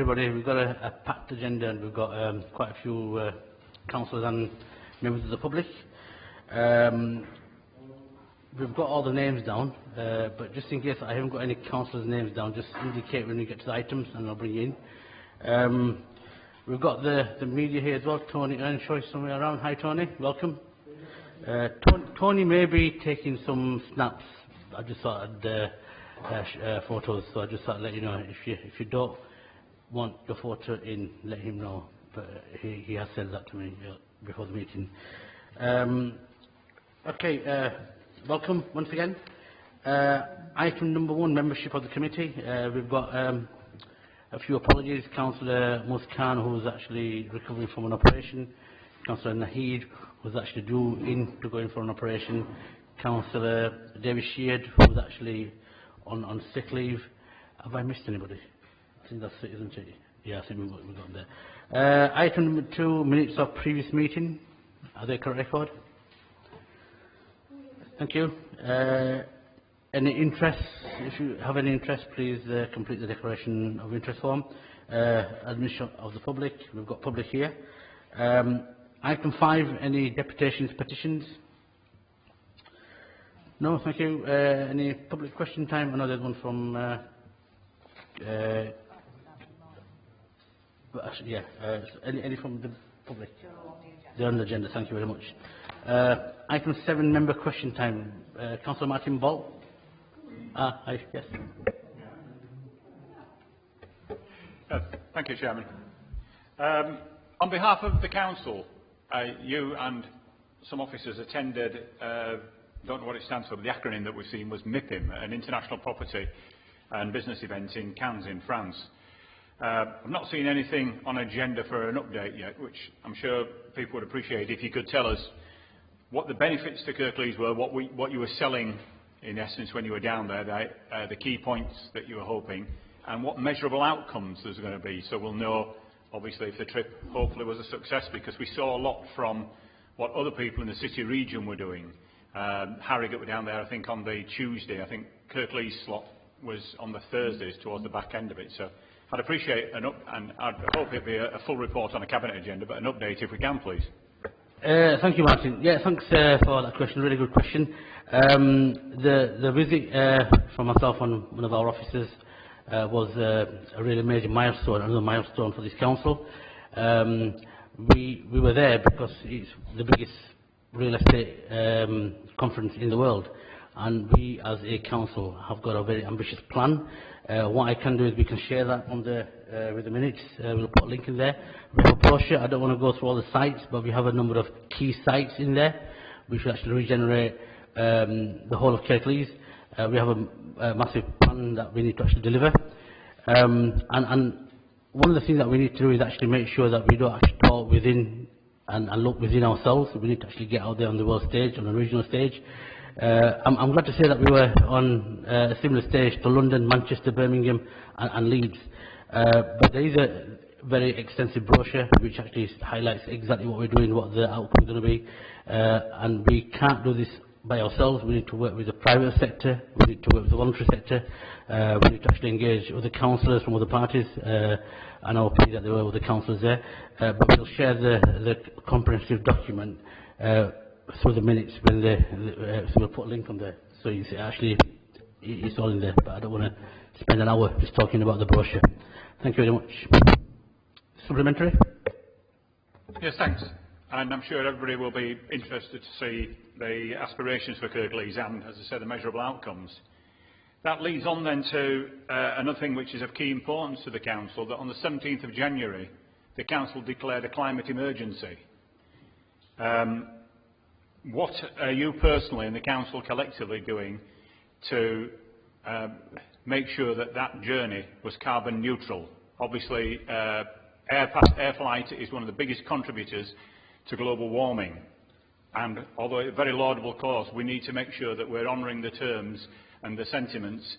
everybody. We've got a packed agenda and we've got quite a few councillors and members of the public. We've got all the names down, but just in case I haven't got any councillors' names down, just indicate when we get to the items and I'll bring you in. We've got the media here as well. Tony Earnshaw is somewhere around. Hi Tony, welcome. Tony may be taking some snaps. I just thought I'd photos, so I just thought I'd let you know. If you don't want your photo in, let him know. But he has said that to me before the meeting. Okay, welcome once again. Item number 1, membership of the committee. We've got a few apologies. Councillor Muskan, who was actually recovering from an operation. Councillor Naheed was actually due to go in for an operation. Councillor David Sheard, who was actually on sick leave. Have I missed anybody? I think that's it, isn't it? Yeah, I think we've got there. Item number 2, minutes of previous meeting. Are they correct record? Thank you. Any interest? If you have any interest, please complete the declaration of interest form. Admission of the public. We've got public here. Item 5, any deputations, petitions? No, thank you. Any public question time? I know there's one from... any from the public? They're on the agenda, thank you very much. Item 7, member question time. Councillor Martin Ball. Yes. Thank you, Chairman. On behalf of the Council, you and some officers attended, don't know what it stands for, but the acronym that we've seen was MIPIM, an international property and business event in Cannes in France. I've not seen anything on agenda for an update yet, which I'm sure people would appreciate if you could tell us what the benefits to Kirklees were, what you were selling in essence when you were down there, the key points that you were hoping, and what measurable outcomes there's going to be, so we'll know obviously if the trip hopefully was a success, because we saw a lot from what other people in the city region were doing. Harrogate were down there I think on the Tuesday, I think Kirklees slot was on the Thursdays towards the back end of it, so I'd appreciate and I'd hope it'd be a full report on a cabinet agenda, but an update if we can please. Thank you, Martin. Yeah, thanks for that question. Really good question. The visit from myself and one of our officers was a really major milestone, another milestone for this council. We were there because it's the biggest real estate conference in the world, and we as a council have got a very ambitious plan. What I can do is we can share that on with the minutes. We'll put a link in there. We have a brochure. I don't want to go through all the sites, but we have a number of key sites in there. We should actually regenerate the whole of Kirklees. We have a massive plan that we need to actually deliver. And one of the things that we need to do is actually make sure that we don't actually talk within and look within ourselves. We need to actually get out there on the world stage, on the regional stage. I'm glad to say that we were on a similar stage to London, Manchester, Birmingham and Leeds. But there is a very extensive brochure which actually highlights exactly what we're doing, what the outcome is going to be. And we can't do this by ourselves. We need to work with the private sector, we need to work with the voluntary sector, we need to actually engage other councillors from other parties, and I'll please that there were other councillors there. But we'll share the comprehensive document through the minutes when so we'll put a link on there. So you see, actually, it's all in there, but I don't want to spend an hour just talking about the brochure. Thank you very much. Supplementary? Yes, thanks. And I'm sure everybody will be interested to see the aspirations for Kirklees and, as I said, the measurable outcomes. That leads on then to another thing which is of key importance to the Council, that on the 17th of January, the Council declared a climate emergency. What are you personally and the Council collectively doing to make sure that that journey was carbon neutral? Obviously, air flight is one of the biggest contributors to global warming, and although a very laudable cause, we need to make sure that we're honouring the terms and the sentiments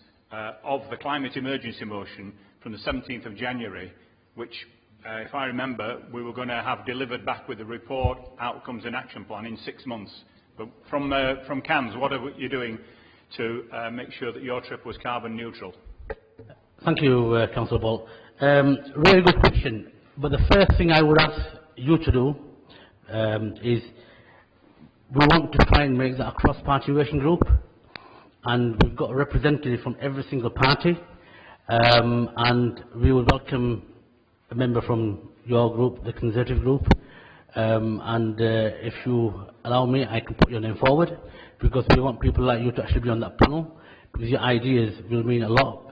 of the climate emergency motion from the 17th of January, which, if I remember, we were going to have delivered back with the report, outcomes and action plan in 6 months. But from Cannes, what are you doing to make sure that your trip was carbon neutral? Thank you, Councillor Ball. Really good question. But the first thing I would ask you to do is we want to try and make that a cross-party working group, and we've got a representative from every single party, and we will welcome a member from your group, the Conservative group, and if you allow me, I can put your name forward, because we want people like you to actually be on that panel, because your ideas will mean a lot.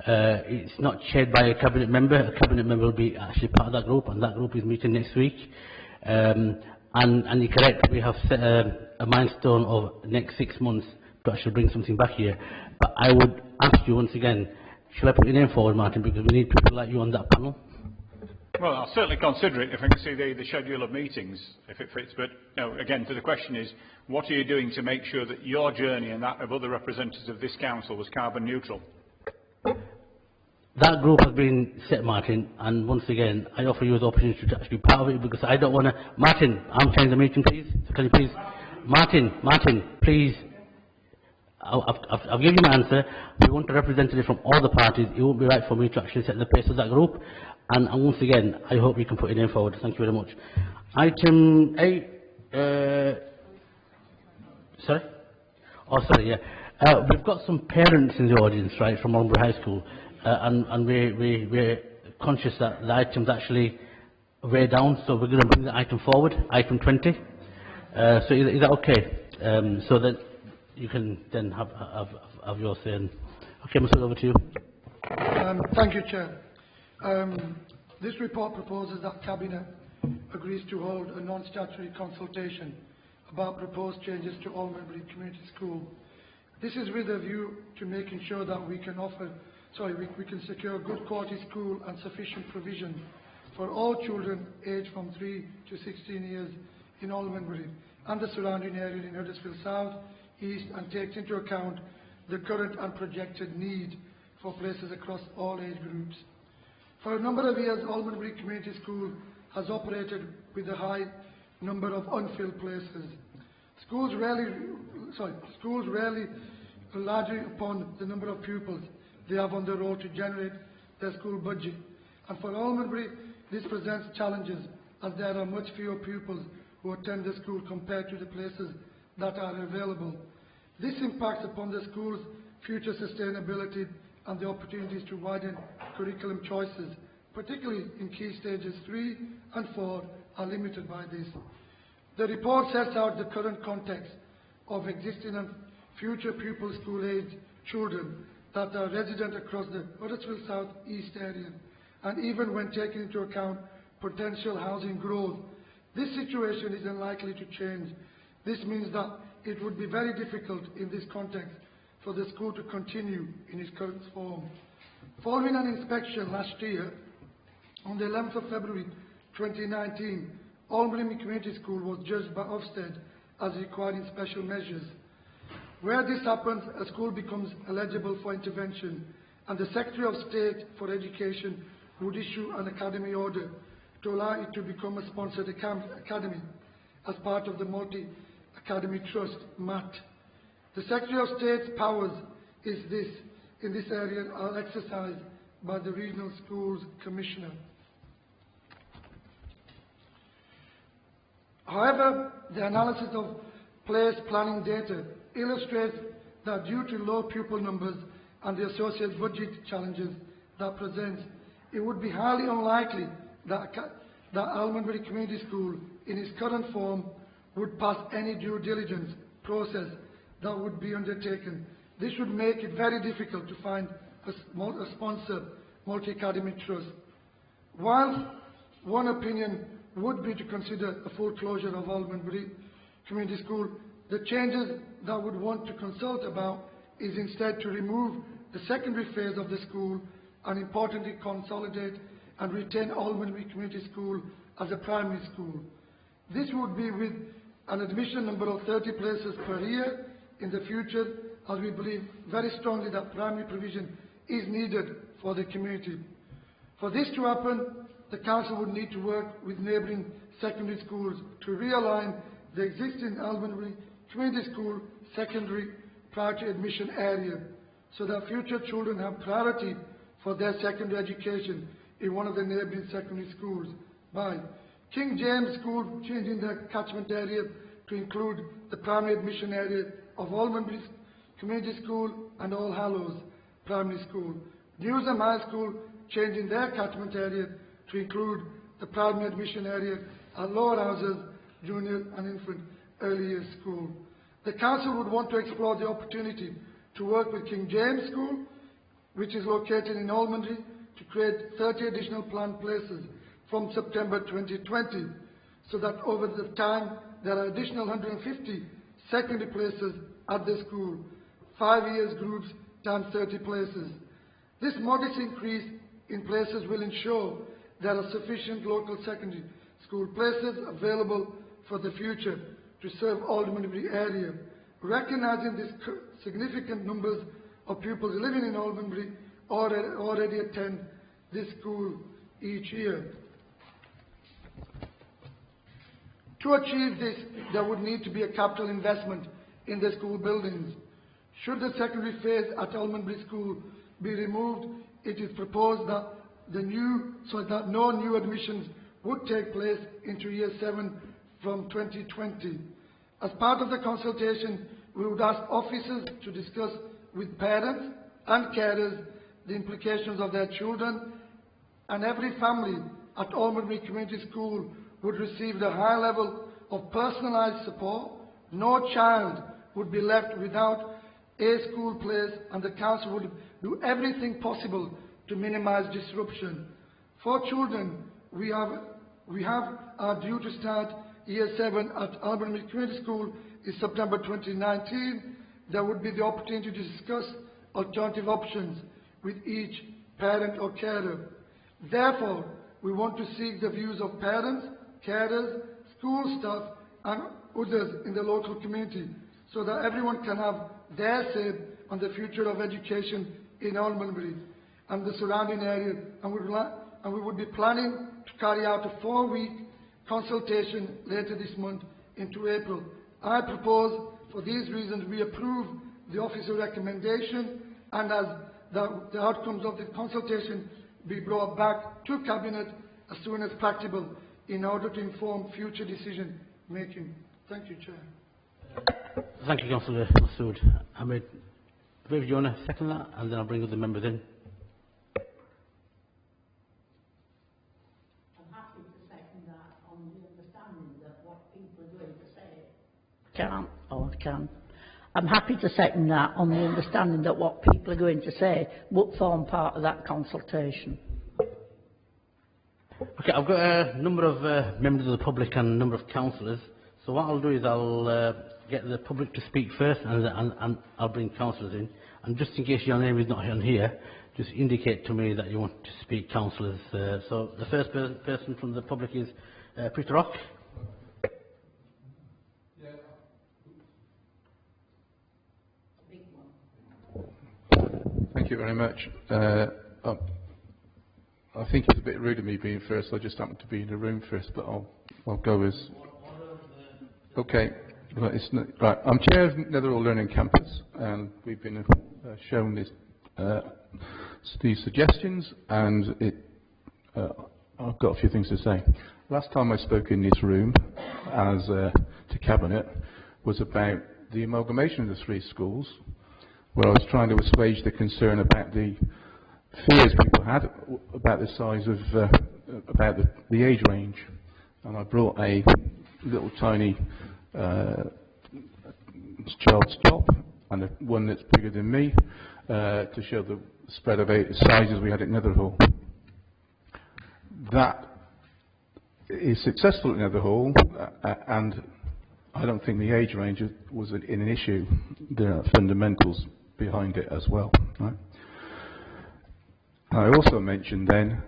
It's not chaired by a cabinet member. A cabinet member will be actually part of that group, and that group is meeting next week. And you're correct, we have set a milestone of next 6 months to actually bring something back here. But I would ask you once again, shall I put your name forward, Martin, because we need people like you on that panel? Well, I'll certainly consider it if I can see the schedule of meetings, if it fits. But no, again, the question is, what are you doing to make sure that your journey and that of other representatives of this council was carbon neutral? That group has been set, Martin, and once again, I offer you the opportunity to actually be part of it, because I don't want to... Martin, I'm changing the meeting, please. So can you please... Martin, please. I've given you my answer. We want a representative from all the parties. It won't be right for me to actually set the pace of that group. And once again, I hope you can put your name forward. Thank you very much. Item 8... sorry? Oh, sorry, yeah. We've got some parents in the audience, right, from Albury High School. And we're conscious that the item's actually way down, so we're going to bring the item forward, item 20. So is that okay? So that you can then have your say. Okay, Mr. over to you. Thank you, Chair. This report proposes that Cabinet agrees to hold a non-statutory consultation about proposed changes to Albury Community School. This is with a view to making sure that we can secure a good quality school and sufficient provision for all children aged from 3 to 16 years in Albury and the surrounding area in Huddersfield South, East, and takes into account the current and projected need for places across all age groups. For a number of years, Albury Community School has operated with a high number of unfilled places. Schools rarely rely upon the number of pupils they have on the road to generate their school budget. And for Albury, this presents challenges as there are much fewer pupils who attend the school compared to the places that are available. This impacts upon the school's future sustainability and the opportunities to widen curriculum choices, particularly in key stages 3 and 4 are limited by this. The report sets out the current context of existing and future pupil school-aged children that are resident across the Huddersfield South East area, and even when taking into account potential housing growth, this situation is unlikely to change. This means that it would be very difficult in this context for the school to continue in its current form. Following an inspection last year, on the 11th of February 2019, Albury Community School was judged by Ofsted as requiring special measures. Where this happens, a school becomes eligible for intervention, and the Secretary of State for Education would issue an academy order to allow it to become a sponsored academy as part of the Multi-Academy Trust, MAT. The Secretary of State's powers in this area are exercised by the Regional Schools Commissioner. However, the analysis of place planning data illustrates that due to low pupil numbers and the associated budget challenges that present, it would be highly unlikely that Albury Community School in its current form would pass any due diligence process that would be undertaken. This would make it very difficult to find a sponsor multi-academy trust. While one opinion would be to consider a full closure of Albury Community School, the changes that would want to consult about is instead to remove the secondary phase of the school and importantly consolidate and retain Albury Community School as a primary school. This would be with an admission number of 30 places per year in the future, as we believe very strongly that primary provision is needed for the community. For this to happen, the Council would need to work with neighbouring secondary schools to realign the existing Albury Community School secondary priority admission area so that future children have priority for their secondary education in one of the neighbouring secondary schools by King James School changing their catchment area to include the primary admission area of Almondbury Community School and All Hallows Primary School. Newsham High School changing their catchment area to include the primary admission area at Lower Houses Junior and Infant Early Years School. The Council would want to explore the opportunity to work with King James School, which is located in Almondbury, to create 30 additional planned places from September 2020, so that over the time there are additional 150 secondary places at the school, 5 years groups times 30 places. This modest increase in places will ensure there are sufficient local secondary school places available for the future to serve Almondbury area. Recognising these significant numbers of pupils living in Almondbury already attend this school each year. To achieve this, there would need to be a capital investment in the school buildings. Should the secondary phase at Almondbury School be removed, it is proposed that no new admissions would take place into Year 7 from 2020. As part of the consultation, we would ask officers to discuss with parents and carers the implications of their children, and every family at Almondbury Community School would receive the high level of personalised support. No child would be left without a school place, and the Council would do everything possible to minimise disruption. For children, we are due to start Year 7 at Almondbury Community School in September 2019. There would be the opportunity to discuss alternative options with each parent or carer. Therefore, we want to seek the views of parents, carers, school staff and others in the local community, so that everyone can have their say on the future of education in Almondbury and the surrounding area, and we would be planning to carry out a 4-week consultation later this month into April. I propose, for these reasons, we approve the officer recommendation, and as the outcomes of the consultation be brought back to Cabinet as soon as practicable in order to inform future decision making. Thank you, Chair. Thank you, Councillor Masood. Ahmed, Viv, do you want to second that? And then I'll bring other members in. I'm happy to second that on the understanding that what people are going to say can. I'm happy to second that on the understanding that what people are going to say will form part of that consultation. Okay, I've got a number of members of the public and a number of councillors. So what I'll do is I'll get the public to speak first, and I'll bring councillors in. And just in case your name is not on here, just indicate to me that you want to speak, councillors. So the first person from the public is Peter Rock. Thank you very much. I think it's a bit rude of me being first. I just happened to be in the room first, but I'll go as. Okay. Right, right. I'm chair of Netherall Learning Campus, and we've been shown these suggestions, and I've got a few things to say. Last time I spoke in this room as to Cabinet was about the amalgamation of the 3 schools, where I was trying to assuage the concern about the fears people had about the size of, about the age range. And I brought a little tiny child's top and one that's bigger than me to show the spread of sizes we had at Netherhall. That is successful at Netherhall, and I don't think the age range was an issue. There are fundamentals behind it as well. Right? I also mentioned then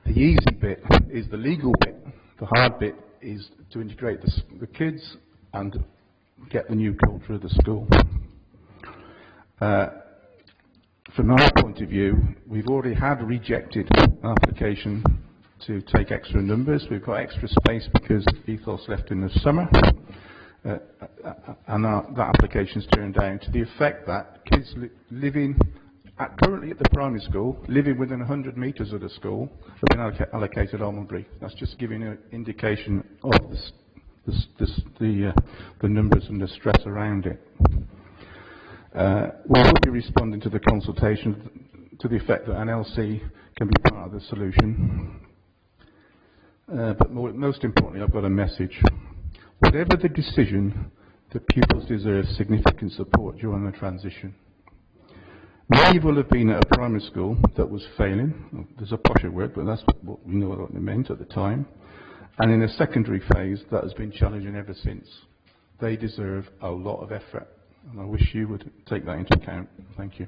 the easy bit is the legal bit. The hard bit is to integrate the kids and get the new culture of the school. From our point of view, we've already had rejected an application to take extra numbers. We've got extra space because Ethos left in the summer. And that application's turned down to the effect that kids living Currently at the primary school, living within 100 metres of the school, have been allocated Almondbury. That's just giving you an indication of the numbers and the stress around it. We will be responding to the consultation to the effect that an LC can be part of the solution. But most importantly, I've got a message. Whatever the decision, the pupils deserve significant support during the transition. Many will have been at a primary school that was failing. There's a posher word, but that's what we know what it meant at the time. And in a secondary phase, that has been challenging ever since. They deserve a lot of effort, and I wish you would take that into account. Thank you.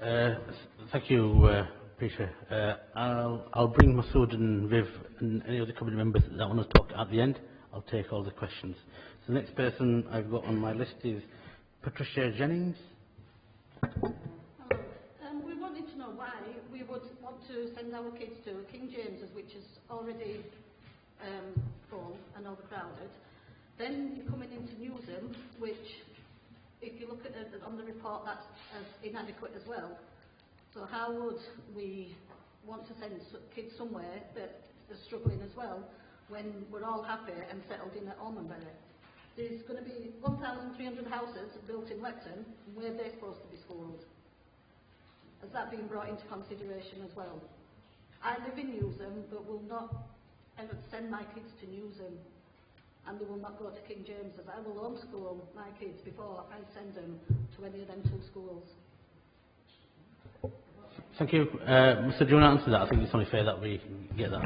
Thank you, Peter. I'll bring Masood and Viv and any other committee members that want to talk at the end. I'll take all the questions. So the next person I've got on my list is Patricia Jennings. We wanted to know why we would want to send our kids to King James's, which is already full and overcrowded. Then you're coming into Newsham, which, if you look at it on the report, that's inadequate as well. So how would we want to send kids somewhere that are struggling as well when we're all happy and settled in at Almondbury? There's going to be 1,300 houses built in Wexham, and where they're supposed to be schooled. Has that been brought into consideration as well? I live in Newsham, but will not ever send my kids to Newsham, and they will not go to King James's. I will homeschool my kids before I send them to any of them two schools. Thank you. Mr. do you want to answer that? I think it's only fair that we get that.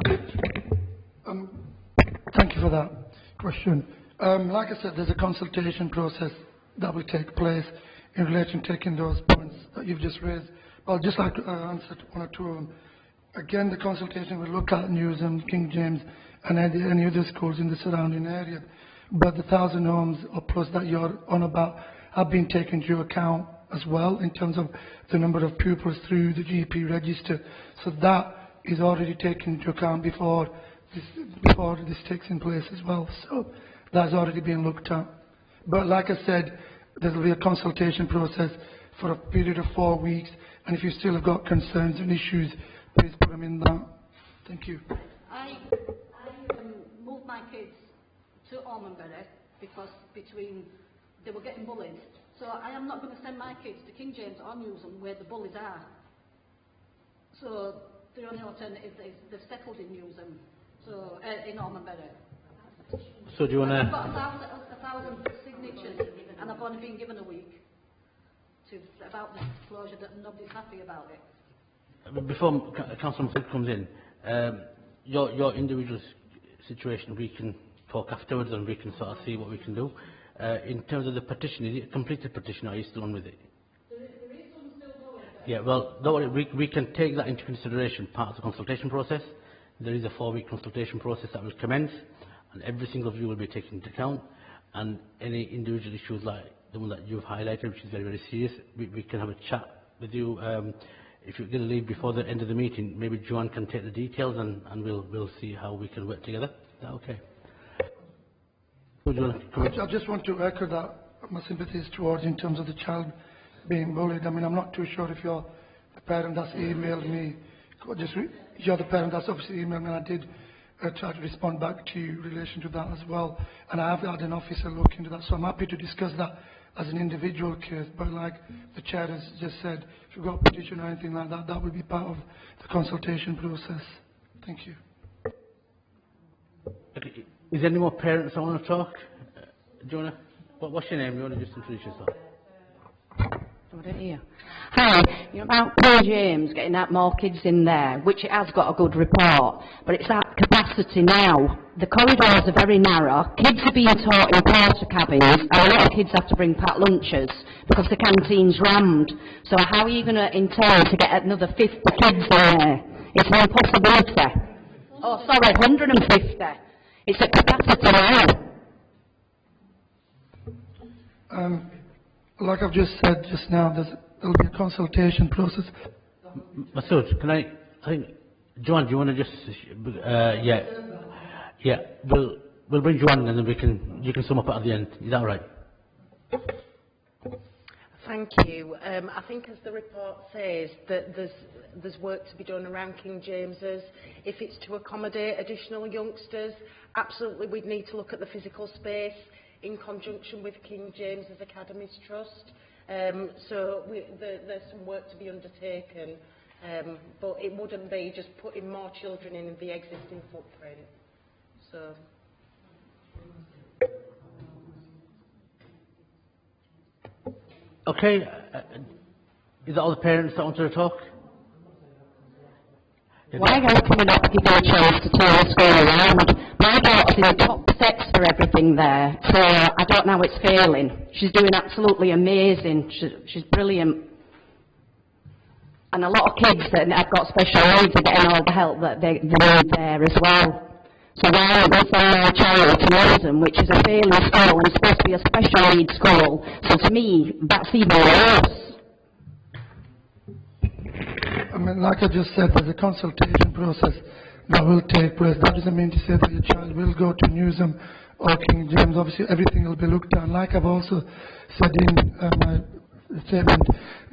Thank you for that question. Like I said, there's a consultation process that will take place in relation to taking those points that you've just raised. I'll just like to answer one or two of them. Again, the consultation will look at Newsham, King James, and any other schools in the surrounding area. But the 1,000 homes or plus that you're on about have been taken into account as well in terms of the number of pupils through the GP register. So that is already taken into account before this takes in place as well. So that's already been looked at. But like I said, there will be a consultation process for a period of 4 weeks, and if you still have got concerns and issues, please put them in that. Thank you. I moved my kids to Almondbury because they were getting bullied. So I am not going to send my kids to King James or Newsham where the bullies are. So the only alternative is they've settled in Newsham, so in Almondbury. So do you want to... I've got 1,000 signatures, and I've only been given a week about this closure that nobody's happy about it. Before Councillor Masood comes in, your individual situation, we can talk afterwards and we can sort of see what we can do. In terms of the petition, is it a completed petition or are you still on with it? There is some still going. Yeah, well, don't worry, we can take that into consideration, part of the consultation process. There is a 4-week consultation process that will commence, and every single view will be taken into account, and any individual issues like the one that you've highlighted, which is very, very serious, we can have a chat with you. If you're going to leave before the end of the meeting, maybe Joanne can take the details and we'll see how we can work together. Is that okay? I just want to echo that my sympathies towards in terms of the child being bullied. I mean, I'm not too sure if you're the parent that's emailed me. You're the parent that's obviously emailed me, and I did try to respond back to you in relation to that as well. And I have had an officer look into that, so I'm happy to discuss that as an individual case. But like the chair has just said, if you've got a petition or anything like that, that will be part of the consultation process. Thank you. Okay. Is there any more parents that want to talk? Do you want to... What's your name? You want to just introduce yourself? Hi, about King James getting that more kids in there, which it has got a good report, but it's at capacity now. The corridors are very narrow, kids are being taught in porta cabins, and a lot of kids have to bring packed lunches because the canteen's rammed. So how are you going to intend to get another 50 kids in there? It's an impossibility. Oh, sorry, 150. It's at capacity now. Like I've just said just now, there'll be a consultation process. Masood, I think, Joanne, do you want to just, yeah, we'll bring Joanne and then you can sum up at the end. Is that all right? Thank Thank you. I think, as the report says, that there's work to be done around King James's. If it's to accommodate additional youngsters, absolutely we'd need to look at the physical space in conjunction with King James's Academies Trust. So there's some work to be undertaken, but it wouldn't be just putting more children in the existing footprint. So. Okay, is that all the parents that wanted to talk? Why can we not give her a chance to turn the school around? My daughter's in the top sets for everything there, so I don't know how it's failing. She's doing absolutely amazing. She's brilliant. And a lot of kids that have got special needs are getting all the help that they need there as well. So why aren't we sending our child to Newsham, which is a failing school and supposed to be a special needs school? So to me, that's even worse. I mean, like I just said, there's a consultation process that will take place. That doesn't mean to say that your child will go to Newsham or King James. Obviously, everything will be looked at. Like I've also said in my statement,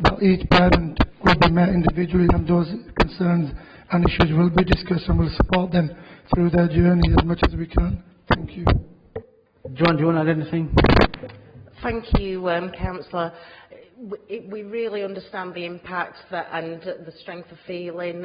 that each parent will be met individually, and those concerns and issues will be discussed, and we'll support them through their journey as much as we can. Thank you. John, do you want to add anything? Thank you, Councillor. We really understand the impact and the strength of feeling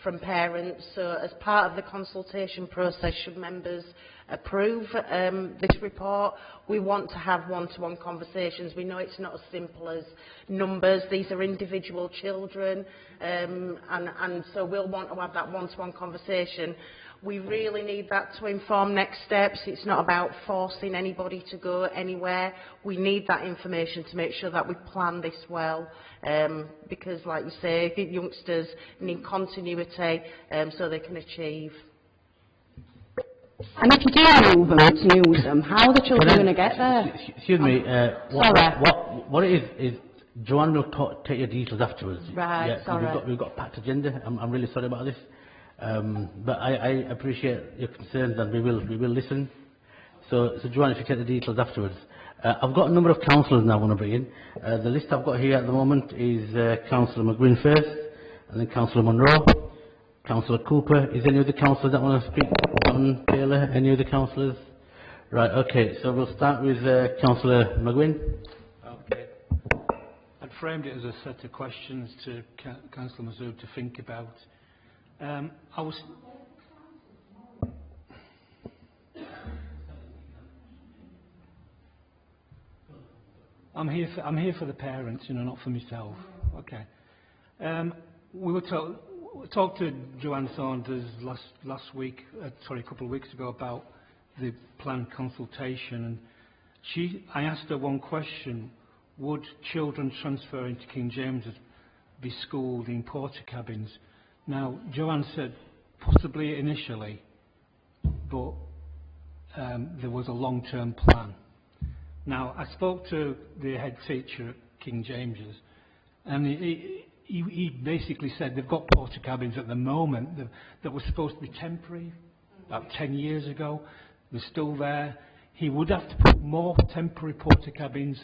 from parents. So as part of the consultation process, should members approve this report, we want to have one-to-one conversations. We know it's not as simple as numbers. These are individual children, and so we'll want to have that one-to-one conversation. We really need that to inform next steps. It's not about forcing anybody to go anywhere. We need that information to make sure that we plan this well, because, like you say, youngsters need continuity so they can achieve. And if you do move them to Newsham, how are the children going to get there? Excuse me, what it is Joanne will take your details afterwards. Right, yeah, sorry. We've got a packed agenda. I'm really sorry about this. But I appreciate your concerns, and we will listen. So Joanne, if you take the details afterwards. I've got a number of councillors now I want to bring in. The list I've got here at the moment is Councillor McGuinn first, and then Councillor Monroe, Councillor Cooper. Is there any other councillors that want to speak? John Taylor, any other councillors? Right, okay, so we'll start with Councillor McGuinn. Okay. I'd framed it as a set of questions to Councillor Mazood to think about. I'm here for the parents, not for myself. Okay. We talked to Joanne Saunders last week, a couple of weeks ago, about the planned consultation, and I asked her one question: would children transferring to King James's be schooled in porter cabins? Now, Joanne said possibly initially, but there was a long-term plan. Now, I spoke to the head teacher at King James's, and he basically said they've got porter cabins at the moment that were supposed to be temporary about 10 years ago. They're still there. He would have to put more temporary porter cabins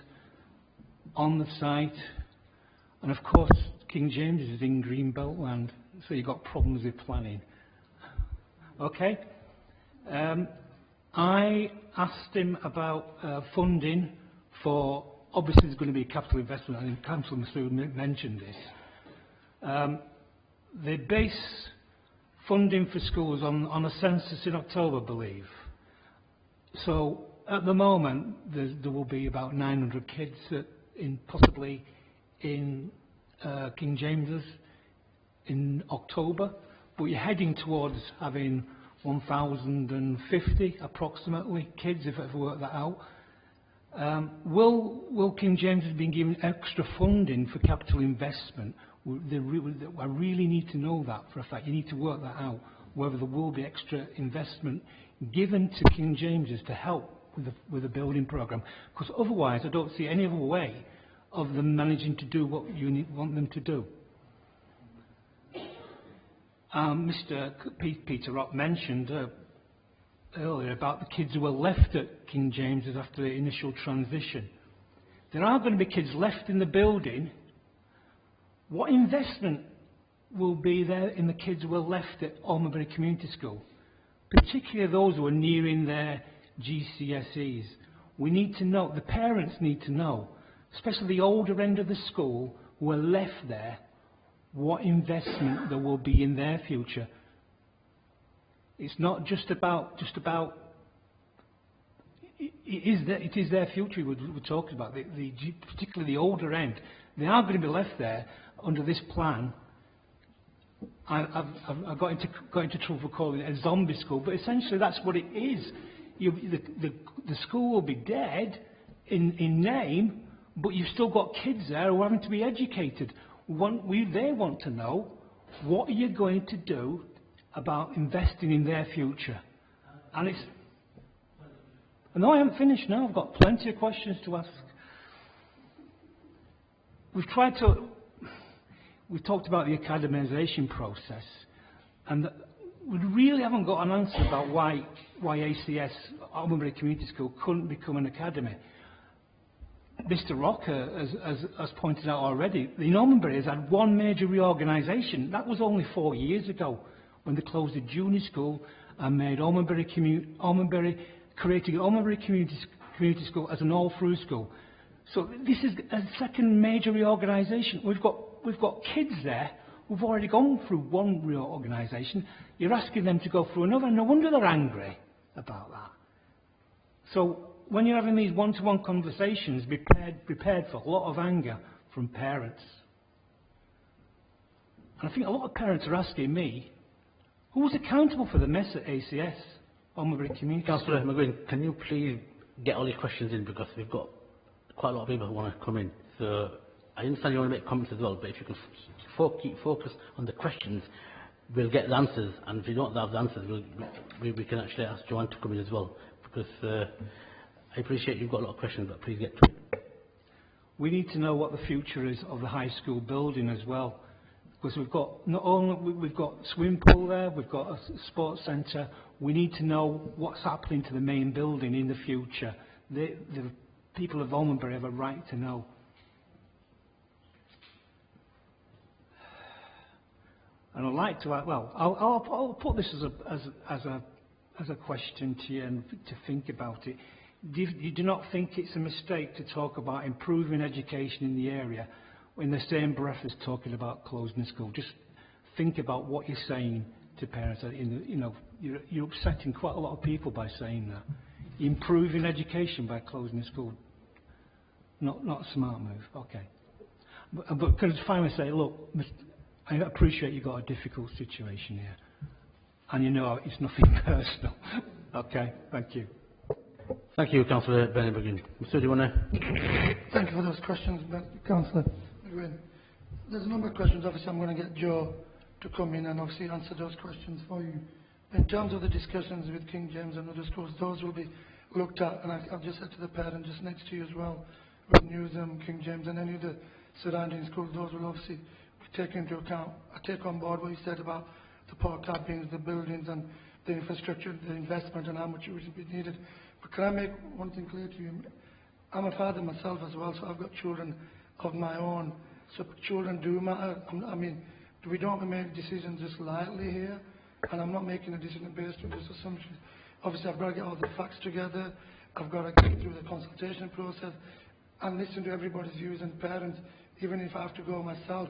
on the site, and of course, King James's is in Greenbelt land, so you've got problems with planning. Okay? I asked him about funding for, obviously there's going to be a capital investment, and Councillor Masood mentioned this. They base funding for schools on a census in October, I believe. So at the moment, there will be about 900 kids possibly in King James's in October, but you're heading towards having 1,050 approximately kids, if I ever work that out. Will King James have been given extra funding for capital investment? I really need to know that for a fact. You need to work that out, whether there will be extra investment given to King James's to help with the building programme, because otherwise I don't see any other way of them managing to do what you want them to do. Mr. Peter Rock mentioned earlier about the kids who were left at King James's after the initial transition. there are going to be kids left in the building. What investment will be there in the kids who are left at Almonbury Community School, particularly those who are nearing their GCSEs? We need to know, the parents need to know, especially the older end of the school who are left there, what investment there will be in their future. It's not just about it is their future we're talking about, particularly the older end. They are going to be left there under this plan. I've got into trouble for calling it a zombie school, but essentially that's what it is. The school will be dead in name, but you've still got kids there who are having to be educated. They want to know, what are you going to do about investing in their future? And it's... No, I haven't finished now. I've got plenty of questions to ask. We've talked about the academisation process, and we really haven't got an answer about why ACS, Almonbury Community School, couldn't become an academy. Mr. Rocker has pointed out already, the Almonbury has had one major reorganisation. That was only 4 years ago, when they closed the junior school and made creating Almonbury Community School as an all-through school. So this is a second major reorganisation. We've got kids there who've already gone through one reorganisation. You're asking them to go through another. No wonder they're angry about that. So when you're having these one-to-one conversations, be prepared for a lot of anger from parents. And I think a lot of parents are asking me, who's accountable for the mess at ACS, Almonbury Community? Councillor McGuinn, can you please get all your questions in, because we've got quite a lot of people who want to come in. So I understand you want to make comments as well, but if you can keep focus on the questions, we'll get the answers, and if you don't have the answers, we can actually ask Joanne to come in as well, because I appreciate you've got a lot of questions, but please get to it. We need to know what the future is of the high school building as well, because we've got swimming pool there, we've got a sports centre. We need to know what's happening to the main building in the future. The people of Almonbury have a right to know. And I'd like to, I'll put this as a question to you and to think about it. You do not think it's a mistake to talk about improving education in the area in the same breath as talking about closing the school? Just think about what you're saying to parents. You're upsetting quite a lot of people by saying that. Improving education by closing the school. Not a smart move. Okay. But can I finally say, look, I appreciate you've got a difficult situation here. And you know it's nothing personal. Okay, thank you. Thank you, Councillor Benny. Mr. Do you want to... Thank you for those questions, Councillor McGuinn. There's a number of questions. Obviously, I'm going to get Joe to come in and obviously answer those questions for you. In terms of the discussions with King James and other schools, those will be looked at, and I've just said to the parent just next to you as well, with Newsham, King James and any of the surrounding schools, those will obviously be taken into account. I take on board what you said about the park cabins, the buildings and the infrastructure, the investment and how much it would be needed. But can I make one thing clear to you? I'm a father myself as well, so I've got children of my own. So children do matter. I mean, we don't make decisions just lightly here, and I'm not making a decision based on just assumptions. Obviously, I've got to get all the facts together. I've got to get through the consultation process and listen to everybody's views and parents, even if I have to go myself.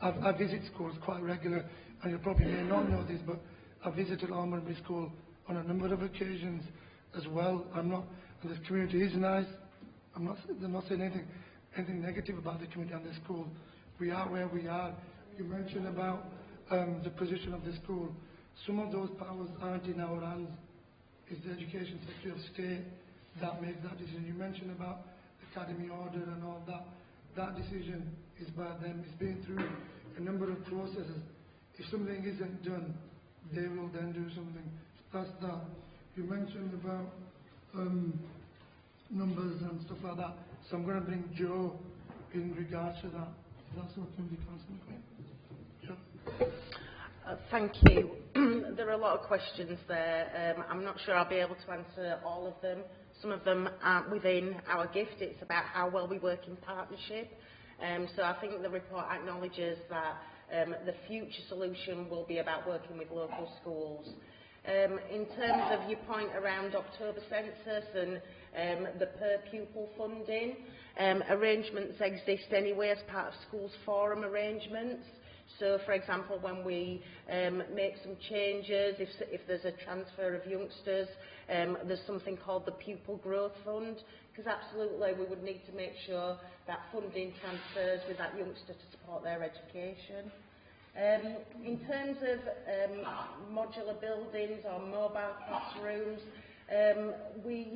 I visit schools quite regular, and you probably may not know this, but I visited Almonbury School on a number of occasions as well. And the community is nice. I'm not saying anything negative about the community and the school. We are where we are. You mentioned about the position of the school. Some of those powers aren't in our hands. It's the Education Secretary of State that makes that decision. You mentioned about the academy order and all that. That decision is by them. It's been through a number of processes. If something isn't done, they will then do something. That's that. You mentioned about numbers and stuff like that. So I'm going to bring Joe in regards to that. That's what can be constantly. Joe. Thank you. There are a lot of questions there. I'm not sure I'll be able to answer all of them, Some of them aren't within our gift. It's about how well we work in partnership. So I think the report acknowledges that the future solution will be about working with local schools. In terms of your point around October census and the per pupil funding, arrangements exist anyway as part of schools forum arrangements. So, for example, when we make some changes, if there's a transfer of youngsters, there's something called the Pupil Growth Fund, because absolutely we would need to make sure that funding transfers with that youngster to support their education. In terms of modular buildings or mobile classrooms, we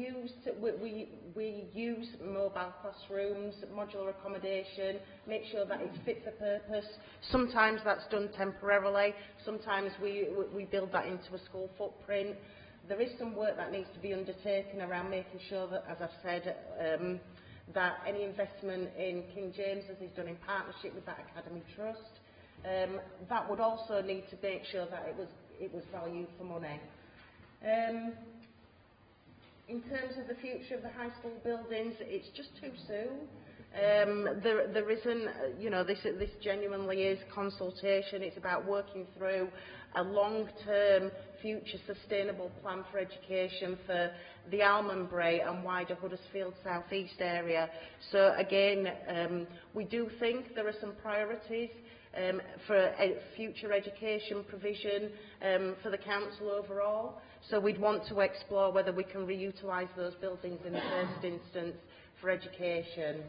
use mobile classrooms, modular accommodation, make sure that it's fit for purpose. Sometimes that's done temporarily, sometimes we build that into a school footprint. There is some work that needs to be undertaken around making sure that, as I've said, that any investment in King James's is done in partnership with that Academy Trust. That would also need to make sure that it was value for money. In terms of the future of the high school buildings, it's just too soon. There isn't, you know, this genuinely is consultation. It's about working through a long-term future sustainable plan for education for the Almondbury and wider Huddersfield South East area. So again, we do think there are some priorities for future education provision for the council overall. So we'd want to explore whether we can reutilise those buildings in the first instance for education.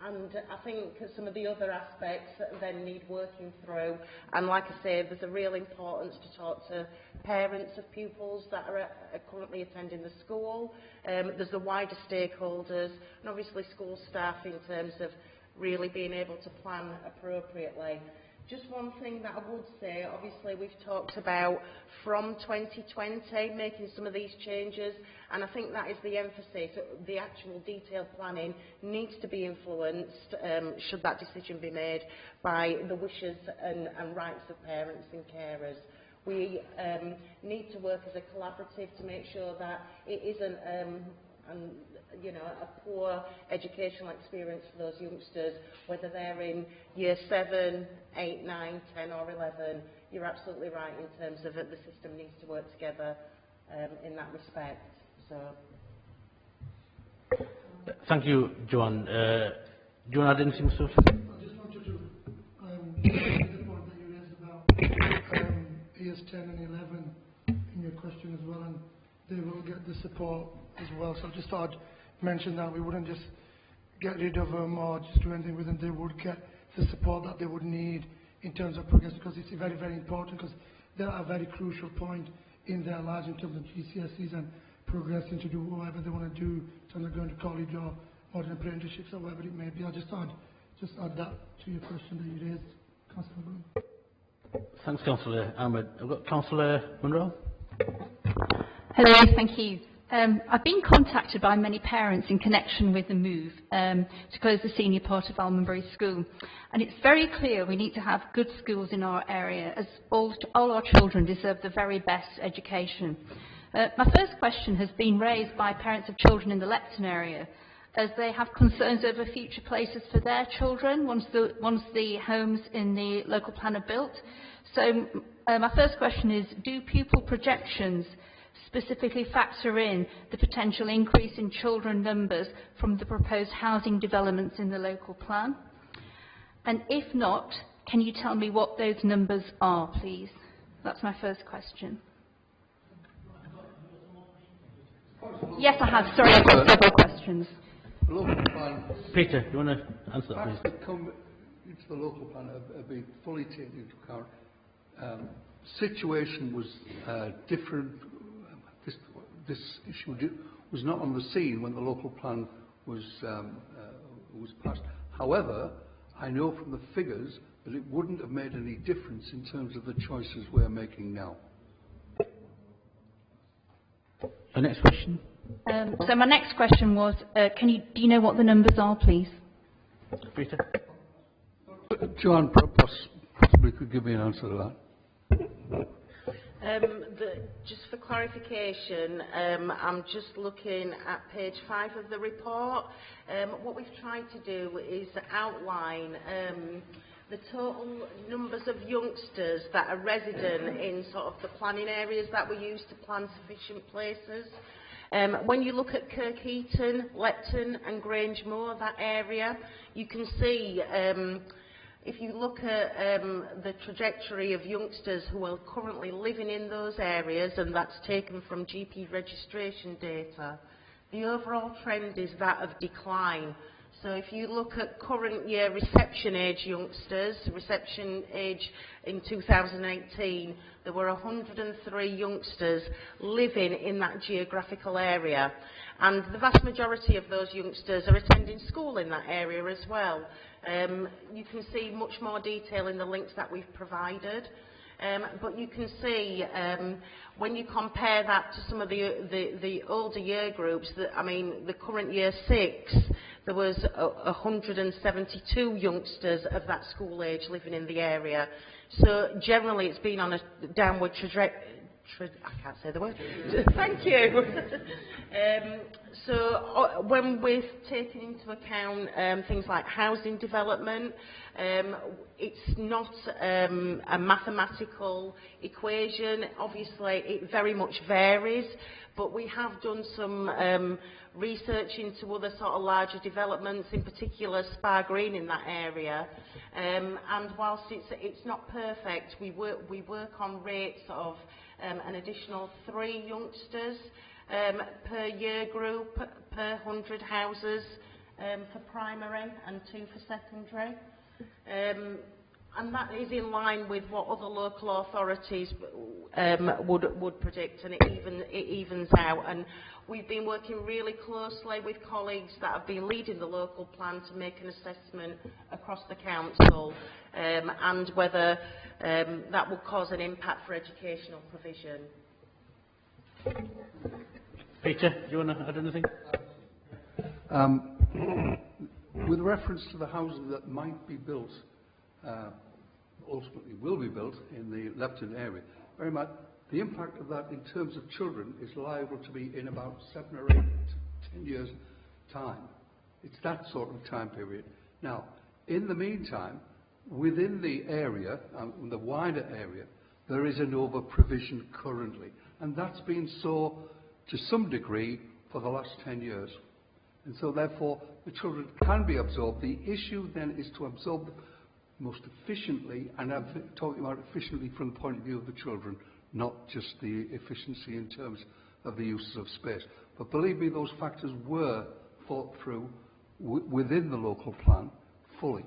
And I think some of the other aspects then need working through. And like I say, there's a real importance to talk to parents of pupils that are currently attending the school. There's the wider stakeholders and obviously school staff in terms of really being able to plan appropriately. Just one thing that I would say, obviously we've talked about from 2020 making some of these changes, and I think that is the emphasis. The actual detailed planning needs to be influenced, should that decision be made, by the wishes and rights of parents and carers. We need to work as a collaborative to make sure that it isn't you know, a poor educational experience for those youngsters, whether they're in year 7, 8, 9, 10 or 11. You're absolutely right in terms of that the system needs to work together in that respect. So. Thank you, Joanne. Do you want to add anything, Sophie? I just wanted to make the point that you raised about years 10 and 11 in your question as well, and they will get the support as well. So I just thought I'd mention that we wouldn't just get rid of them or just do anything with them. They would get the support that they would need in terms of progress, because it's very, very important, because they're at a very crucial point in their lives in terms of GCSEs and progressing to do whatever they want to do, in terms of going to college or modern apprenticeships or whatever it may be. I just thought add that to your question that you raised, Councillor Brown. Thanks, Councillor Ahmed. I've got Councillor Munro. Hello, thank you. I've been contacted by many parents in connection with the move to close the senior part of Almondbury School. And it's very clear we need to have good schools in our area, as all our children deserve the very best education. My first question has been raised by parents of children in the Lepton area, as they have concerns over future places for their children once the homes in the local plan are built. So my first question is, do pupil projections specifically factor in the potential increase in children numbers from the proposed housing developments in the local plan? And if not, can you tell me what those numbers are, please? That's my first question. Yes, I have. Sorry, I've got several questions. The local plan. Peter, do you want to answer that, please? Facts that come into the local plan have been fully taken into account. Situation was different. This issue was not on the scene when the local plan was passed. However, I know from the figures that it wouldn't have made any difference in terms of the choices we're making now. The next question. So my next question was, do you know what the numbers are, please? Peter. Joanne possibly could give me an answer to that. Just for clarification, I'm just looking at page 5 of the report. What we've tried to do is outline the total numbers of youngsters that are resident in sort of the planning areas that we use to plan sufficient places. When you look at Kirklees, Lepton and Grangemore, that area, you can see if you look at the trajectory of youngsters who are currently living in those areas, and that's taken from GP registration data, the overall trend is that of decline. So if you look at current year reception age youngsters, reception age in 2018, there were 103 youngsters living in that geographical area. And the vast majority of those youngsters are attending school in that area as well. You can see much more detail in the links that we've provided. But you can see when you compare that to some of the older year groups, the current year 6, there was 172 youngsters of that school age living in the area. So generally it's been on a downward trajectory. I can't say the word. Thank you. So when we're taking into account things like housing development, it's not a mathematical equation. Obviously, it very much varies, but we have done some research into other sort of larger developments, in particular Spa Green in that area. And whilst it's not perfect, we work on rates of an additional 3 youngsters per year group, per 100 houses for primary and 2 for secondary. And that is in line with what other local authorities would predict, and it evens out. And we've been working really closely with colleagues that have been leading the local plan to make an assessment across the council and whether that will cause an impact for educational provision. Peter, do you want to add anything? With reference to the houses that might be built, ultimately will be built in the Lepton area, very much the impact of that in terms of children is liable to be in about 7 or 8 to 10 years' time. It's that sort of time period. Now, in the meantime, within the area, the wider area, there is an over-provision currently. And that's been so, to some degree, for the last 10 years. And so, therefore, the children can be absorbed. The issue then is to absorb them most efficiently, and I'm talking about efficiently from the point of view of the children, not just the efficiency in terms of the uses of space. But believe me, those factors were thought through within the local plan fully.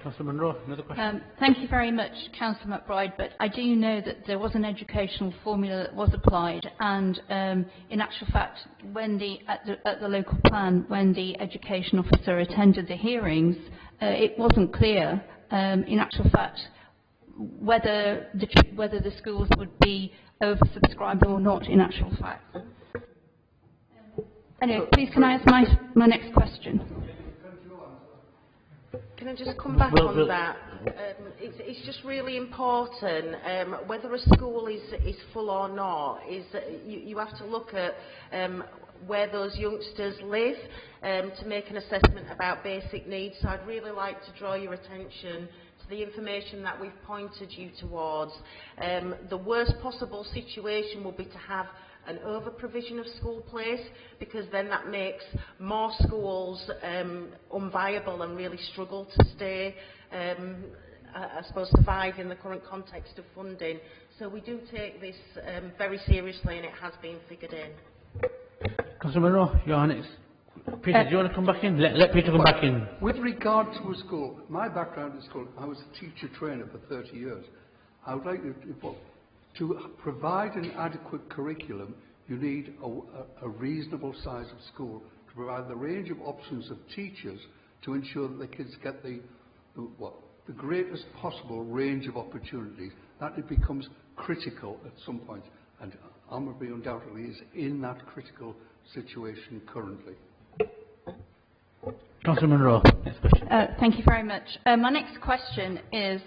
Councillor Munro, another question. Thank you very much, Councillor McBride, but I do know that there was an educational formula that was applied, and in actual fact, when at the local plan, when the education officer attended the hearings, it wasn't clear, in actual fact, whether the schools would be oversubscribed or not, in actual fact. Anyway, please can I ask my next question? Can I just come back on that? It's just really important, whether a school is full or not, is you have to look at where those youngsters live to make an assessment about basic needs. So I'd really like to draw your attention to the information that we've pointed you towards. The worst possible situation will be to have an over-provision of school place, because then that makes more schools unviable and really struggle to stay, I suppose, survive in the current context of funding. So we do take this very seriously, and it has been figured in. Councillor Munro, you're next. Peter, do you want to come back in? Let Peter come back in. With regard to a school, my background in school, I was a teacher trainer for 30 years. I would like to provide an adequate curriculum, you need a reasonable size of school to provide the range of options of teachers to ensure that the kids get the greatest possible range of opportunities. That it becomes critical at some point, and Almonbury undoubtedly is in that critical situation currently. Councillor Munro, next question. Thank you very much. My next question is,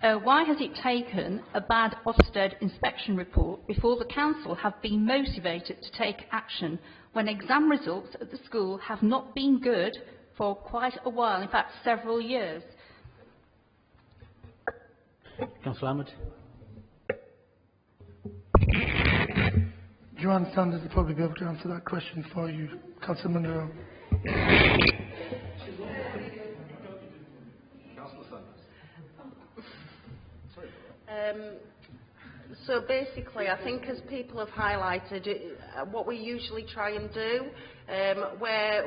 Why has it taken a bad Ofsted inspection report before the council have been motivated to take action when exam results at the school have not been good for quite a while, in fact several years? Councillor Ahmed. Joanne Sanders will probably be able to answer that question for you. Councillor Munro. So basically, I think as people have highlighted, what we usually try and do, where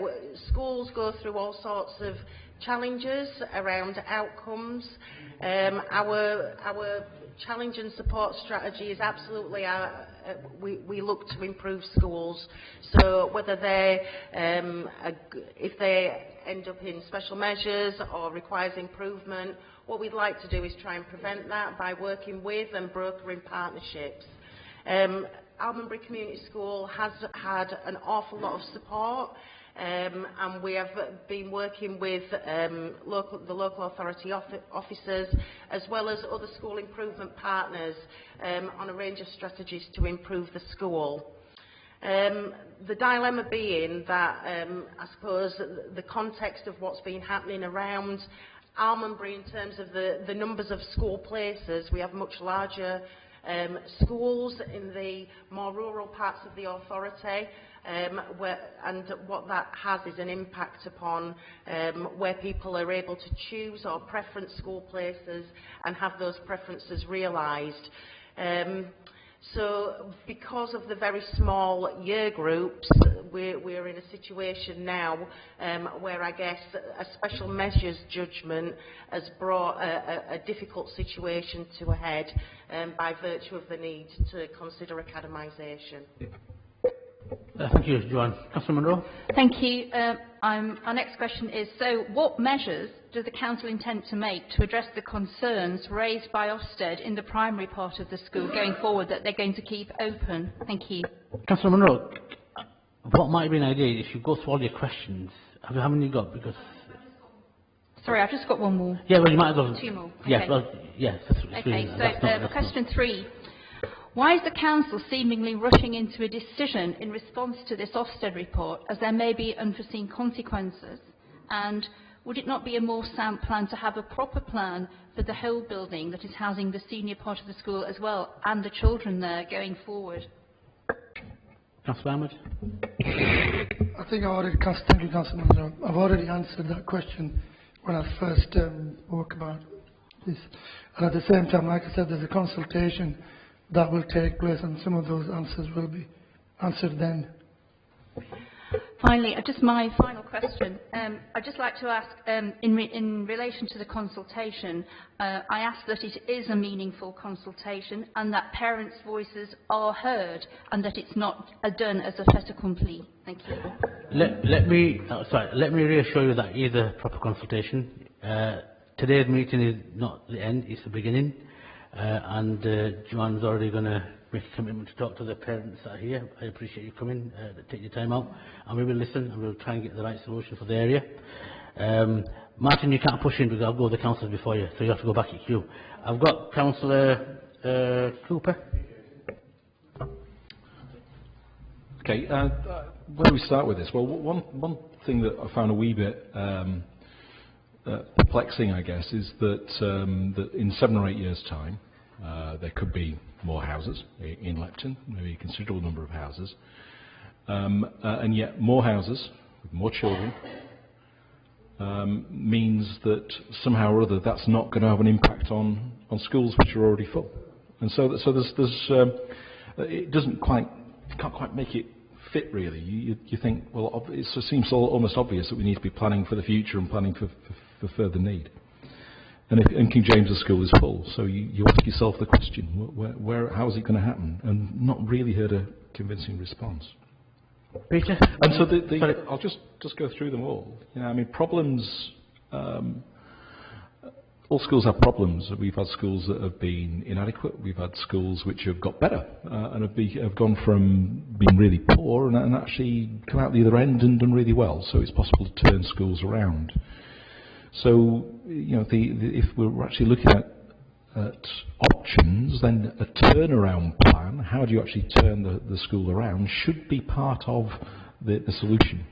schools go through all sorts of challenges around outcomes, our challenge and support strategy is absolutely we look to improve schools. So whether if they end up in special measures or requires improvement, what we'd like to do is try and prevent that by working with and brokering partnerships. Almonbury Community School has had an awful lot of support, and we have been working with the local authority officers as well as other school improvement partners on a range of strategies to improve the school. The dilemma being that I suppose the context of what's been happening around Almonbury in terms of the numbers of school places, we have much larger schools in the more rural parts of the authority, and what that has is an impact upon where people are able to choose or preference school places and have those preferences realised. So because of the very small year groups, we're in a situation now where I guess a special measures judgment has brought a difficult situation to a head by virtue of the need to consider academisation. Thank you, Joanne. Councillor Munro. Thank you. Our next question is, so what measures does the council intend to make to address the concerns raised by Ofsted in the primary part of the school going forward that they're going to keep open? Thank you. Councillor Munro, what might be an idea if you go through all your questions? How many you got? Because sorry, I've just got one more. Yeah, well, you might as well. Two more. Yes, Okay. well, yes. Okay, so question 3. Why is the council seemingly rushing into a decision in response to this Ofsted report, as there may be unforeseen consequences? And would it not be a more sound plan to have a proper plan for the whole building that is housing the senior part of the school as well, and the children there going forward? Councillor Ahmed. I think thank you, Councillor Munro. I've already answered that question when I first spoke about this. And at the same time, like I said, there's a consultation that will take place, and some of those answers will be answered then. Finally, just my final question. I'd just like to ask, in relation to the consultation, I ask that it is a meaningful consultation and that parents' voices are heard and that it's not done as a fait accompli. Thank you. Let me reassure you that it is a proper consultation. Today's meeting is not the end, it's the beginning. And Joanne's already going to make a commitment to talk to the parents that are here. I appreciate you coming, take your time out, and we will listen and we'll try and get the right solution for the area. Martin, you can't push in because I'll go to the councillors before you, so you have to go back in queue. I've got Councillor Cooper. Okay, where do we start with this? Well, one thing that I found a wee bit perplexing, I guess, is that, that in 7 or 8 years' time, there could be more houses in Lepton, maybe a considerable number of houses, and yet more houses with more children means that somehow or other that's not going to have an impact on schools which are already full, and so there's it can't quite make it fit really. You think, well, it seems almost obvious that we need to be planning for the future and planning for further need. And King James's School is full, so you ask yourself the question, how is it going to happen? And not really heard a convincing response. Peter? And so I'll just go through them all. You know, I mean, problems, all schools have problems. We've had schools that have been inadequate, we've had schools which have got better, and have gone from being really poor and actually come out the other end and done really well, so it's possible to turn schools around. So, you know, if we're actually looking at at options, then a turnaround plan, how do you actually turn the school around, should be part of the solution.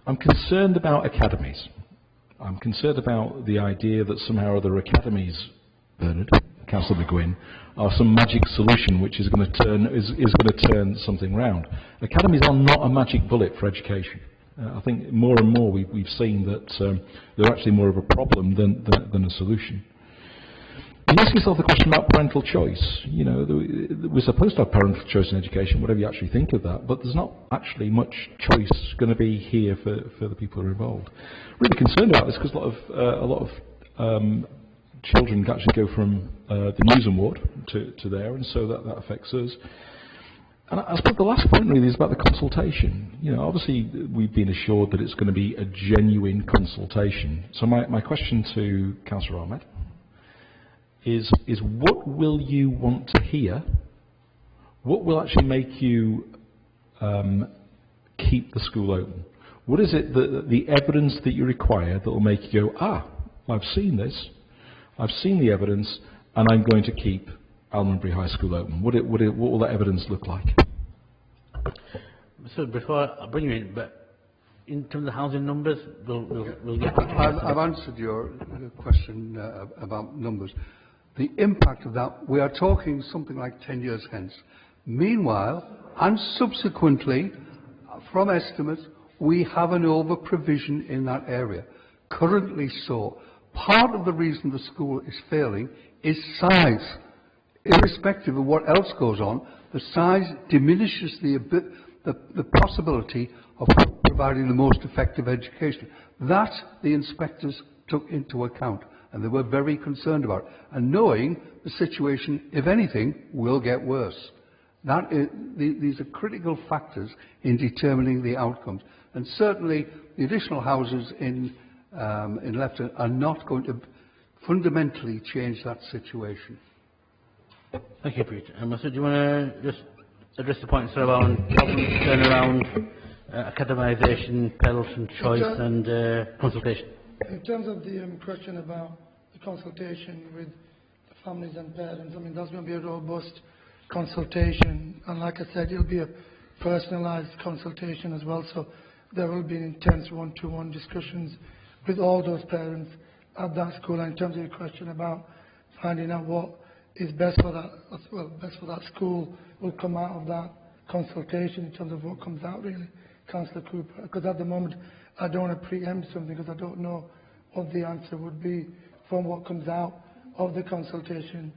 I'm concerned about academies. I'm concerned about the idea that somehow or other academies, Bernard, Councillor McGuinn, are some magic solution which is going to turn something round. Academies are not a magic bullet for education. I think more and more we've seen that they're actually more of a problem than a solution. You ask yourself the question about parental choice. You know, we're supposed to have parental choice in education, whatever you actually think of that, but there's not actually much choice going to be here for the people who are involved. Really concerned about this because a lot of children actually go from the Newsham ward to there, and so that affects us. And I suppose the last point really is about the consultation. You know, obviously we've been assured that it's going to be a genuine consultation. So my question to Councillor Ahmed is what will you want to hear? What will actually make you keep the school open? What is it the evidence that you require that will make you go, I've seen this, I've seen the evidence, and I'm going to keep Almonbury High School open? What will that evidence look like? So before I bring you in, but in terms of the housing numbers, we'll get... I've answered your question about numbers. The impact of that, we are talking something like 10 years hence. Meanwhile, and subsequently, from estimates, we have an over-provision in that area. Currently so. Part of the reason the school is failing is size. Irrespective of what else goes on, the size diminishes the possibility of providing the most effective education. That the inspectors took into account, and they were very concerned about it. And knowing the situation, if anything, will get worse. These are critical factors in determining the outcomes. And certainly the additional houses in Lefton are not going to fundamentally change that situation. Thank you, Peter. So do you want to just address the points around problems, turnaround, academisation, parents and choice, and consultation? In terms of the question about the consultation with the families and parents, I mean, that's going to be a robust consultation, and like I said, it'll be a personalised consultation as well, so there will be intense one-to-one discussions with all those parents at that school. And in terms of your question about finding out what is best for that school will come out of that consultation in terms of what comes out really, Councillor Cooper, because at the moment I don't want to preempt something because I don't know what the answer would be from what comes out of the consultation.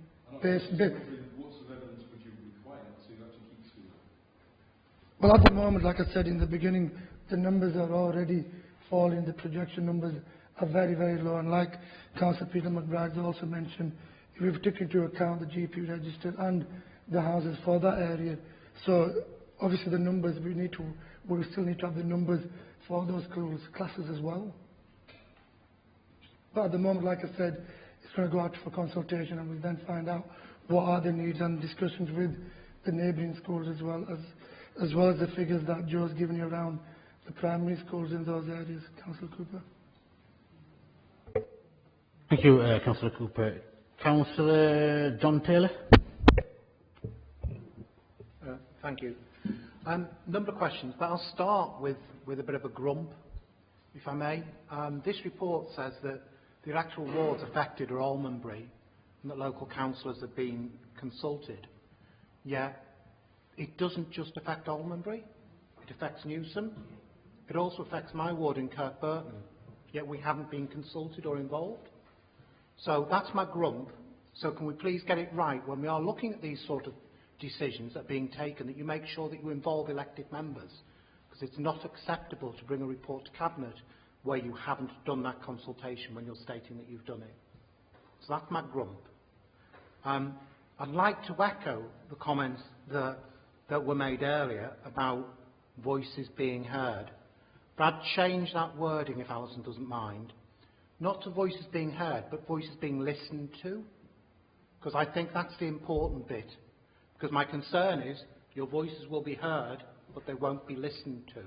Well, at the moment, like I said in the beginning, the numbers are already falling. The projection numbers are very, very low. And like Councillor Peter McBride also mentioned, we've taken into account the GP register and the houses for that area. So obviously the numbers we still need to have the numbers for those schools, classes as well. But at the moment, like I said, it's going to go out for consultation, and we'll then find out what are the needs and discussions with the neighbouring schools as well as the figures that Joe's given you around the primary schools in those areas. Councillor Cooper. Thank you, Councillor Cooper. Councillor John Taylor. Thank you. Number of questions, but I'll start with a bit of a grump, if I may. This report says that the actual wards affected are Almonbury and that local councillors have been consulted. Yet it doesn't just affect Almonbury, it affects Newsham. It also affects my ward in Kirkburton, yet we haven't been consulted or involved. So that's my grump. So can we please get it right when we are looking at these sort of decisions that are being taken, that you make sure that you involve elected members, because it's not acceptable to bring a report to Cabinet where you haven't done that consultation when you're stating that you've done it. So that's my grump. I'd like to echo the comments that were made earlier about voices being heard. But I'd change that wording, if Alison doesn't mind. Not to voices being heard, but voices being listened to. Because I think that's the important bit. Because my concern is your voices will be heard, but they won't be listened to.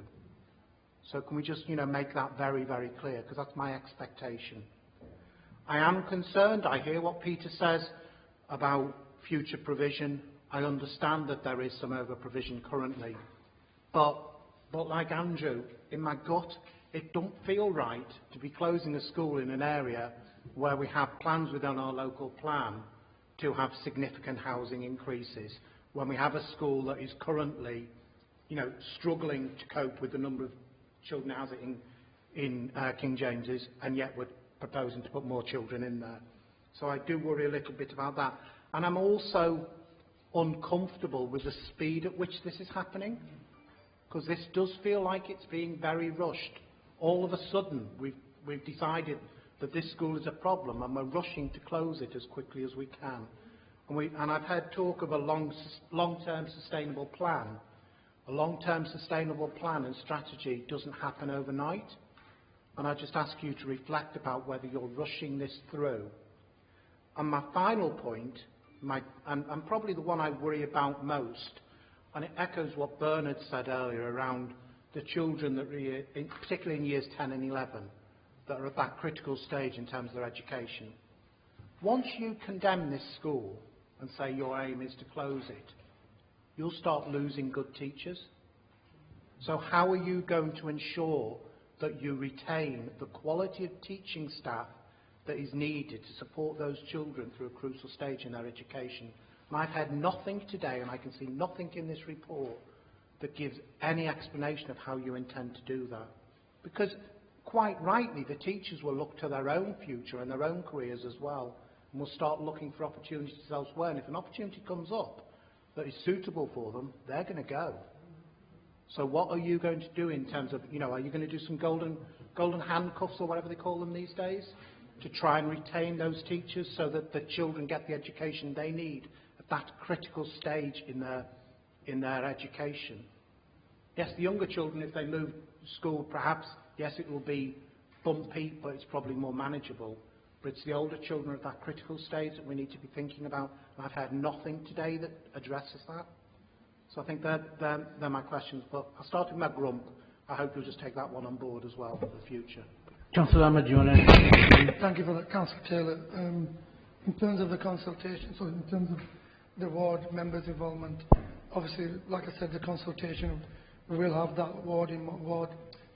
So can we just, make that very, very clear? Because that's my expectation. I am concerned. I hear what Peter says about future provision. I understand that there is some over-provision currently. But like Andrew, in my gut, it don't feel right to be closing a school in an area where we have plans within our local plan to have significant housing increases, when we have a school that is currently, struggling to cope with the number of children housing in King James's, and yet we're proposing to put more children in there. So I do worry a little bit about that. And I'm also uncomfortable with the speed at which this is happening, because this does feel like it's being very rushed. All of a sudden, we've decided that this school is a problem, and we're rushing to close it as quickly as we can. And I've heard talk of a long-term sustainable plan. A long-term sustainable plan and strategy doesn't happen overnight. And I just ask you to reflect about whether you're rushing this through. And my final point, and probably the one I worry about most, and it echoes what Bernard said earlier around the children that particularly in years 10 and 11, that are at that critical stage in terms of their education. Once you condemn this school and say your aim is to close it, you'll start losing good teachers. So how are you going to ensure that you retain the quality of teaching staff that is needed to support those children through a crucial stage in their education? And I've had nothing today, and I can see nothing in this report that gives any explanation of how you intend to do that. Because, quite rightly, the teachers will look to their own future and their own careers as well, and will start looking for opportunities elsewhere. And if an opportunity comes up that is suitable for them, they're going to go. So what are you going to do in terms of, are you going to do some golden handcuffs or whatever they call them these days, to try and retain those teachers so that the children get the education they need at that critical stage in their education? Yes, the younger children, if they move school, perhaps, yes, it will be bumpy, but it's probably more manageable. But it's the older children at that critical stage that we need to be thinking about. And I've heard nothing today that addresses that. So I think they're my questions. But I'll start with my grump. I hope you'll just take that one on board as well for the future. Councillor Ahmed, do you want to... Thank you for that, Councillor Taylor. In terms of the consultation, so in terms of the ward members' involvement, obviously, like I said, the consultation, we will have that ward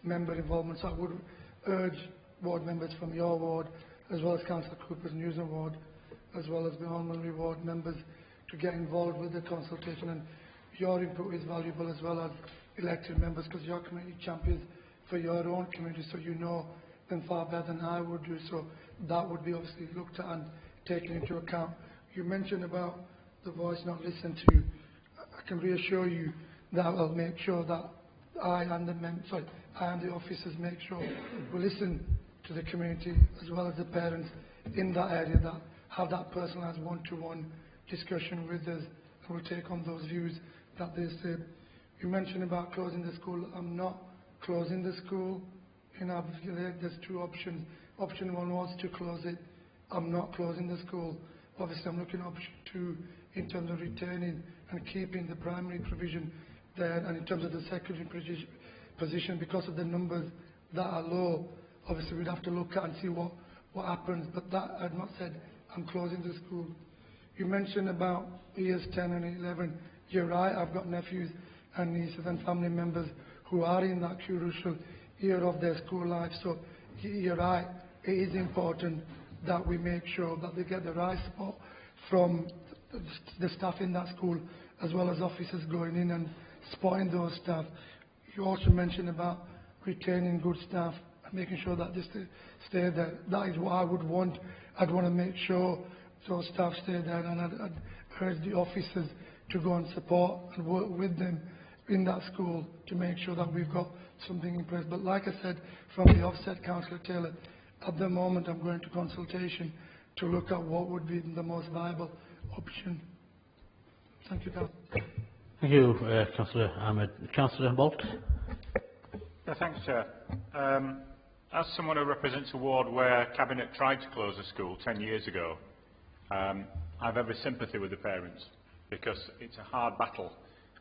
member involvement. So I would urge ward members from your ward, as well as Councillor Cooper's Newsham ward, as well as the Almonry ward members, to get involved with the consultation. And your input is valuable, as well as elected members, because you're community champions for your own community, so you know them far better than I would do. So that would be obviously looked at and taken into account. You mentioned about the voice not listened to. I can reassure you that I'll make sure that I and the officers make sure we listen to the community as well as the parents in that area that have that personalised one-to-one discussion with us, and we'll take on those views that they say. You mentioned about closing the school. I'm not closing the school. There's two options. Option one was to close it. I'm not closing the school. Obviously, I'm looking at option two in terms of retaining and keeping the primary provision there, and in terms of the secondary position, because of the numbers that are low, obviously we'd have to look at and see what happens. But that, I've not said I'm closing the school. You mentioned about years 10 and 11. You're right, I've got nephews and nieces and family members who are in that crucial year of their school life. So you're right, it is important that we make sure that they get the right support from the staff in that school, as well as officers going in and spotting those staff. You also mentioned about retaining good staff and making sure that they stay there. That is what I would want. I'd want to make sure those staff stay there, and I'd urge the officers to go and support and work with them in that school to make sure that we've got something in place. But like I said from the offset, Councillor Taylor, at the moment I'm going to consultation to look at what would be the most viable option. Thank you, Councillor. Thank you, Councillor Ahmed. Councillor Bolt. Yeah, thanks, Chair. As someone who represents a ward where Cabinet tried to close a school 10 years ago, I have every sympathy with the parents, because it's a hard battle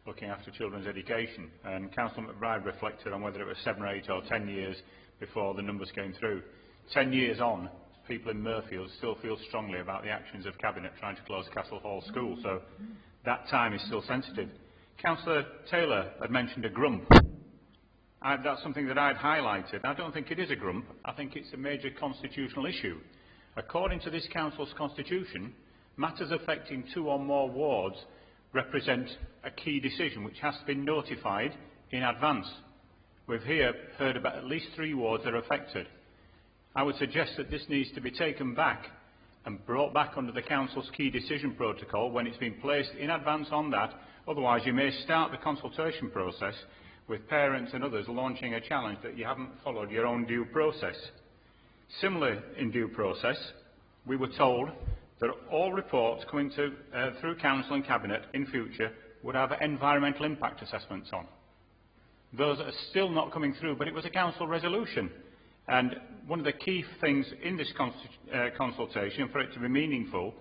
looking after children's education. And Councillor McBride reflected on whether it was 7 or 8 or 10 years before the numbers came through. 10 years on, people in Murfield still feel strongly about the actions of Cabinet trying to close Castle Hall School, so that time is still sensitive. Councillor Taylor had mentioned a grump. That's something that I'd highlighted. I don't think it is a grump. I think it's a major constitutional issue. According to this council's constitution, matters affecting 2 or more wards represent a key decision which has to be notified in advance. We've here heard about at least 3 wards that are affected. I would suggest that this needs to be taken back and brought back under the council's key decision protocol when it's been placed in advance on that. Otherwise, you may start the consultation process with parents and others launching a challenge that you haven't followed your own due process. Similar in due process, we were told that all reports coming through Council and Cabinet in future would have environmental impact assessments on. Those are still not coming through, but it was a Council resolution. And one of the key things in this consultation, for it to be meaningful,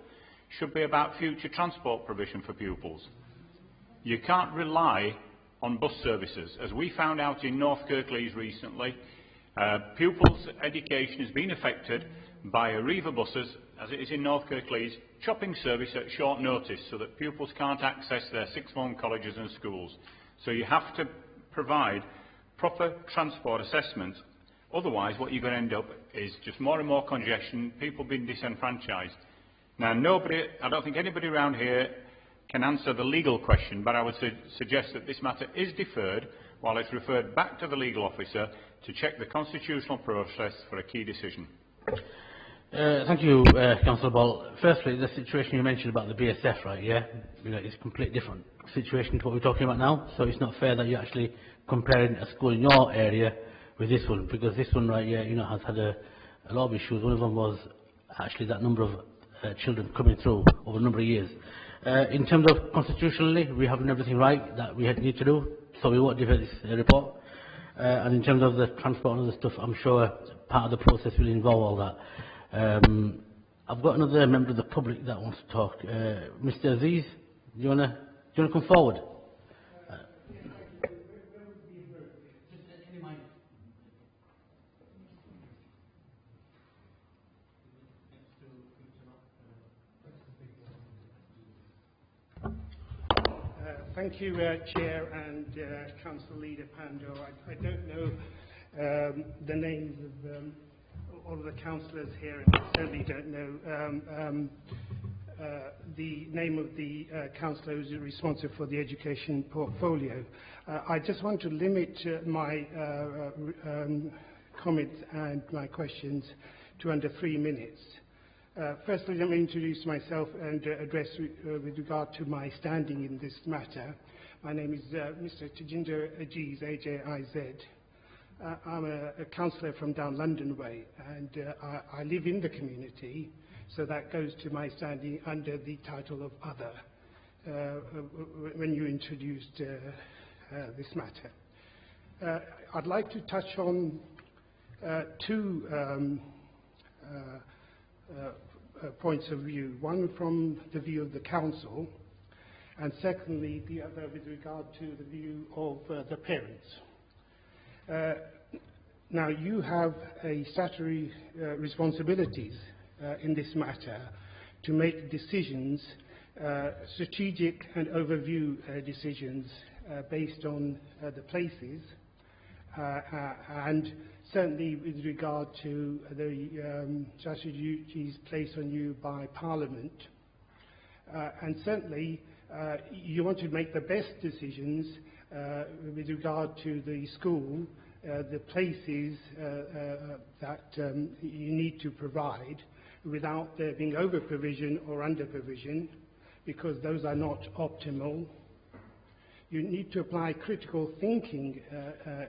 should be about future transport provision for pupils. You can't rely on bus services. As we found out in North Kirklees recently, pupils' education has been affected by Arriva buses, as it is in North Kirklees, chopping service at short notice so that pupils can't access their sixth form colleges and schools. So you have to provide proper transport assessments. Otherwise, what you're going to end up is just more and more congestion, people being disenfranchised. Now, I don't think anybody around here can answer the legal question, but I would suggest that this matter is deferred while it's referred back to the legal officer to check the constitutional process for a key decision. Thank you, Councillor Ball. Firstly, the situation you mentioned about the BSF, right, yeah? You know, it's a completely different situation to what we're talking about now, so it's not fair that you're actually comparing a school in your area with this one, because this one, right, yeah, you know, has had a lot of issues. One of them was actually that number of children coming through over a number of years. In terms of constitutionally, we have done everything right that we need to do, so we won't defer this report. And in terms of the transport and other stuff, I'm sure part of the process will involve all that. I've got another member of the public that wants to talk. Mr. Aziz, do you want to come forward? Thank you, Chair and Council Leader Pando. I don't know the names of all of the councillors here, and I certainly don't know the name of the councillor who's responsible for the education portfolio. I just want to limit my comments and my questions to under 3 minutes. Firstly, let me introduce myself and address with regard to my standing in this matter. My name is Mr. Tajinder Aziz, A-J-I-Z. I'm a councillor from down London Way, and I live in the community, so that goes to my standing under the title of Other when you introduced this matter. I'd like to touch on two points of view, one from the view of the council, and secondly the other with regard to the view of the parents. Now, you have a statutory responsibilities in this matter to make decisions, strategic and overview decisions based on the places, and certainly with regard to the statutory duties placed on you by Parliament. And certainly you want to make the best decisions with regard to the school, the places that you need to provide without there being over-provision or under-provision, because those are not optimal. You need to apply critical thinking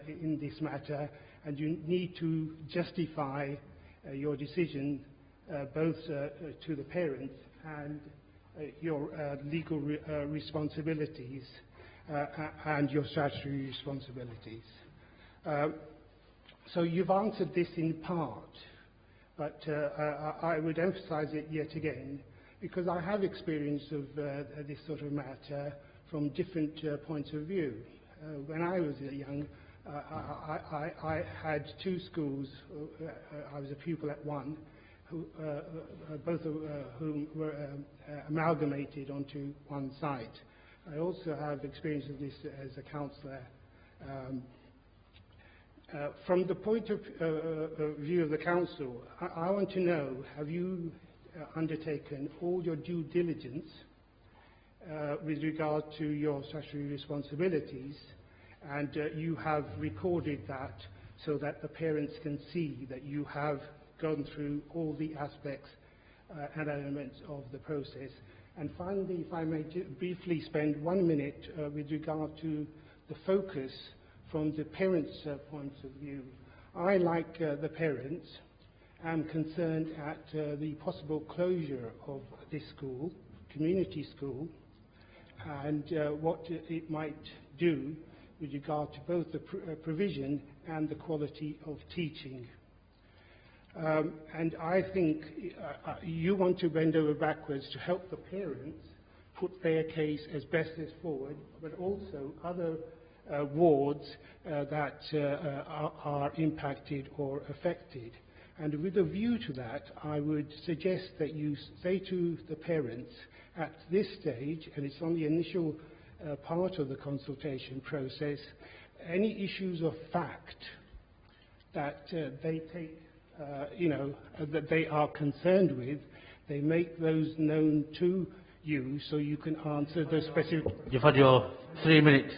in this matter, and you need to justify your decision both to the parents and your legal responsibilities and your statutory responsibilities. So you've answered this in part, but I would emphasize it yet again, because I have experience of this sort of matter from different points of view. When I was young, I had two schools. I was a pupil at one, both of whom were amalgamated onto one site. I also have experience of this as a councillor. From the point of view of the council, I want to know, have you undertaken all your due diligence with regard to your statutory responsibilities, and you have recorded that so that the parents can see that you have gone through all the aspects and elements of the process? And finally, if I may briefly spend 1 minute with regard to the focus from the parents' point of view. I, like the parents, am concerned at the possible closure of this school, community school, and what it might do with regard to both the provision and the quality of teaching. And I think you want to bend over backwards to help the parents put their case as best as forward, but also other wards that are impacted or affected. And with a view to that, I would suggest that you say to the parents at this stage, and it's on the initial part of the consultation process, any issues of fact that they take, that they are concerned with, they make those known to you so you can answer those specific... You've had your 3 minutes.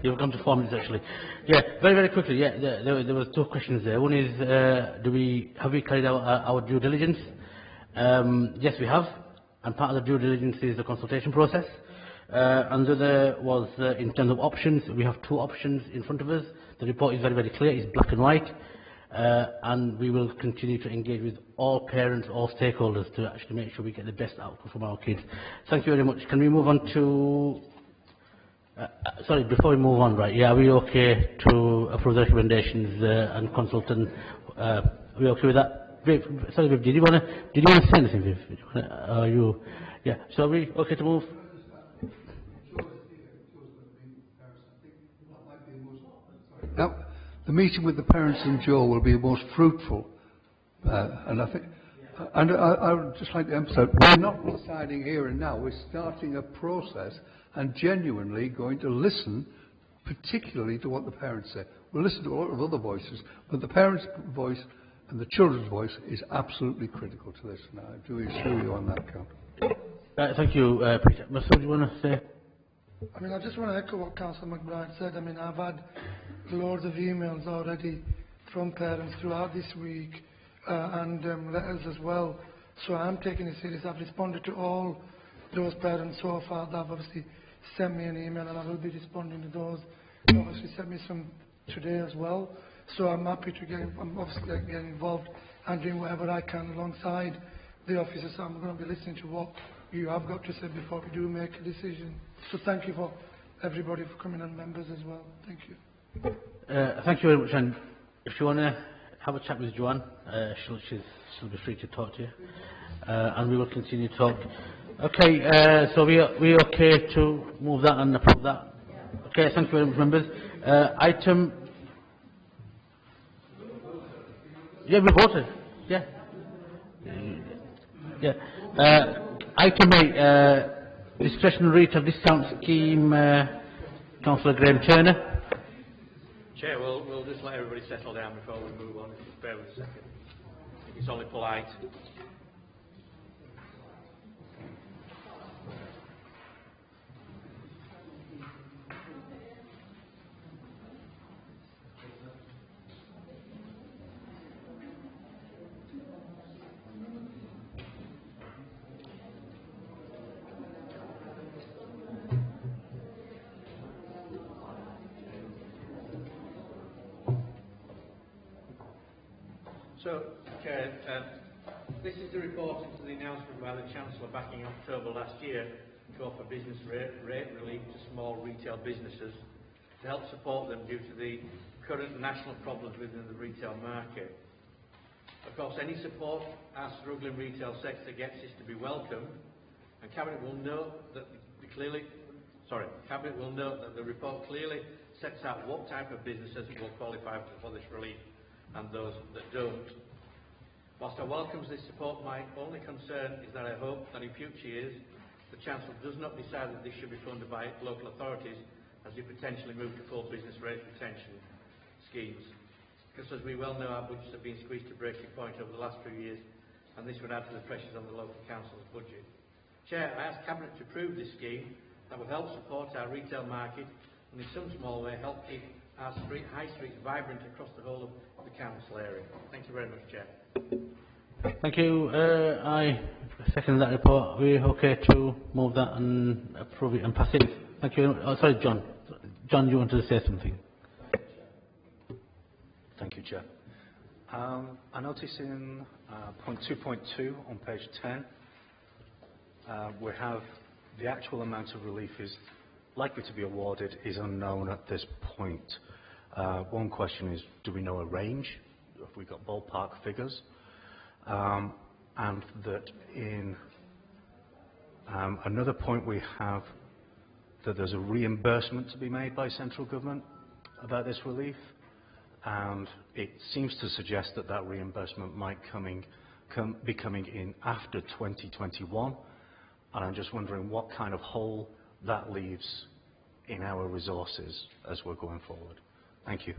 You've gone to 4 minutes actually. Yeah, very, very quickly. Yeah, there were 2 questions there. One is, have we carried out our due diligence? Yes, we have. And part of the due diligence is the consultation process. And the other was in terms of options. We have 2 options in front of us. The report is very, very clear. It's black and white. And we will continue to engage with all parents, all stakeholders to actually make sure we get the best outcome from our kids. Thank you very much. Can we move on to... sorry, before we move on, right, yeah, are we okay to approve the recommendations and consult and are we okay with that? Viv, sorry, Viv, did you want to say anything, Viv? Are you, yeah, so are we okay to move? Now, the meeting with the parents and Joe will be most fruitful, and I think, and I would just like to emphasise, we're not deciding here and now. We're starting a process and genuinely going to listen, particularly to what the parents say. We'll listen to a lot of other voices, but the parents' voice and the children's voice is absolutely critical to this, and I do assure you on that count. Thank you, Peter. Masood, do you want to say? I mean, I just want to echo what Councillor McBride said. I mean, I've had loads of emails already from parents throughout this week and letters as well. So I'm taking it serious. I've responded to all those parents so far. They've obviously sent me an email and I will be responding to those. They obviously sent me some today as well. So I'm happy to I'm obviously getting involved and doing whatever I can alongside the officers. So I'm going to be listening to what you have got to say before we do make a decision. So thank you for everybody for coming and members as well. Thank you. Thank you very much. And if you want to have a chat with Joanne, she'll be free to talk to you. And we will continue to talk. Okay, so we okay to move that and approve that? Okay, thank you very much, members. Item... Yeah, we voted. Yeah. Yeah. Item 8, discretionary retail discount scheme, Councillor Graham Turner. Chair, we'll just let everybody settle down before we move on. Just bear with a second. It's only polite. So, Chair, this is the report into the announcement by the Chancellor back in October last year to offer business rate relief to small retail businesses to help support them due to the current national problems within the retail market. Of course, any support our struggling retail sector gets is to be welcomed, and Cabinet will note that the report clearly sets out what type of businesses will qualify for this relief and those that don't. Whilst I welcome this support, my only concern is that I hope that in future years the Chancellor does not decide that this should be funded by local authorities as we potentially move to full business rate retention schemes. Because as we well know, our budgets have been squeezed to breaking point over the last few years, and this would add to the pressures on the local council's budget. Chair, I ask Cabinet to approve this scheme that will help support our retail market and in some small way help keep our high streets vibrant across the whole of the council area. Thank you very much, Chair. Thank you. I second that report. Are we okay to move that and approve it and pass it? Thank you. Oh, sorry, John. John, you wanted to say something? Thank you, Chair. I notice in point 2.2 on page 10, we have the actual amount of relief is likely to be awarded is unknown at this point. One question is, do we know a range? Have we got ballpark figures? And that in another point we have that there's a reimbursement to be made by central government about this relief, and it seems to suggest that that reimbursement might be coming in after 2021, and I'm just wondering what kind of hole that leaves in our resources as we're going forward. Thank you.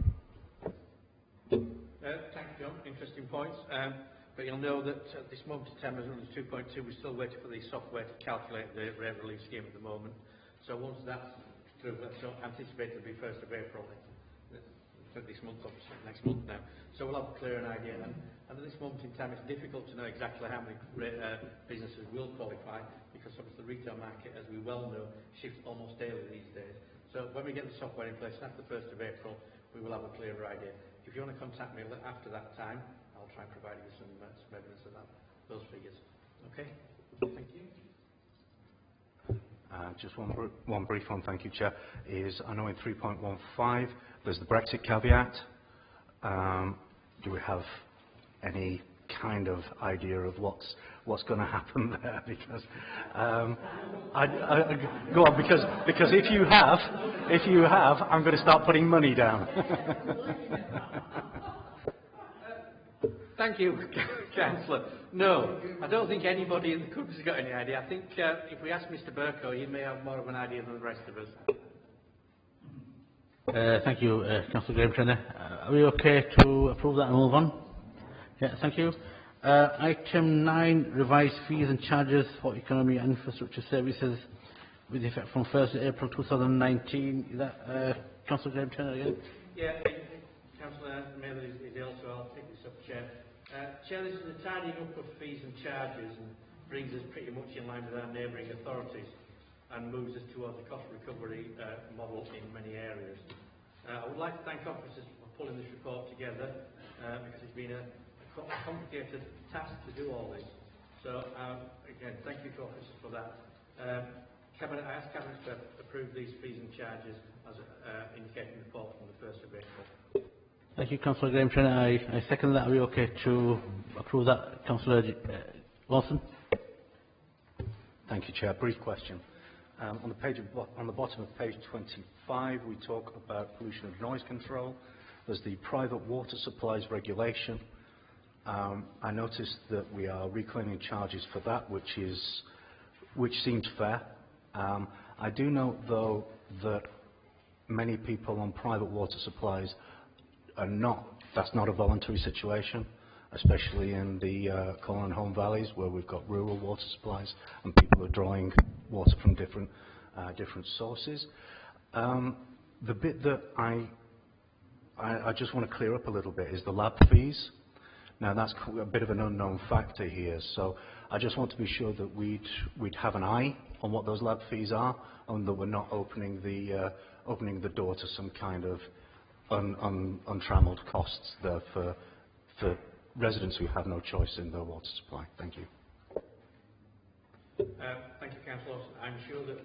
Thank you, John. Interesting points. But you'll know that at this moment in time, as under 2.2, we're still waiting for the software to calculate the rate relief scheme at the moment. So once that's through, that's anticipated to be 1st of April this month, obviously, next month now. So we'll have a clearer idea. And at this moment in time, it's difficult to know exactly how many businesses will qualify, because obviously the retail market, as we well know, shifts almost daily these days. So when we get the software in place after the 1st of April, we will have a clearer idea. If you want to contact me after that time, I'll try and provide you some evidence of those figures. Okay? Thank you. Just one brief one, thank you, Chair, is I know in 3.15 there's the Brexit caveat. Do we have any kind of idea of what's going to happen there? Because go on, because if you have, I'm going to start putting money down. Thank you, Councillor. No, I don't think anybody in the country's got any idea. I think if we ask Mr Burko, he may have more of an idea than the rest of us. Thank you, Councillor Graham-Trainer. Are we okay to approve that and move on? Yeah, thank you. Item 9, revised fees and charges for economy and infrastructure services with effect from 1st April 2019. Is that Councillor Graham-Trainer again? Yeah, Councillor Miller is ill, so I'll pick this up, Chair. Chair, this is a tidying up of fees and charges and brings us pretty much in line with our neighbouring authorities and moves us towards a cost recovery model in many areas. I would like to thank officers for pulling this report together because it's been a complicated task to do all this. So again, thank you to officers for that. Cabinet, I ask Cabinet to approve these fees and charges as indicated in the report from the 1st of April. Thank you, Councillor Graham-Trainer. I second that. Are we okay to approve that, Councillor Wilson? Thank you, Chair. Brief question. On the bottom of page 25, we talk about pollution and noise control. There's the private water supplies regulation. I noticed that we are reclaiming charges for that, which seems fair. I do note, though, that many people on private water supplies are not. That's not a voluntary situation, especially in the Colne and Home valleys, where we've got rural water supplies and people are drawing water from different sources. The bit that I just want to clear up a little bit is the lab fees. Now that's a bit of an unknown factor here, so I just want to be sure that we'd have an eye on what those lab fees are, and that we're not opening the door to some kind of untrammeled costs there for residents who have no choice in their water supply. Thank you. Thank you, Councillor. I'm sure that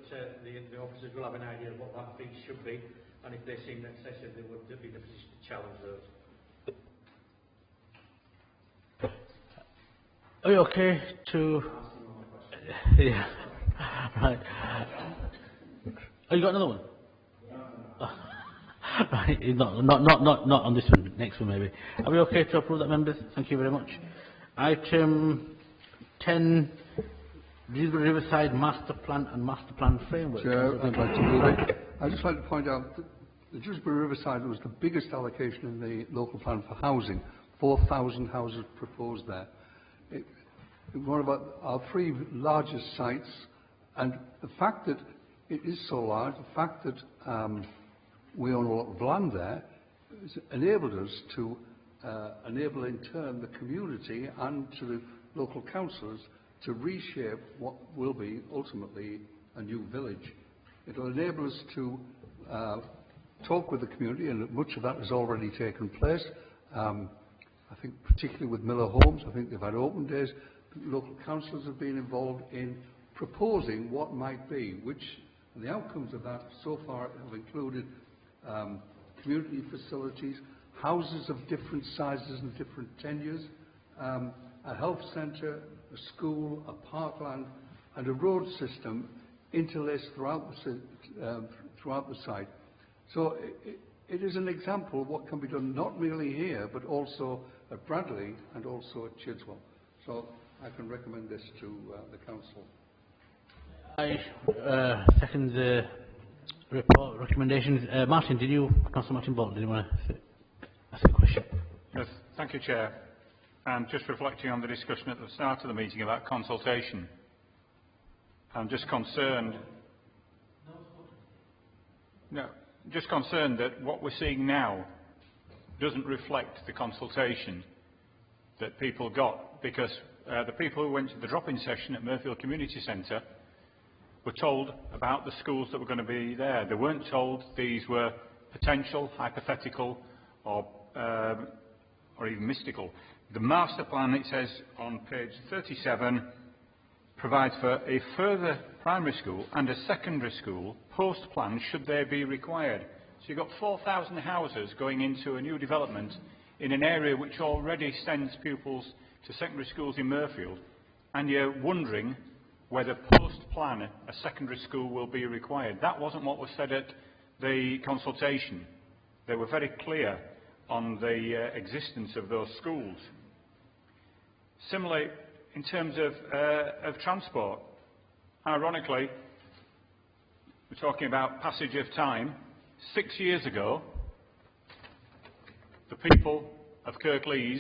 the officers will have an idea of what that fees should be, and if they seem excessive, they would be in a position to challenge those. Are we okay to... Yeah. Right. Oh, you got another one? Right, not on this one, next one maybe. Are we okay to approve that, members? Thank you very much. Item 10, Riverside Master Plan and Master Plan Framework. Chair, I'd like to move it. I'd just like to point out that the Dewsbury Riverside was the biggest allocation in the local plan for housing. 4,000 houses proposed there. One of our three largest sites, and the fact that it is so large, the fact that we own a lot of land there, has enabled us to enable in turn the community and to the local councillors to reshape what will be ultimately a new village. It will enable us to talk with the community, and much of that has already taken place. I think particularly with Miller Homes, I think they've had open days. Local councillors have been involved in proposing what might be, which and the outcomes of that so far have included community facilities, houses of different sizes and different tenures, a health centre, a school, a parkland, and a road system interlaced throughout the site. So it is an example of what can be done not merely here, but also at Bradley and also at Chidswell. So I can recommend this to the council. I second the report recommendations. Martin, Councillor Martin Bolton, did you want to ask a question? Yes, thank you, Chair. Just reflecting on the discussion at the start of the meeting about consultation, I'm just concerned. No, just concerned that what we're seeing now doesn't reflect the consultation that people got, because the people who went to the drop-in session at Murfield Community Centre were told about the schools that were going to be there. They weren't told these were potential, hypothetical, or even mystical. The master plan, it says on page 37, provides for a further primary school and a secondary school post-plan should they be required. So you've got 4,000 houses going into a new development in an area which already sends pupils to secondary schools in Murfield, and you're wondering whether post-plan a secondary school will be required. That wasn't what was said at the consultation. They were very clear on the existence of those schools. Similarly, in terms of transport, ironically, we're talking about passage of time. 6 years ago, the people of Kirklees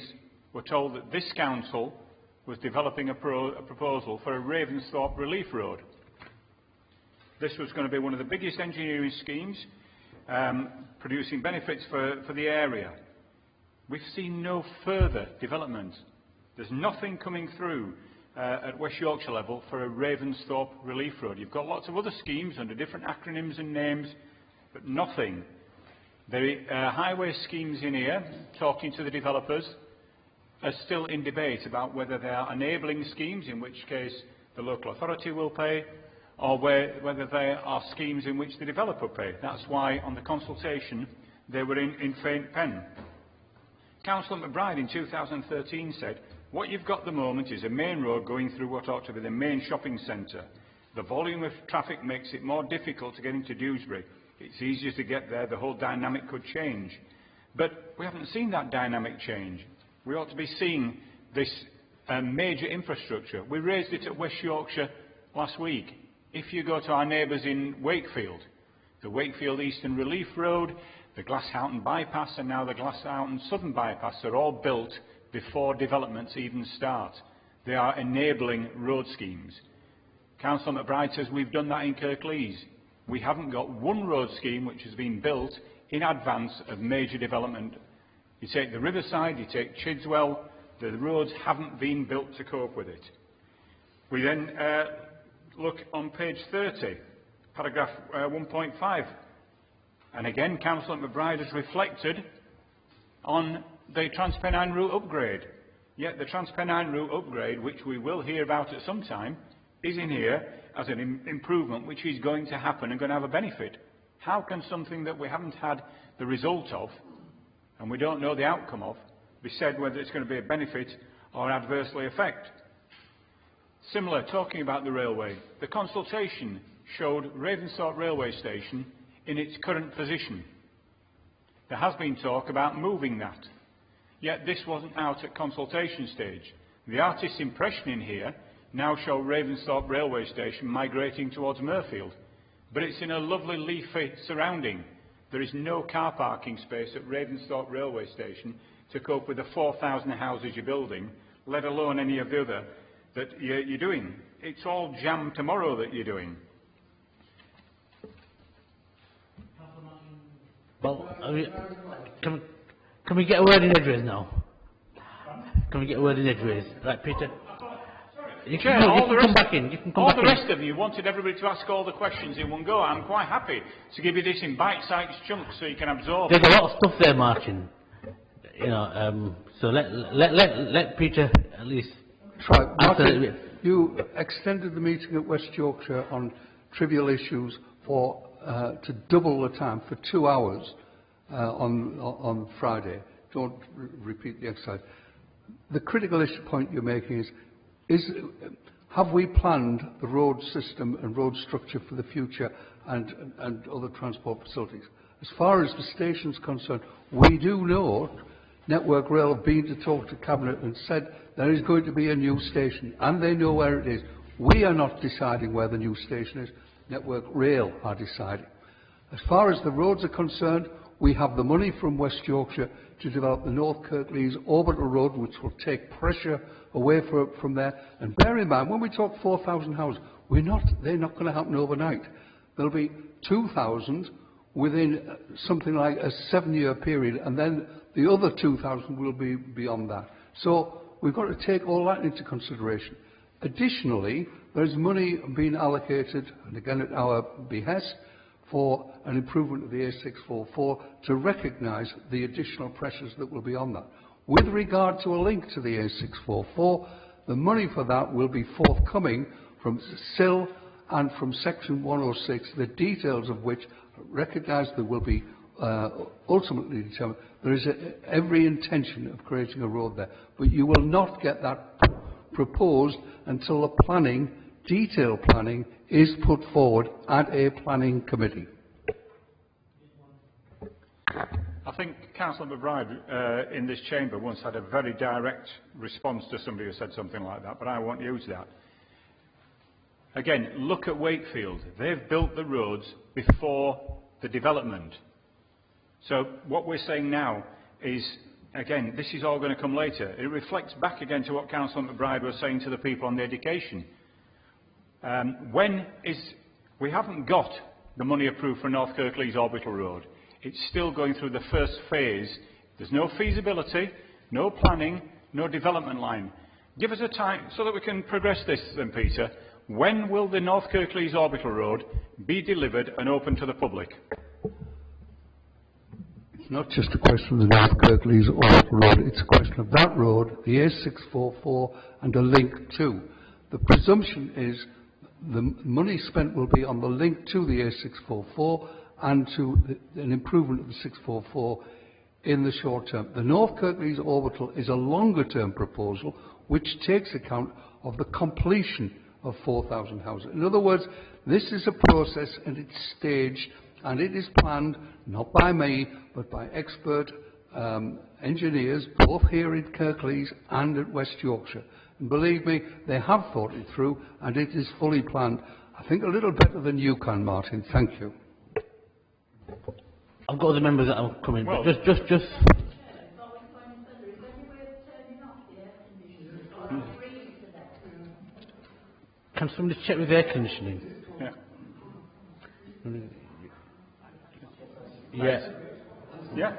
were told that this council was developing a proposal for a Ravensthorpe relief road. This was going to be one of the biggest engineering schemes, producing benefits for the area. We've seen no further development. There's nothing coming through at West Yorkshire level for a Ravensthorpe relief road. You've got lots of other schemes under different acronyms and names, but nothing. The highway schemes in here, talking to the developers, are still in debate about whether they are enabling schemes, in which case the local authority will pay, or whether they are schemes in which the developer will pay. That's why on the consultation they were in faint pen. Councillor McBride in 2013 said, what you've got at the moment is a main road going through what ought to be the main shopping centre. The volume of traffic makes it more difficult to get into Dewsbury. It's easier to get there, the whole dynamic could change. But we haven't seen that dynamic change. We ought to be seeing this major infrastructure. We raised it at West Yorkshire last week. If you go to our neighbours in Wakefield, the Wakefield Eastern Relief Road, the Glasshoughton Bypass and now the Glasshoughton Southern Bypass are all built before developments even start. They are enabling road schemes. Councillor McBride says we've done that in Kirklees. We haven't got one road scheme which has been built in advance of major development. You take the Riverside, you take Chidswell, the roads haven't been built to cope with it. We then look on page 30, paragraph 1.5. And again, Councillor McBride has reflected on the Transpennine route upgrade. Yet the Transpennine route upgrade, which we will hear about at some time, is in here as an improvement which is going to happen and going to have a benefit. How can something that we haven't had the result of, and we don't know the outcome of, be said whether it's going to be a benefit or adversely affect? Similar, talking about the railway, the consultation showed Ravensthorpe railway station in its current position. There has been talk about moving that. Yet this wasn't out at consultation stage. the artist's impression in here now show Ravensthorpe railway station migrating towards Murfield. But it's in a lovely leafy surrounding. There is no car parking space at Ravensthorpe railway station to cope with the 4,000 houses you're building, let alone any of the other that you're doing. It's all jam tomorrow that you're doing. Well, can we get a word in edgeways now? Can we get a word in edgeways? Right, Peter? You Chair, can, all the come back in. You can come all back the in. rest of you wanted everybody to ask all the questions in one go. I'm quite happy to give you this in bite-sized chunks so you can absorb. There's a lot of stuff there, Martin. You know, so let Peter at least Right, answer Martin, it. you extended the meeting at West Yorkshire on trivial issues for to double the time for 2 hours on Friday. Don't repeat the exercise. The critical issue point you're making is have we planned the road system and road structure for the future and other transport facilities? As far as the station's concerned, we do know Network Rail have been to talk to Cabinet and said there is going to be a new station, and they know where it is. We are not deciding where the new station is. Network Rail are deciding. As far as the roads are concerned, we have the money from West Yorkshire to develop the North Kirklees Orbital Road, which will take pressure away from there. And bear in mind, when we talk 4,000 houses, they're not going to happen overnight. There'll be 2,000 within something like a 7-year period, and then the other 2,000 will be beyond that. So we've got to take all that into consideration. Additionally, there's money being allocated, and again at our behest, for an improvement of the A644 to recognise the additional pressures that will be on that. With regard to a link to the A644, the money for that will be forthcoming from SIL and from Section 106, the details of which recognise there will be ultimately determined. There is every intention of creating a road there, but you will not get that proposed until the planning, detailed planning, is put forward at a planning committee. I think Councillor McBride in this chamber once had a very direct response to somebody who said something like that, but I won't use that. Again, look at Wakefield. They've built the roads before the development. So what we're saying now is, again, this is all going to come later. It reflects back again to what Councillor McBride was saying to the people on the education. We haven't got the money approved for North Kirklees Orbital Road. It's still going through the first phase. There's no feasibility, no planning, no development line. Give us a time so that we can progress this then, Peter. When will the North Kirklees Orbital Road be delivered and open to the public? It's not just a question of the North Kirklees Orbital Road, it's a question of that road, the A644 and a link to. The presumption is the money spent will be on the link to the A644 and to an improvement of the 644 in the short term. The North Kirklees Orbital is a longer term proposal which takes account of the completion of 4,000 houses. In other words, this is a process and it's staged and it is planned not by me but by expert engineers both here in Kirklees and at West Yorkshire. And believe me, they have thought it through and it is fully planned. I think a little better than you can, Martin. Thank you. I've got other members that are coming, well, but just. Can somebody check with air conditioning? Yeah. Yeah. Yeah.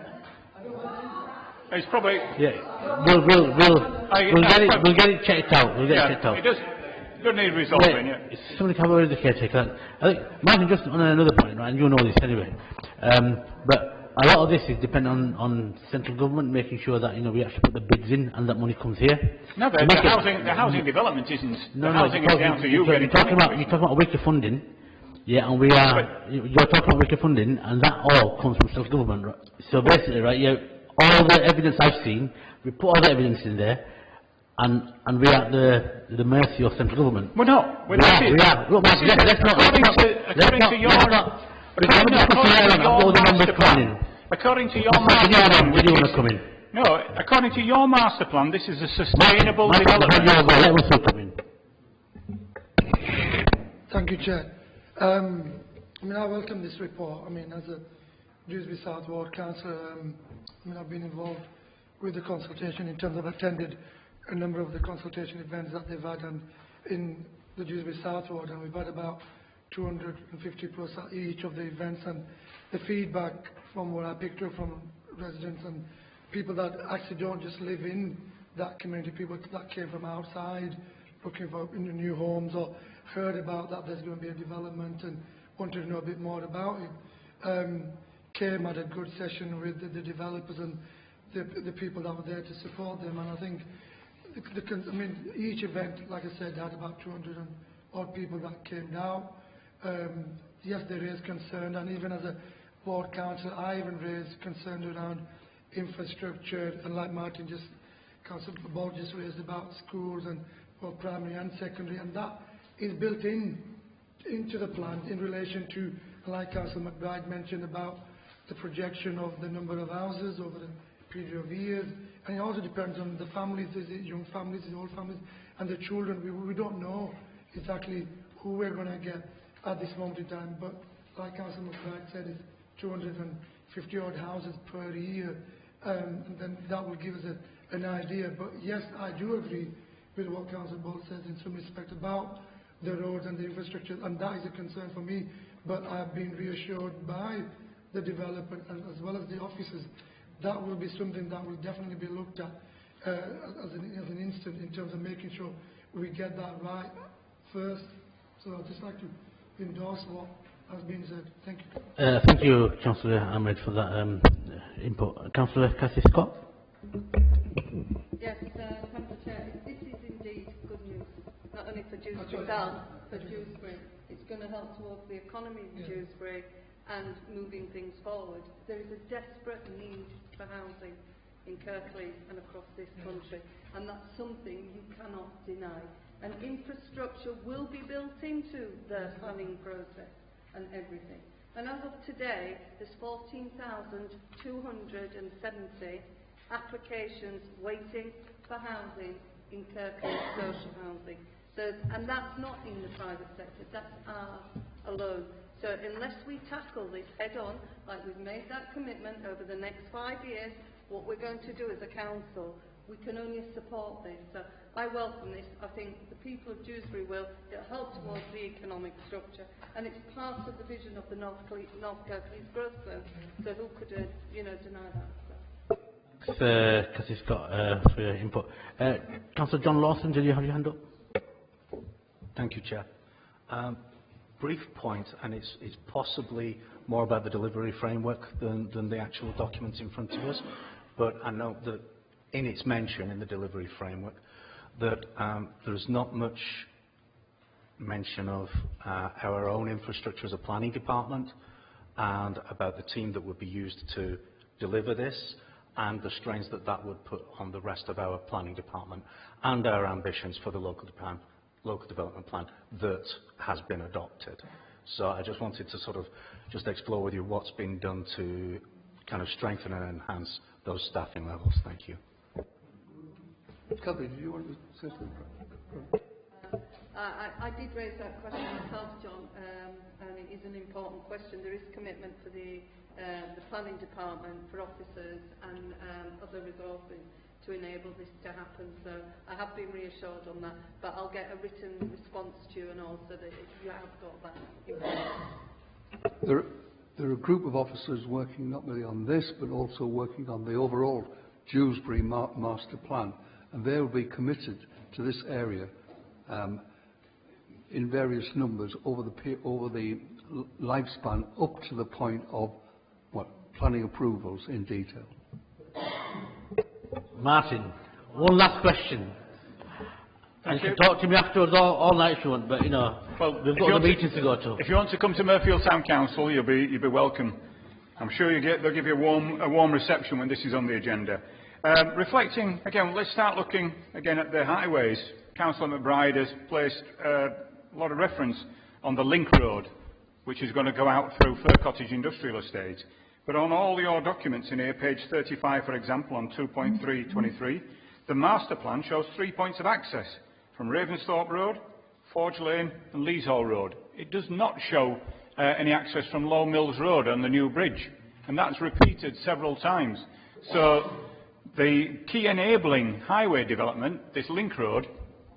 It's probably. Yeah. We'll get it checked out. We'll get it checked out. It doesn't need resolving. Yeah. Somebody come over to the caretaker. I think, Martin, just on another point, right, and you know this anyway. But a lot of this is dependent on central government making sure that we actually put the bids in and that money comes here. No, but the housing development isn't. No, the housing is down to you. You're talking about weaker funding. Yeah, and you're talking about weaker funding, and that all comes from self government. Right? So basically, right, all the evidence I've seen, we put all the evidence in there, and we are at the mercy of central government. We're not. We are. Look, Martin, let's not. According to your master plan, Did you want to come in? No, according to your master plan, this is a sustainable development. Thank you, Chair. I welcome this report. As a Dewsbury South Ward councillor, I've been involved with the consultation in terms of attended a number of the consultation events that they've had in the Dewsbury South Ward, and we've had about 250 plus at each of the events, and the feedback from what I picked up from residents and people that actually don't just live in that community, people that came from outside looking for new homes or heard about that there's going to be a development and wanted to know a bit more about it. Came had a good session with the developers and the people that were there to support them, and I think each event, like I said, had about 200 and odd people that came down. Yes, there is concern, and even as a ward councillor, I even raised concern around infrastructure, and like Martin Councillor Bolt just raised about schools and both primary and secondary, and that is built into the plan in relation to, like Councillor McBride mentioned, about the projection of the number of houses over the period of years, and it also depends on the families, is it young families, is it old families, and the children. We don't know exactly who we're going to get at this moment in time, but like Councillor McBride said, it's 250 odd houses per year, and then that will give us an idea. But yes, I do agree with what Councillor Bolt says in some respect about the roads and the infrastructure, and that is a concern for me, but I've been reassured by the developer as well as the officers. That will be something that will definitely be looked at as an instant in terms of making sure we get that right first. So I'd just like to endorse what has been said. Thank you. Thank you, Councillor Ahmed, for that input. Councillor Cassie Scott. Yes, thank you, Chair. This is indeed good news, not only for Dewsbury South, for Dewsbury. It's going to help towards the economy in Dewsbury and moving things forward. There is a desperate need for housing in Kirklees and across this country, and that's something you cannot deny. And infrastructure will be built into the planning process and everything. And as of today, there's 14,270 applications waiting for housing in Kirklees social housing. So, and that's not in the private sector, that's ours alone. So unless we tackle this head on, like we've made that commitment over the next 5 years, what we're going to do as a council, we can only support this. So I welcome this. I think the people of Dewsbury will. It'll help towards the economic structure, and it's part of the vision of the North Kirklees growth zone. So who could, deny that? Thanks, Cassie Scott, for your input. Councillor John Lawson, did you have your hand up? Thank you, Chair. Brief point, and it's possibly more about the delivery framework than the actual document in front of us, but I know that in its mention in the delivery framework that there's not much mention of our own infrastructure as a planning department and about the team that would be used to deliver this and the strains that would put on the rest of our planning department and our ambitions for the local development plan that has been adopted. So I just wanted to sort of just explore with you what's been done to kind of strengthen and enhance those staffing levels. Thank you. Kathy, do you want to say something? I did raise that question myself, John, and it is an important question. There is commitment for the planning department, for officers and other resources to enable this to happen. So I have been reassured on that, but I'll get a written response to you and all so that you have got that information. There are a group of officers working not merely on this, but also working on the overall Dewsbury master plan, and they will be committed to this area in various numbers over the lifespan up to the point of planning approvals in detail. Martin, one last question. And you can talk to me afterwards all night if you want, but well, we've got the meetings to go to. If you want to come to Murfield Town Council, you'll be welcome. I'm sure they'll give you a warm reception when this is on the agenda. Reflecting again, let's start looking again at the highways. Councillor McBride has placed a lot of reference on the link road, which is going to go out through Fir Cottage Industrial Estate. But on all your documents in here, page 35, for example, on 2.323, the master plan shows 3 points of access from Ravensthorpe Road, Forge Lane and Leeshall Road. It does not show any access from Low Mills Road on the new bridge, and that's repeated several times. So the key enabling highway development, this link road,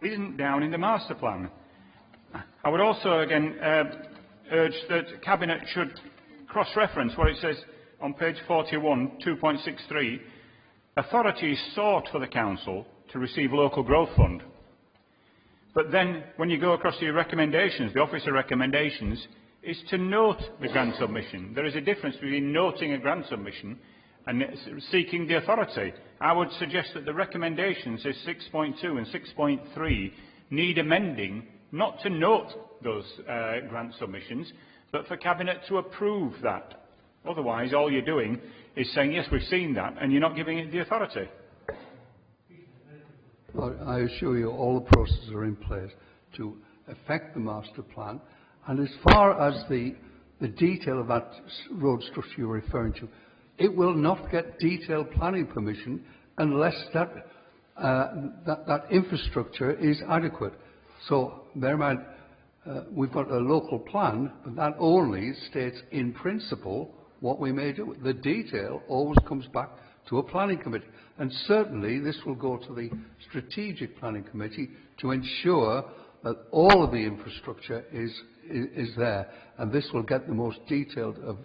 isn't down in the master plan. I would also again urge that Cabinet should cross-reference what it says on page 41, 2.63. Authority is sought for the Council to receive local growth fund. But then, when you go across to your recommendations, the officer recommendations, is to note the grant submission. There is a difference between noting a grant submission and seeking the authority. I would suggest that the recommendations, is 6.2 and 6.3, need amending, not to note those grant submissions, but for Cabinet to approve that. Otherwise, all you're doing is saying, yes, we've seen that, and you're not giving it the authority. I assure you all the processes are in place to affect the master plan. And as far as the detail of that road structure you're referring to, it will not get detailed planning permission unless that infrastructure is adequate. So bear in mind, we've got a local plan, but that only states in principle what we may do. The detail always comes back to a planning committee. And certainly this will go to the strategic planning committee to ensure that all of the infrastructure is there. And this will get the most detailed of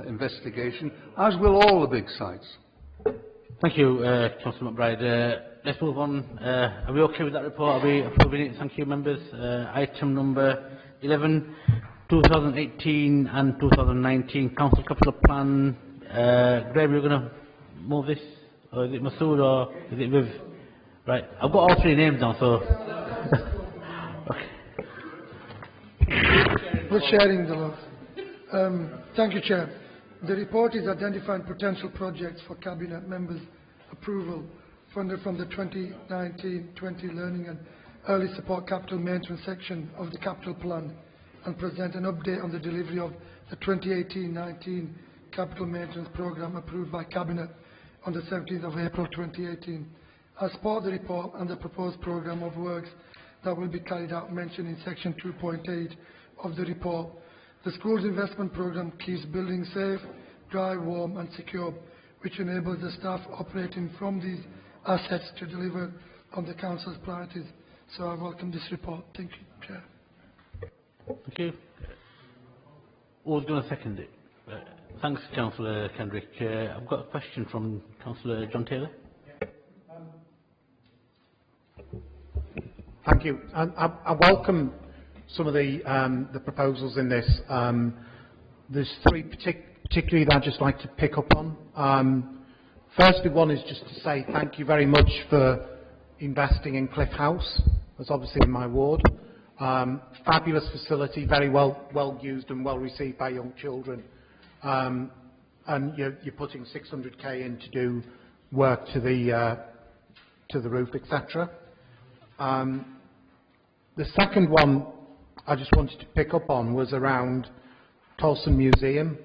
investigation, as will all the big sites. Thank you, Councillor McBride. Let's move on. Are we okay with that report? Are we approving it? Thank you, members. Item number 11, 2018 and 2019 Council Capital Plan. Graham, you're going to move this? Or is it Masood or is it Viv? Right, I've got all three names now, so... okay. We're sharing the love. Thank you, Chair. The report is identifying potential projects for Cabinet members' approval funded from the 2019-20 Learning and Early Support Capital Maintenance section of the Capital Plan and present an update on the delivery of the 2018-19 Capital Maintenance Programme approved by Cabinet on the 17th of April 2018. I support the report and the proposed programme of works that will be carried out mentioned in section 2.8 of the report. The school's investment programme keeps buildings safe, dry, warm and secure, which enables the staff operating from these assets to deliver on the Council's priorities. So I welcome this report. Thank you, Chair. Thank you. Who's going to second it? Thanks, Councillor Kendrick. I've got a question from Councillor John Taylor. Thank you. I welcome some of the proposals in this. There's three particularly that I'd just like to pick up on. Firstly, one is just to say thank you very much for investing in Cliff House. That's obviously in my ward. Fabulous facility, very well used and well received by young children. And you're putting 600k in to do work to the roof, etc. The second one I just wanted to pick up on was around Tolson Museum.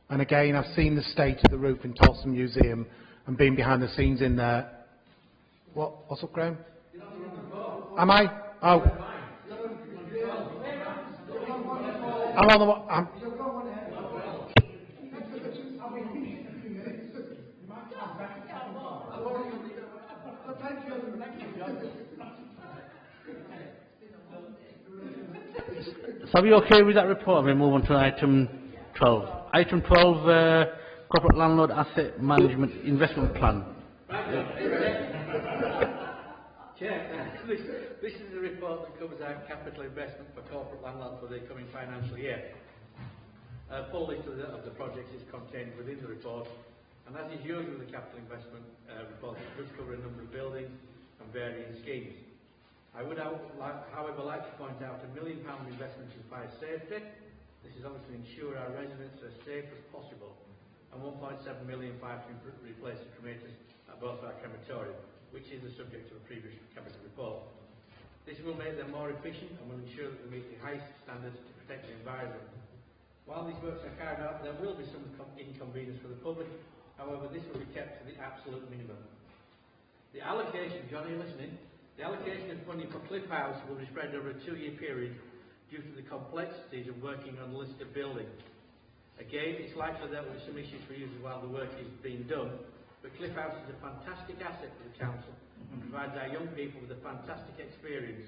And again, I've seen the state of the roof in Tolson Museum and been behind the scenes in there. What's up, Graham? Am I? Oh. I'm on the... So are we okay with that report? We move on to item 12. Item 12, Corporate Landlord Asset Management Investment Plan. Chair, this is a report that covers our capital investment for corporate landlords for the coming financial year. A full list of the projects is contained within the report, and as is usual with the capital investment report, it does cover a number of buildings and varying schemes. I would, however, like to point out £1 million investment in fire safety. This is obviously to ensure our residents are as safe as possible, and £1.7 million to replace the crematorium at both our crematorium, which is the subject of a previous cabinet report. This will make them more efficient and will ensure that they meet the highest standards to protect the environment. While these works are carried out, there will be some inconvenience for the public. However, this will be kept to the absolute minimum. The allocation, John, are you listening? The allocation of funding for Cliff House will be spread over a 2-year period due to the complexities of working on the listed building. Again, it's likely there will be some issues for users while the work is being done, but Cliff House is a fantastic asset for the council and provides our young people with a fantastic experience.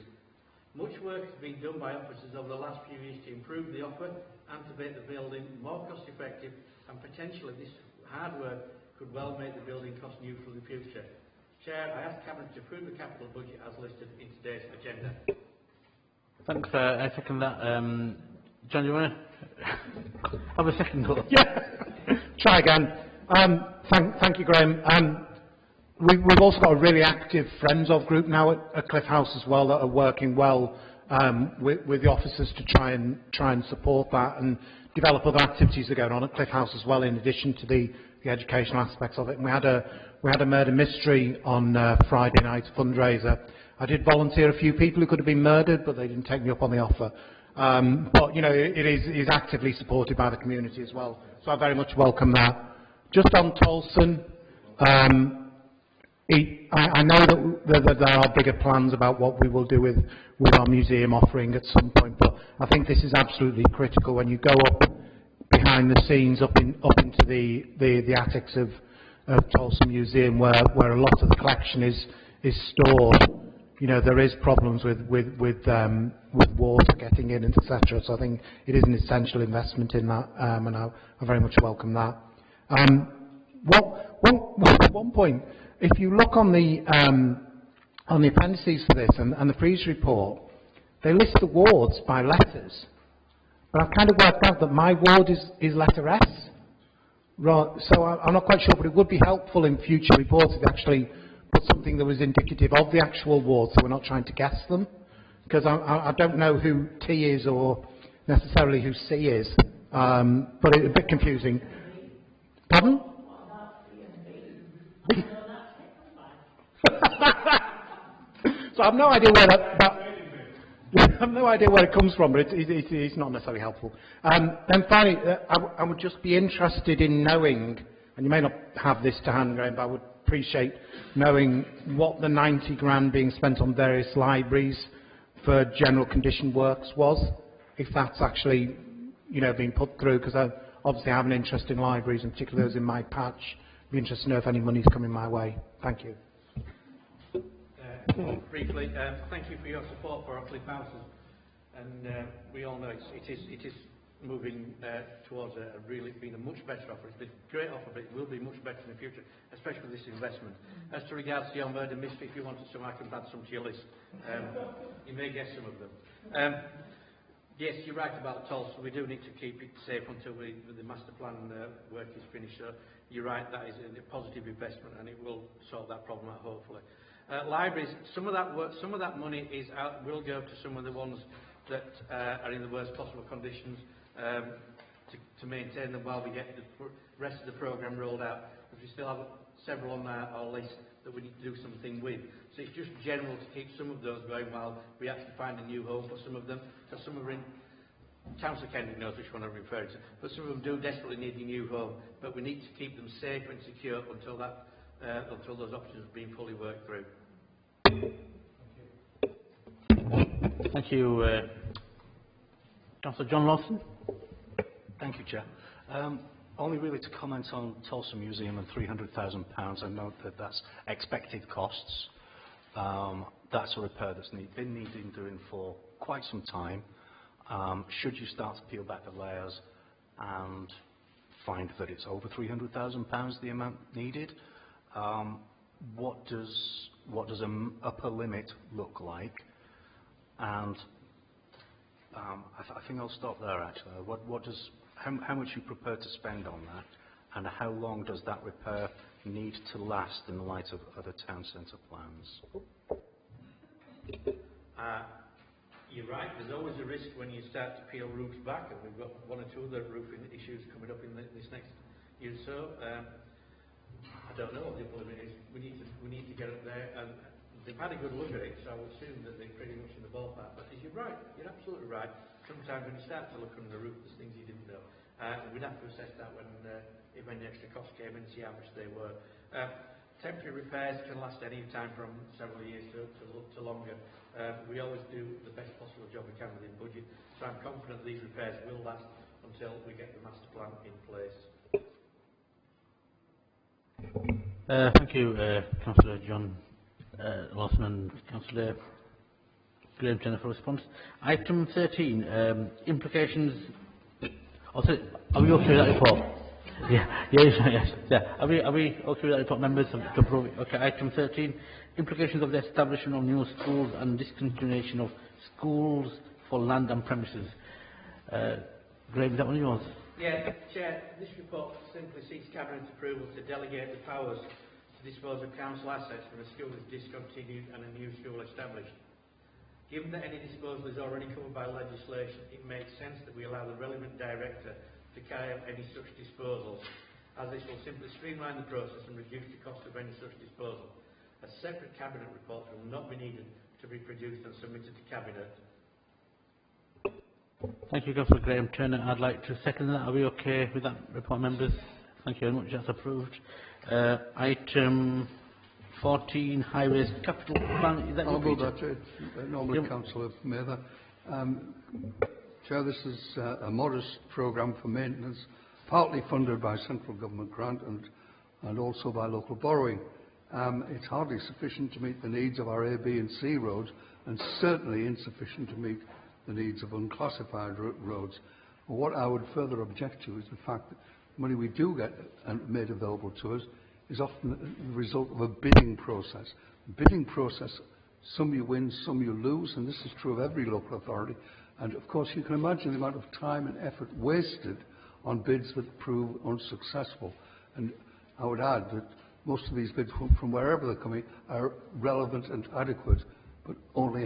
Much work has been done by officers over the last few years to improve the offer and to make the building more cost effective, and potentially this hard work could well make the building cost neutral in the future. Chair, I ask Cabinet to approve the capital budget as listed in today's agenda. Thanks, I second that. John, do you want to have a second go? Yeah, try again. Thank you, Graham. We've also got a really active Friends of group now at Cliff House as well that are working well with the officers to try and support that and develop other activities that are going on at Cliff House as well, in addition to the educational aspects of it. And we had a murder mystery on Friday night fundraiser. I did volunteer a few people who could have been murdered, but they didn't take me up on the offer. But you know, it is actively supported by the community as well. So I very much welcome that. Just on Tolson. I know that there are bigger plans about what we will do with our museum offering at some point, but I think this is absolutely critical. When you go up behind the scenes, up into the attics of Tolson Museum, where a lot of the collection is stored, you know, there is problems with water getting in, etc. So I think it is an essential investment in that, and I very much welcome that. One point. If you look on the appendices for this and the previous report, they list the wards by letters. But I've kind of worked out that my ward is letter S. Right, so I'm not quite sure, but it would be helpful in future reports if they actually put something that was indicative of the actual ward, so we're not trying to guess them. Because I don't know who T is or necessarily who C is, but it's a bit confusing. Pardon? So I have no idea where I have no idea where it comes from, but it's not necessarily helpful. Then finally, I would just be interested in knowing, and you may not have this to hand, Graham, but I would appreciate knowing what the 90 grand being spent on various libraries for general condition works was, if that's actually, you know, being put through, because I obviously have an interest in libraries, and particularly those in my patch. I'd be interested to know if any money's coming my way. Thank you. Briefly, thank you for your support for our Cliff Houses, and we all know it is moving towards really being a much better offer. It's been a great offer, but it will be much better in the future, especially with this investment. As to regards to your murder mystery, if you wanted some, I can add some to your list. You may guess some of them. Yes, you're right about Tolson. We do need to keep it safe until the master plan work is finished. So you're right, that is a positive investment, and it will solve that problem out, hopefully. Libraries, some of that money will go to some of the ones that are in the worst possible conditions to maintain them while we get the rest of the programme rolled out. Because we still have several on our list that we need to do something with. So it's just general to keep some of those going while we actually find a new home for some of them. Because some of them are in, Councillor Kendrick knows which one I'm referring to, but some of them do desperately need a new home. But we need to keep them safe and secure until those options have been fully worked through. Thank you. Councillor John Lawson. Thank you, Chair. Only really to comment on Tolson Museum and £300,000. I note that that's expected costs. That's a repair that's been needing doing for quite some time. Should you start to peel back the layers and find that it's over £300,000 the amount needed, what does an upper limit look like? And I think I'll stop there actually. How much you prepared to spend on that, and how long does that repair need to last in light of other town centre plans? You're right, there's always a risk when you start to peel roofs back, and we've got one or two other roofing issues coming up in this next year or so. I don't know what the upper limit is. We need to get up there, and they've had a good look at it, so I would assume that they're pretty much in the ballpark. But you're right, you're absolutely right. sometimes when you start to look under the roof, there's things you didn't know. We'd have to assess that when if any extra costs came in, see how much they were. Temporary repairs can last any time from several years to longer. We always do the best possible job we can within budget, so I'm confident these repairs will last until we get the master plan in place. Thank you, Councillor John Lawson and Councillor Graham Turner for response. Item 13, implications. Also, are we okay with that report? Yes. Are we okay with that report, members? To approve it? Okay. Item 13, implications of the establishment of new schools and discontinuation of schools for land and premises. Graham, is that one of yours? Yeah, Chair, this report simply seeks Cabinet approval to delegate the powers to dispose of council assets when a school is discontinued and a new school established. Given that any disposal is already covered by legislation, it makes sense that we allow the relevant director to carry out any such disposals, as this will simply streamline the process and reduce the cost of any such disposal. A separate Cabinet report will not be needed to be produced and submitted to Cabinet. Thank you, Councillor Graham Turner. I'd like to second that. Are we okay with that report, members? Thank you very much. That's approved. Item 14, Highways Capital Plan. Is that I'll you, go Peter? that. Normally, Councillor Mather. Chair, this is a modest programme for maintenance, partly funded by central government grant and also by local borrowing. It's hardly sufficient to meet the needs of our A, B and C roads, and certainly insufficient to meet the needs of unclassified roads. What I would further object to is the fact that money we do get made available to us is often the result of a bidding process. Bidding process, some you win, some you lose, and this is true of every local authority. And of course, you can imagine the amount of time and effort wasted on bids that prove unsuccessful. And I would add that most of these bids, from wherever they're coming, are relevant and adequate, but only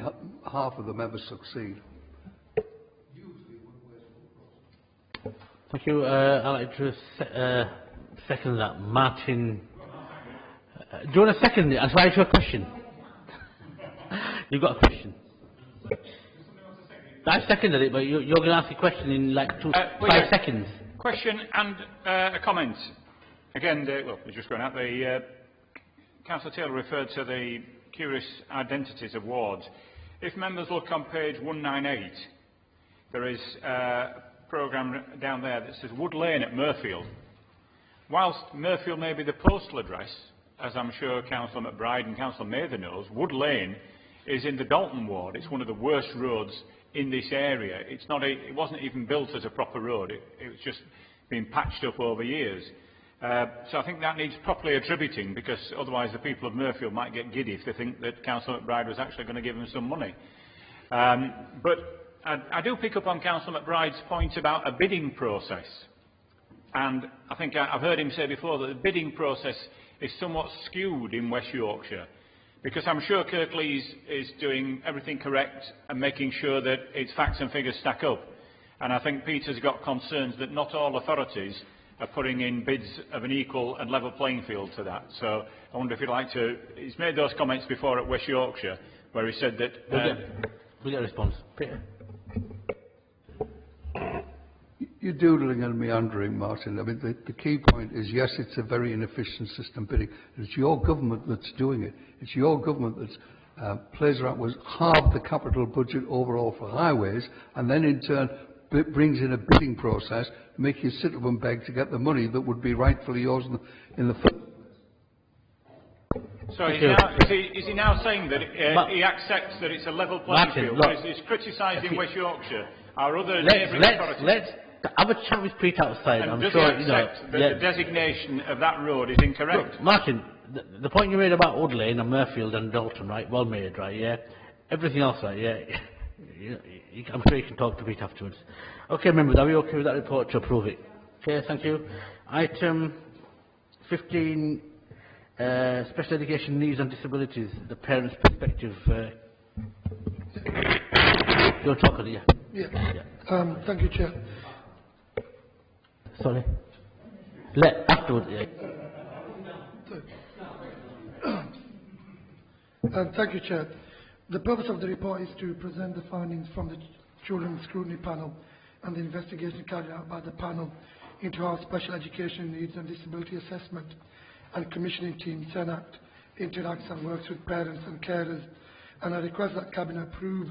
half of them ever succeed. Thank you. I'd like to second that. Martin, do you want to second it? Answer to a question. You've got a question. I seconded it, but you're going to ask a question in like 5 seconds. Question and a comment. Again, well, we're just going out. Councillor Taylor referred to the curious identities of wards. If members look on page 198, there is a programme down there that says Wood Lane at Murfield. Whilst Murfield may be the postal address, as I'm sure Councillor McBride and Councillor Mather knows, Wood Lane is in the Dalton ward. It's one of the worst roads in this area. It wasn't even built as a proper road. It was just been patched up over years. So I think that needs properly attributing, because otherwise the people of Murfield might get giddy if they think that Councillor McBride was actually going to give them some money. But I do pick up on Councillor McBride's point about a bidding process. And I think I've heard him say before that the bidding process is somewhat skewed in West Yorkshire, because I'm sure Kirklees is doing everything correct and making sure that its facts and figures stack up. And I think Peter's got concerns that not all authorities are putting in bids of an equal and level playing field to that. So I wonder if you'd like to... He's made those comments before at West Yorkshire, where he said that... We'll get a response. Peter. You're doodling and meandering, Martin. I mean, the key point is, yes, it's a very inefficient system bidding. It's your government that's doing it. It's your government that plays around with half the capital budget overall for highways, and then in turn brings in a bidding process to make you sit up and beg to get the money that would be rightfully yours in the first place. So is he now saying that he accepts that it's a level playing field? He's criticising West Yorkshire, our other neighbouring authorities. Let's have a chat with Pete outside. And I'm does sure, he accept that the designation of that road is incorrect? Look, Martin, the point you made about Wood Lane and Murfield and Dalton, right? Well made, right? Yeah. Everything else, right? Yeah. I'm sure you can talk to Pete afterwards. Okay, members, are we okay with that report to approve it? Okay, thank you. Item 15, special education needs and disabilities, the parents' perspective. You'll talk on it, yeah. Thank you, Chair. Sorry. Afterwards, yeah. Thank you, Chair. The purpose of the report is to present the findings from Children's Scrutiny Panel and the investigation carried out by the panel into how special education needs and disability assessment and commissioning team SENACT interacts and works with parents and carers, and I request that Cabinet approve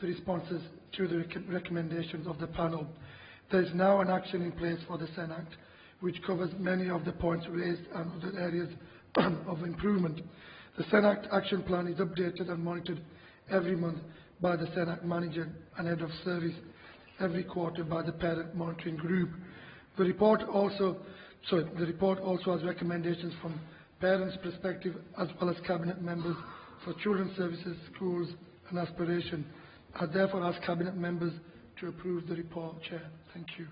the responses to the recommendations of the panel. There is now an action in place for the SENACT which covers many of the points raised and other areas of improvement. The SENACT action plan is updated and monitored every month by the SENACT manager and head of service, every quarter by the parent monitoring group. The report also has recommendations from parents' perspective as well as Cabinet members for children's services, schools and aspiration. I therefore ask Cabinet members to approve the report, Chair. Thank you.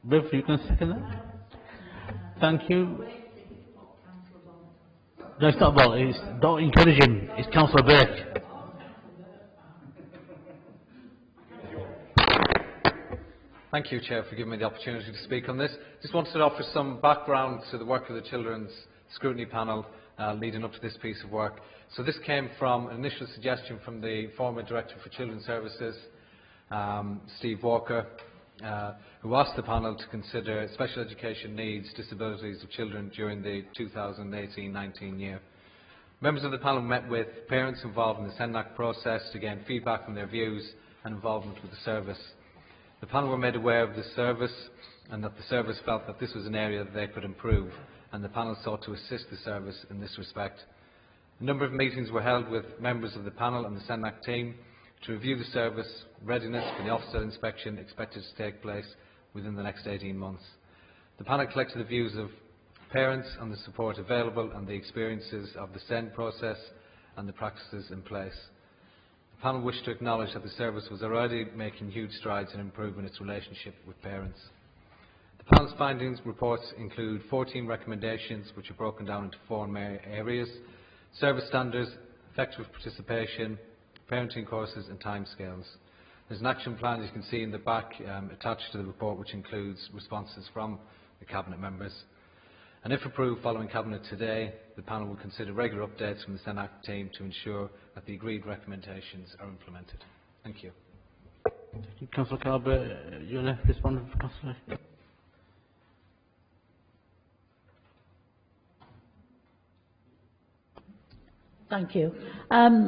Bill, you can second that? Thank you. No, it's not about it. Don't encourage him. It's Councillor Burke. Thank you, Chair, for giving me the opportunity to speak on this. Just wanted to offer some background to the work of the Children's Scrutiny Panel leading up to this piece of work. So this came from an initial suggestion from the former Director for Children's Services, Steve Walker, who asked the panel to consider special education needs, disabilities of children during the 2018-19 year. Members of the panel met with parents involved in the SENAC process to gain feedback on their views and involvement with the service. The panel were made aware of this service and that the service felt that this was an area that they could improve, and the panel sought to assist the service in this respect. A number of meetings were held with members of the panel and the SENAC team to review the service readiness for the Ofsted inspection expected to take place within the next 18 months. The panel collected the views of parents on the support available and the experiences of the SEND process and the practices in place. The panel wished to acknowledge that the service was already making huge strides in improving its relationship with parents. The panel's findings reports include 14 recommendations which are broken down into 4 main areas: service standards, effective participation, parenting courses and timescales. There's an action plan, as you can see in the back, attached to the report, which includes responses from the Cabinet members. And if approved following Cabinet today, the panel will consider regular updates from the SENAC team to ensure that the agreed recommendations are implemented. Thank you. Thank you. Councillor Carber, you want to respond, Councillor? Thank you. I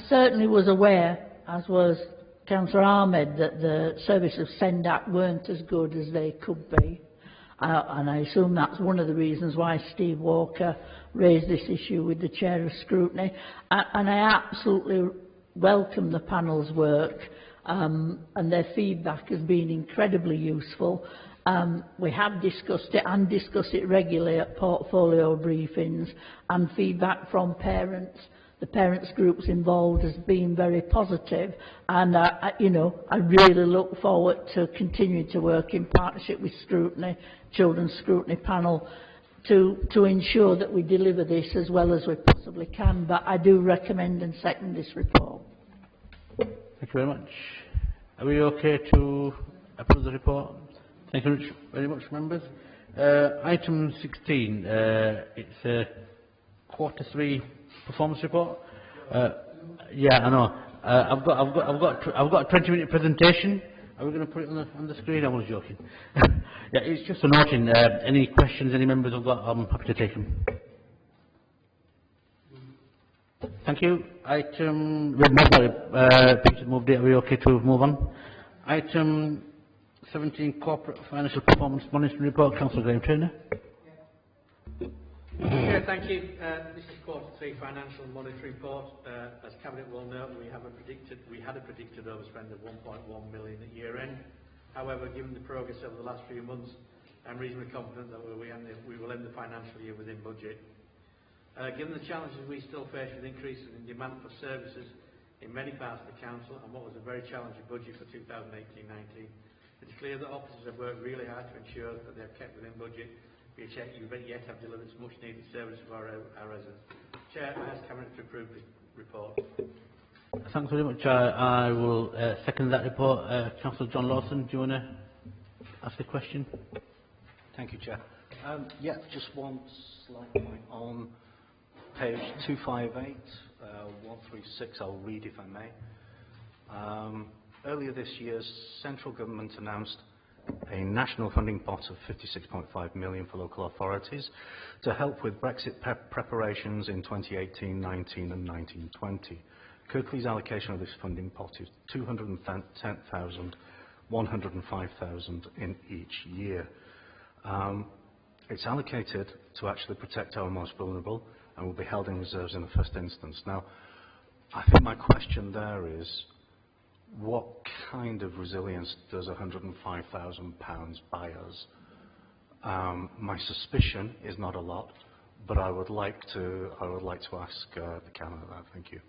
certainly was aware, as was Councillor Ahmed, that the service of SENDAC weren't as good as they could be. And I assume that's one of the reasons why Steve Walker raised this issue with the Chair of Scrutiny. And I absolutely welcome the panel's work, and their feedback has been incredibly useful. We have discussed it and discuss it regularly at portfolio briefings, and feedback from parents. The parents groups involved has been very positive, and I really look forward to continuing to work in partnership with Scrutiny, Children's Scrutiny Panel, to ensure that we deliver this as well as we possibly can. But I do recommend and second this report. Thank you very much. Are we okay to approve the report? Thank you very much, members. Item 16, it's a Q3 performance report. Yeah, I know. I've got a 20-minute presentation. Are we going to put it on the screen? I was joking. Yeah, it's just a noting. Any questions any members have got, I'm happy to take them. Thank you. Item. Peter moved it. Are we okay to move on? Item 17, Corporate Financial Performance Monitoring Report. Councillor Graham Trainer. Yeah, thank you. This is Q3 Financial Monitoring Report. As Cabinet will know, we had a predicted overspend of 1.1 million at year end. However, given the progress over the last few months, I'm reasonably confident that we will end the financial year within budget. Given the challenges we still face with increases in demand for services in many parts of the Council and what was a very challenging budget for 2018-19, it's clear that officers have worked really hard to ensure that they are kept within budget. You yet have delivered some much needed service for our residents. Chair, I ask Cabinet to approve this report. Thanks very much. I will second that report. Councillor John Lawson, do you want to ask a question? Thank you, Chair. Yeah, just one slight point on page 258, 136, I'll read if I may. Earlier this year, central government announced a national funding pot of 56.5 million for local authorities to help with Brexit preparations in 2018-19 and 19-20. Kirklees' allocation of this funding pot is 210,000, 105,000 in each year. It's allocated to actually protect our most vulnerable and will be held in reserves in the first instance. Now, I think my question there is, what kind of resilience does £105,000 buy us? My suspicion is not a lot, but I would like to ask the cabinet that. Thank you.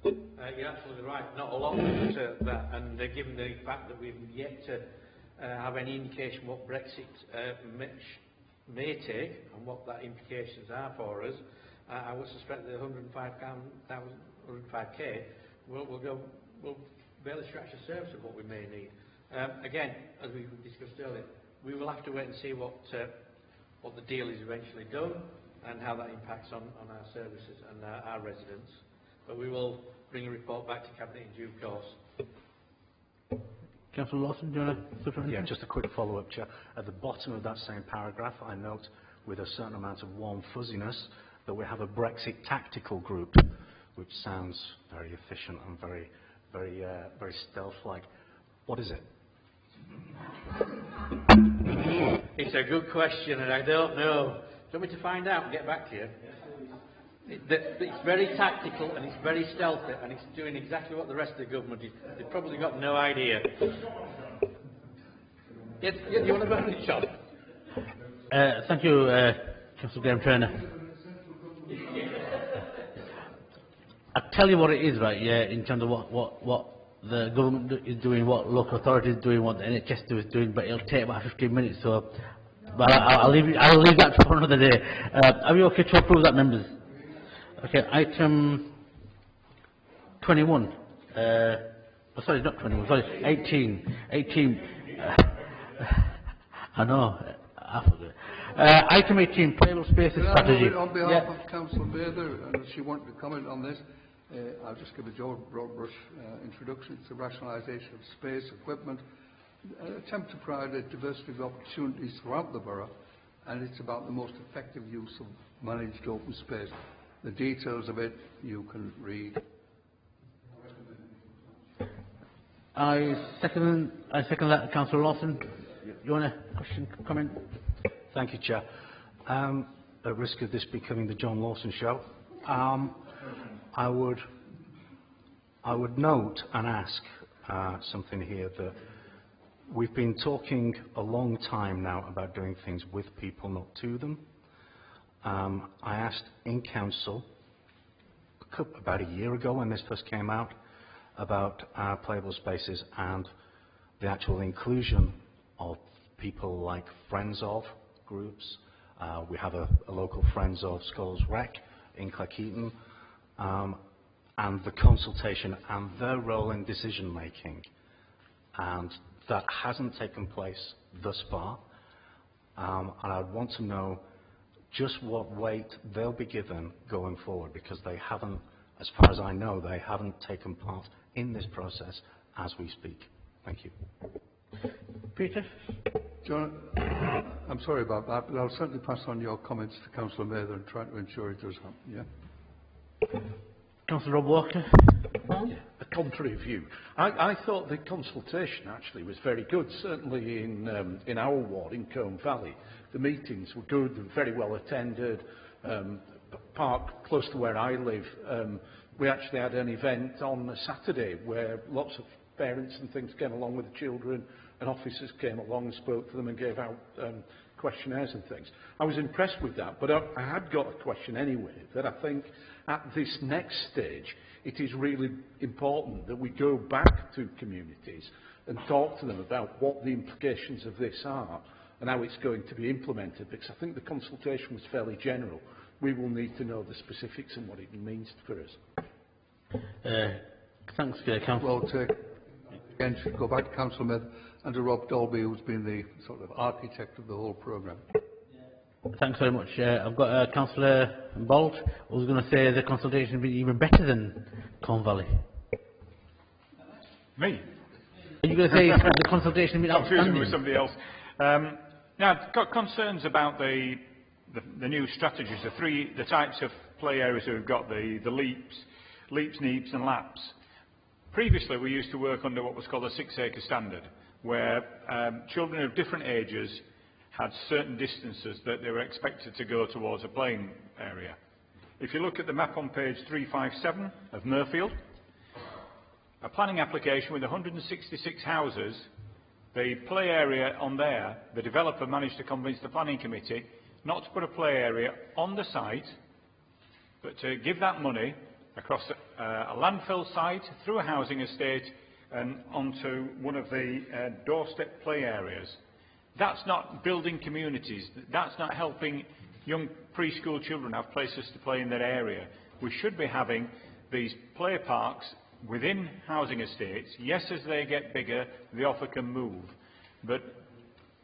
You're absolutely right. Not a lot to that, and given the fact that we've yet to have any indication what Brexit may take and what that implications are for us, I would suspect that 105k will barely scratch the surface of what we may need. Again, as we discussed earlier, we will have to wait and see what the deal is eventually done and how that impacts on our services and our residents. But we will bring a report back to Cabinet in due course. Councillor Lawson, do you want to say? Yeah, just a quick follow-up, Chair. At the bottom of that same paragraph, I note with a certain amount of warm fuzziness that we have a Brexit tactical group, which sounds very efficient and very stealth-like. What is it? It's a good question, and I don't know. Do you want me to find out and get back to you? It's very tactical and it's very stealthy, and it's doing exactly what the rest of the government is. They've probably got no idea. Yeah, you want to run it, Sean? Thank you, Councillor Graham Turner. I'll tell you what it is, right, yeah, in terms of what the government is doing, what local authorities are doing, what the NHS is doing, but it'll take about 15 minutes, so but I'll leave that for another day. Are we okay to approve that, members? Okay, item 21. Sorry, not 21, sorry, 18. I know, I forgot. Item 18, playable spaces strategy. On behalf of Councillor Mather, and she wanted to comment on this, I'll just give a broad brush introduction. It's a rationalisation of space, equipment, an attempt to provide a diversity of opportunities throughout the borough, and it's about the most effective use of managed open space. The details of it you can read. I second that, Councillor Lawson. You want a question, comment? Thank you, Chair. At risk of this becoming the John Lawson show, I would note and ask something here, that we've been talking a long time now about doing things with people, not to them. I asked in council about a year ago when this first came out about our playable spaces and the actual inclusion of people like Friends of groups. We have a local Friends of Scholars Rec in Cleckheaton, and the consultation and their role in decision making, and that hasn't taken place thus far, and I'd want to know just what weight they'll be given going forward, because they haven't, as far as I know, they haven't taken part in this process as we speak. Thank you. Peter? John, I'm sorry about that, but I'll certainly pass on your comments to Councillor Mather and try to ensure it does happen. Yeah. Councillor Rob Walker? A contrary view. I thought the consultation actually was very good, certainly in our ward, in Combe Valley. The meetings were good, they were very well attended. Park, close to where I live, we actually had an event on a Saturday where lots of parents and things came along with the children, and officers came along and spoke to them and gave out questionnaires and things. I was impressed with that, but I had got a question anyway, that I think at this next stage it is really important that we go back to communities and talk to them about what the implications of this are and how it's going to be implemented, because I think the consultation was fairly general. We will need to know the specifics and what it means for us. Thanks, Councillor. Well taken. Again, should go back to Councillor Mather and to Rob Dolby, who's been the sort of architect of the whole programme. Thanks very much. I've got Councillor Bolt, who's going to say the consultation has been even better than Corn Valley. Me? Are you going to say the consultation has been Confusing outstanding? me with somebody else. Now, I've got concerns about the new strategies, the types of play areas we've got, the leaps, neeps and laps. Previously, we used to work under what was called a 6-acre standard, where children of different ages had certain distances that they were expected to go towards a playing area. If you look at the map on page 357 of Murfield, a planning application with 166 houses, the play area on there, the developer managed to convince the planning committee not to put a play area on the site, but to give that money across a landfill site, through a housing estate, and onto one of the doorstep play areas. That's not building communities. That's not helping young preschool children have places to play in their area. We should be having these play parks within housing estates. Yes, as they get bigger, the offer can move. But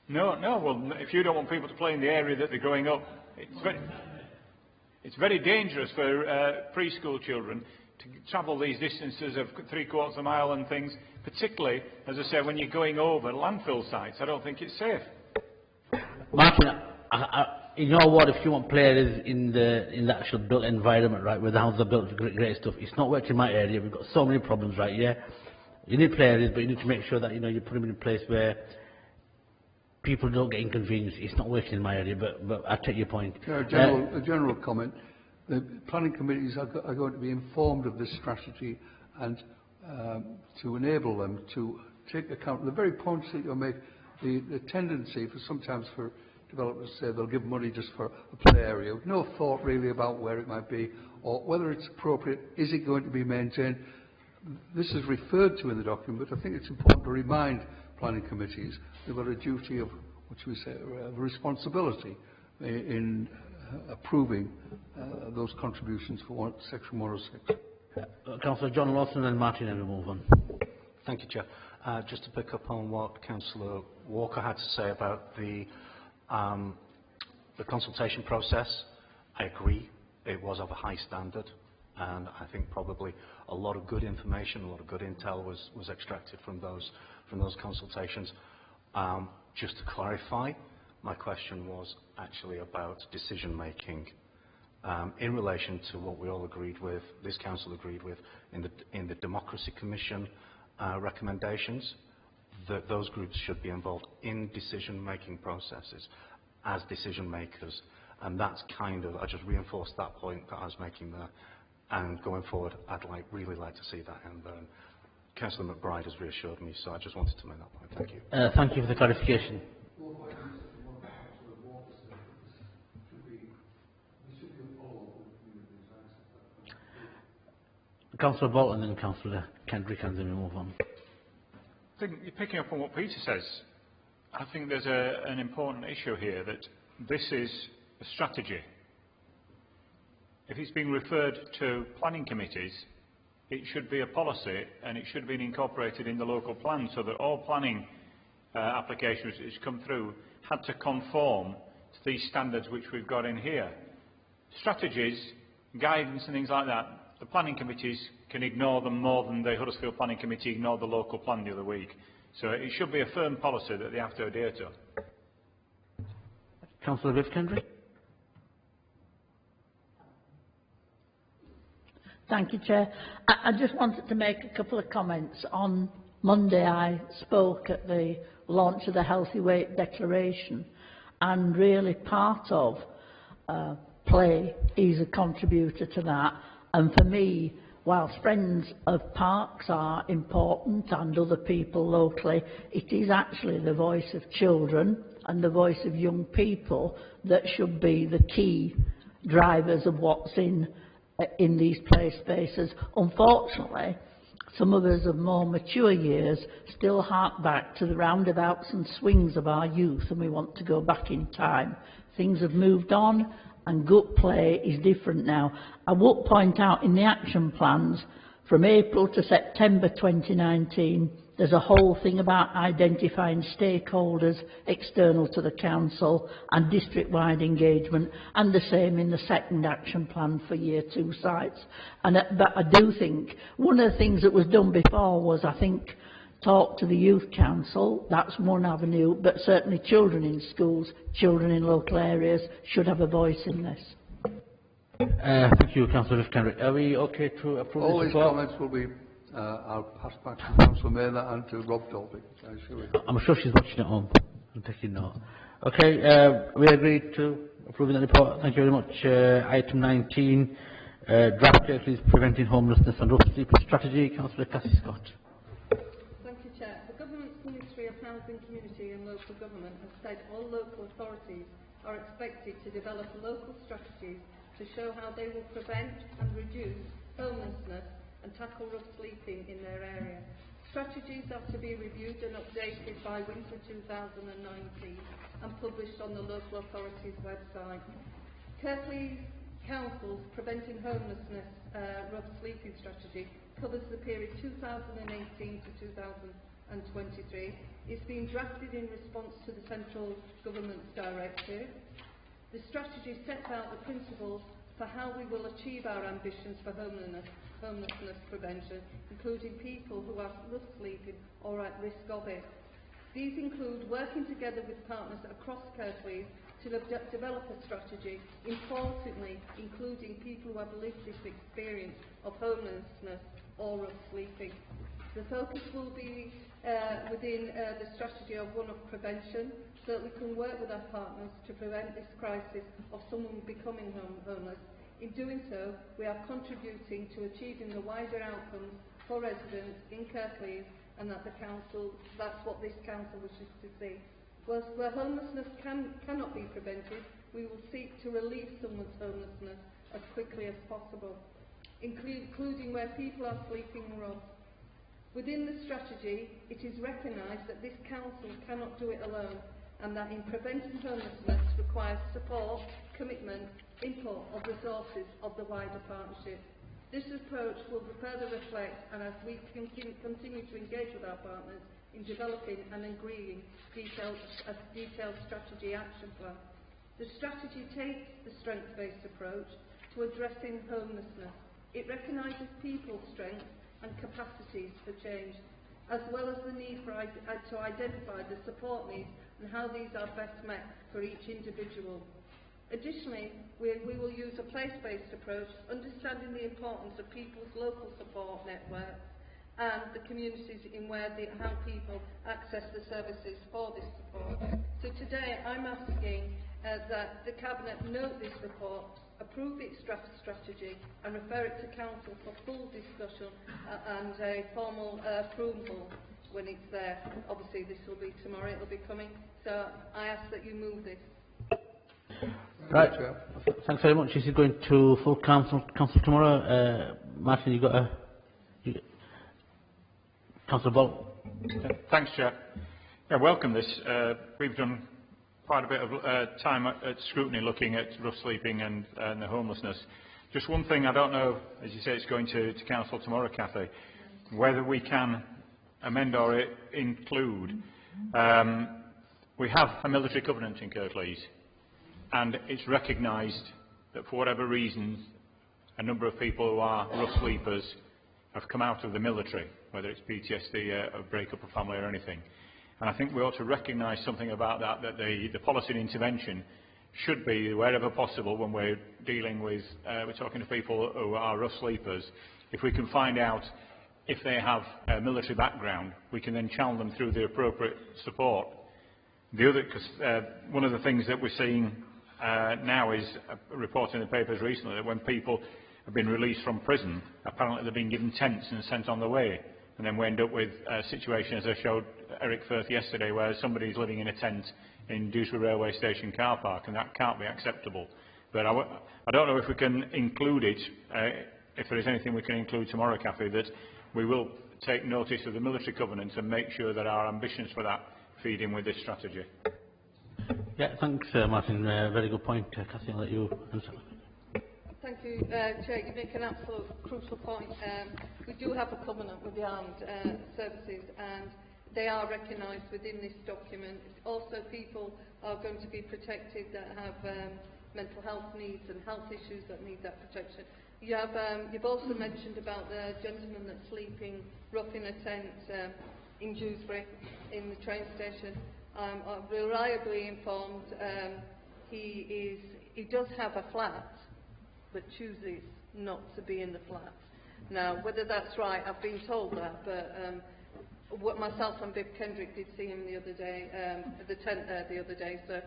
no, well, if you don't want people to play in the area that they're growing up, it's very dangerous for preschool children to travel these distances of 3/4 of a mile and things, particularly, as I say, when you're going over landfill sites. I don't think it's safe. Martin, in your ward, if you want play areas in the actual built environment, right, where the houses are built, great stuff. It's not worked in my area. We've got so many problems, right? Yeah, you need play areas, but you need to make sure that you put them in a place where people don't get inconvenienced. It's not working in my area, but I take your point. A general comment. The planning committees are going to be informed of this strategy, and to enable them to take account of the very points that you make, the tendency for sometimes for developers to say they'll give money just for a play area with no thought really about where it might be or whether it's appropriate. Is it going to be maintained? This is referred to in the document, but I think it's important to remind planning committees they've got a duty of, what should we say, of responsibility in approving those contributions for Section 106. Councillor John Lawson and Martin, and we'll move on. Thank you, Chair. Just to pick up on what Councillor Walker had to say about the consultation process, I agree it was of a high standard, and I think probably a lot of good information, a lot of good intel was extracted from those consultations. Just to clarify, my question was actually about decision making in relation to what we all agreed with, this council agreed with in the Democracy Commission recommendations, that those groups should be involved in decision making processes as decision makers, and that's kind of, I just reinforced that point that I was making there, and going forward I'd really like to see that in there. Councillor McBride has reassured me, so I just wanted to make that point. Thank you. Thank you for the clarification. Councillor Bolton and then Councillor Kendrick, and then we move on. I think you're picking up on what Peter says. I think there's an important issue here, that this is a strategy. If it's being referred to planning committees, it should be a policy, and it should be incorporated in the local plan, so that all planning applications which come through had to conform to these standards which we've got in here. Strategies, guidance and things like that, the planning committees can ignore them more than the Huddersfield Planning Committee ignored the local plan the other week. So it should be a firm policy that they have to adhere to. Councillor Viv Kendrick. Thank you, Chair. I just wanted to make a couple of comments. On Monday I spoke at the launch of the Healthy Weight Declaration, and really part of play is a contributor to that. And for me, whilst friends of parks are important and other people locally, it is actually the voice of children and the voice of young people that should be the key drivers of what's in these play spaces. Unfortunately, some of us of more mature years still hark back to the roundabouts and swings of our youth, and we want to go back in time. Things have moved on, and gut play is different now. I would point out in the action plans from April to September 2019, There's a whole thing about identifying stakeholders external to the council and district-wide engagement, and the same in the second action plan for Year 2 sites. But I do think one of the things that was done before was, I think, talk to the youth council. That's one avenue, but certainly children in schools, children in local areas should have a voice in this. Thank you, Councillor Riff-Kenrick. Are we okay to approve All this these report? comments will be I'll pass back to Councillor Miller and to Rob Dolby. I'm sure she's watching at home and taking note. Okay, we agreed to approving that report. Thank you very much. Item 19, draft Kirklees preventing homelessness and rough sleeping strategy. Councillor Cassie Scott. Thank you, Chair. The Government's Ministry of Housing, Community and Local Government has said all local authorities are expected to develop local strategies to show how they will prevent and reduce homelessness and tackle rough sleeping in their area. Strategies are to be reviewed and updated by winter 2019 and published on the local authority's website. Kirklees Council's Preventing Homelessness Rough Sleeping Strategy covers the period 2018 to 2023. It's been drafted in response to the Central Government's directive. The strategy sets out the principles for how we will achieve our ambitions for homelessness prevention, including people who are rough sleeping or at risk of it. These include working together with partners across Kirklees to develop a strategy, importantly including people who have lived this experience of homelessness or rough sleeping. The focus will be within the strategy of one of prevention, so that we can work with our partners to prevent this crisis of someone becoming homeless. In doing so, we are contributing to achieving the wider outcomes for residents in Kirklees, and that that's what this council wishes to see. Where homelessness cannot be prevented, we will seek to relieve someone's homelessness as quickly as possible, including where people are sleeping rough. Within the strategy, it is recognised that this council cannot do it alone, and that in preventing homelessness requires support, commitment, input of resources of the wider partnership. This approach will further reflect, and as we continue to engage with our partners in developing and agreeing a detailed strategy action plan. The strategy takes the strengths-based approach to addressing homelessness. It recognises people's strengths and capacities for change, as well as the need to identify the support needs and how these are best met for each individual. Additionally, we will use a place-based approach, understanding the importance of people's local support network and the communities in how people access the services for this support. So today I'm asking that the Cabinet note this report, approve its draft strategy and refer it to Council for full discussion and a formal approval when it's there. Obviously this will be tomorrow, it will be coming. So I ask that you move this. Right. Thanks very much. This is going to full council tomorrow. Martin, you got a... Councillor Ball. Thanks, Chair. Yeah, welcome this. We've done quite a bit of time at scrutiny looking at rough sleeping and the homelessness. Just one thing, I don't know, as you say, it's going to Council tomorrow, Cathy, whether we can amend or include. We have a military covenant in Kirklees, and it's recognised that for whatever reasons, a number of people who are rough sleepers have come out of the military, whether it's PTSD, a breakup of family or anything. And I think we ought to recognise something about that the policy and intervention should be, wherever possible, when we're dealing with, we're talking to people who are rough sleepers, if we can find out if they have a military background, we can then channel them through the appropriate support. One of the things that we're seeing now is a report in the papers recently that when people have been released from prison, apparently they've been given tents and sent on the way. And then we end up with a situation, as I showed Eric Firth yesterday, where somebody's living in a tent in Dewsbury Railway Station car park, and that can't be acceptable. But I don't know if we can include it, if there is anything we can include tomorrow, Cathy, that we will take notice of the military covenant and make sure that our ambitions for that feed in with this strategy. Yeah, thanks, Martin. Very good point, Cathy. I'll let you answer. Thank you, Chair. You make an absolute crucial point. We do have a covenant with the armed services, and they are recognised within this document. Also, people are going to be protected that have mental health needs and health issues that need that protection. You've also mentioned about the gentleman that's sleeping rough in a tent in Dewsbury, in the train station. I'm reliably informed he does have a flat, but chooses not to be in the flat. Now, whether that's right, I've been told that, but what myself and Viv Kendrick did see him the other day, at the tent there the other day. So,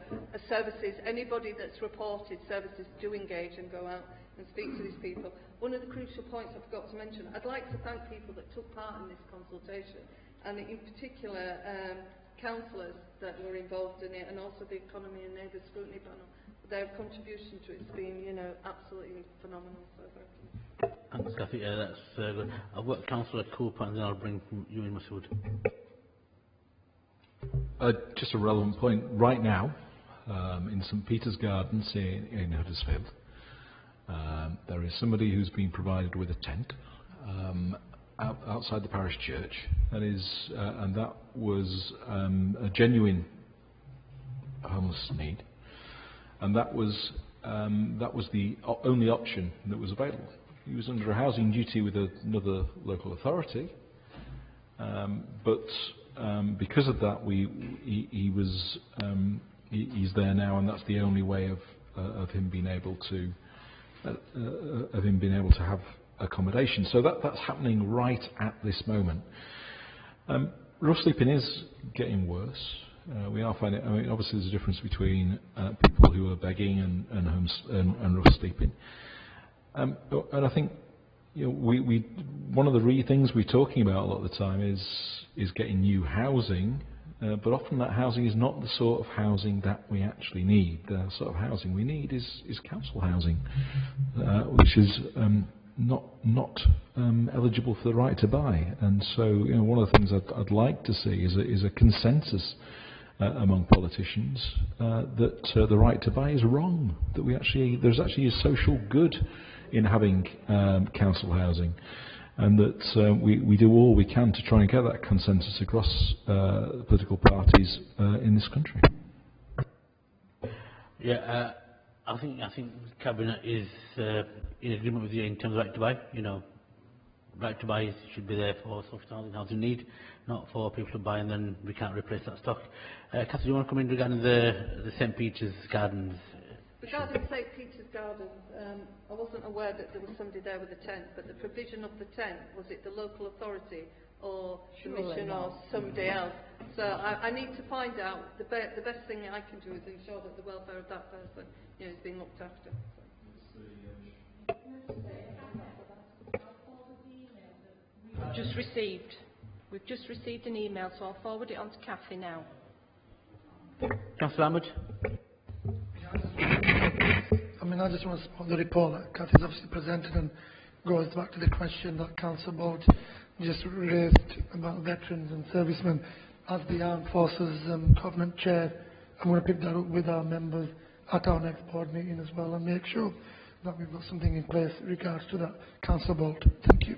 services, anybody that's reported, services do engage and go out and speak to these people. One of the crucial points I forgot to mention, I'd like to thank people that took part in this consultation, and in particular councillors that were involved in it, and also the Economy and Neighbours Scrutiny Panel. Their contribution to it's been, absolutely phenomenal. So thank you. Thanks, Kathy. Yeah, that's good. I've got Councillor Cooper, and then I'll bring you in, Masood. Just a relevant point. Right now, in St Peter's Gardens in Huddersfield, there is somebody who's been provided with a tent outside the parish church, and that was a genuine homeless need, and that was the only option that was available. He was under a housing duty with another local authority, but because of that, he's there now, and that's the only way of him being able to have accommodation. So that's happening right at this moment. Rough sleeping is getting worse. We are finding. I mean, obviously, there's a difference between people who are begging and rough sleeping. And I think, one of the things we're talking about a lot of the time is getting new housing, but often that housing is not the sort of housing that we actually need. The sort of housing we need is council housing, which is not eligible for the right to buy. And so, one of the things I'd like to see is a consensus among politicians that the right to buy is wrong. That there's actually a social good in having council housing, and that we do all we can to try and get that consensus across political parties in this country. Yeah, I think Cabinet is in agreement with you in terms of right to buy. Right to buy should be there for social housing need, not for people to buy and then we can't replace that stock. Catherine, do you want to come in regarding the St Peter's Gardens? Regarding St Peter's Gardens, I wasn't aware that there was somebody there with a tent, but the provision of the tent, was it the local authority or the mission or somebody else? So I need to find out. The best thing I can do is ensure that the welfare of that person is being looked after. We've just received an email, so I'll forward it on to Kathy now. Councillor Ahmed? I just want to support the report that Kathy's obviously presented, and goes back to the question that Councillor Bolt just raised about veterans and servicemen. As the Armed Forces Covenant Chair, I'm going to pick that up with our members at our next board meeting as well, and make sure that we've got something in place in regards to that. Councillor Bolt, thank you.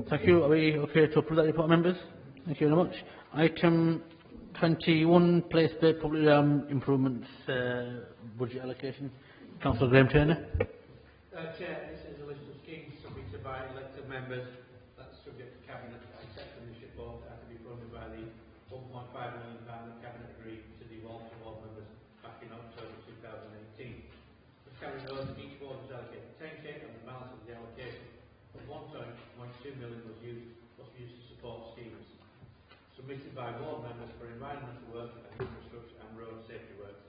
Thank you. Are we okay to approve that report, members? Thank you very much. Item 21, place based public improvements budget allocation. Councillor Graham Turner. Chair, this is a list of schemes submitted by elected members that's subject to Cabinet accepting this report that have to be funded by the £1.5 million that Cabinet agreed to the wall-to-wall members back in October 2018. As Cabinet knows, each ward was allocated 10k, and the balance of the allocation of £1.2 million was used to support schemes submitted by ward members for environmental work and infrastructure and road safety works.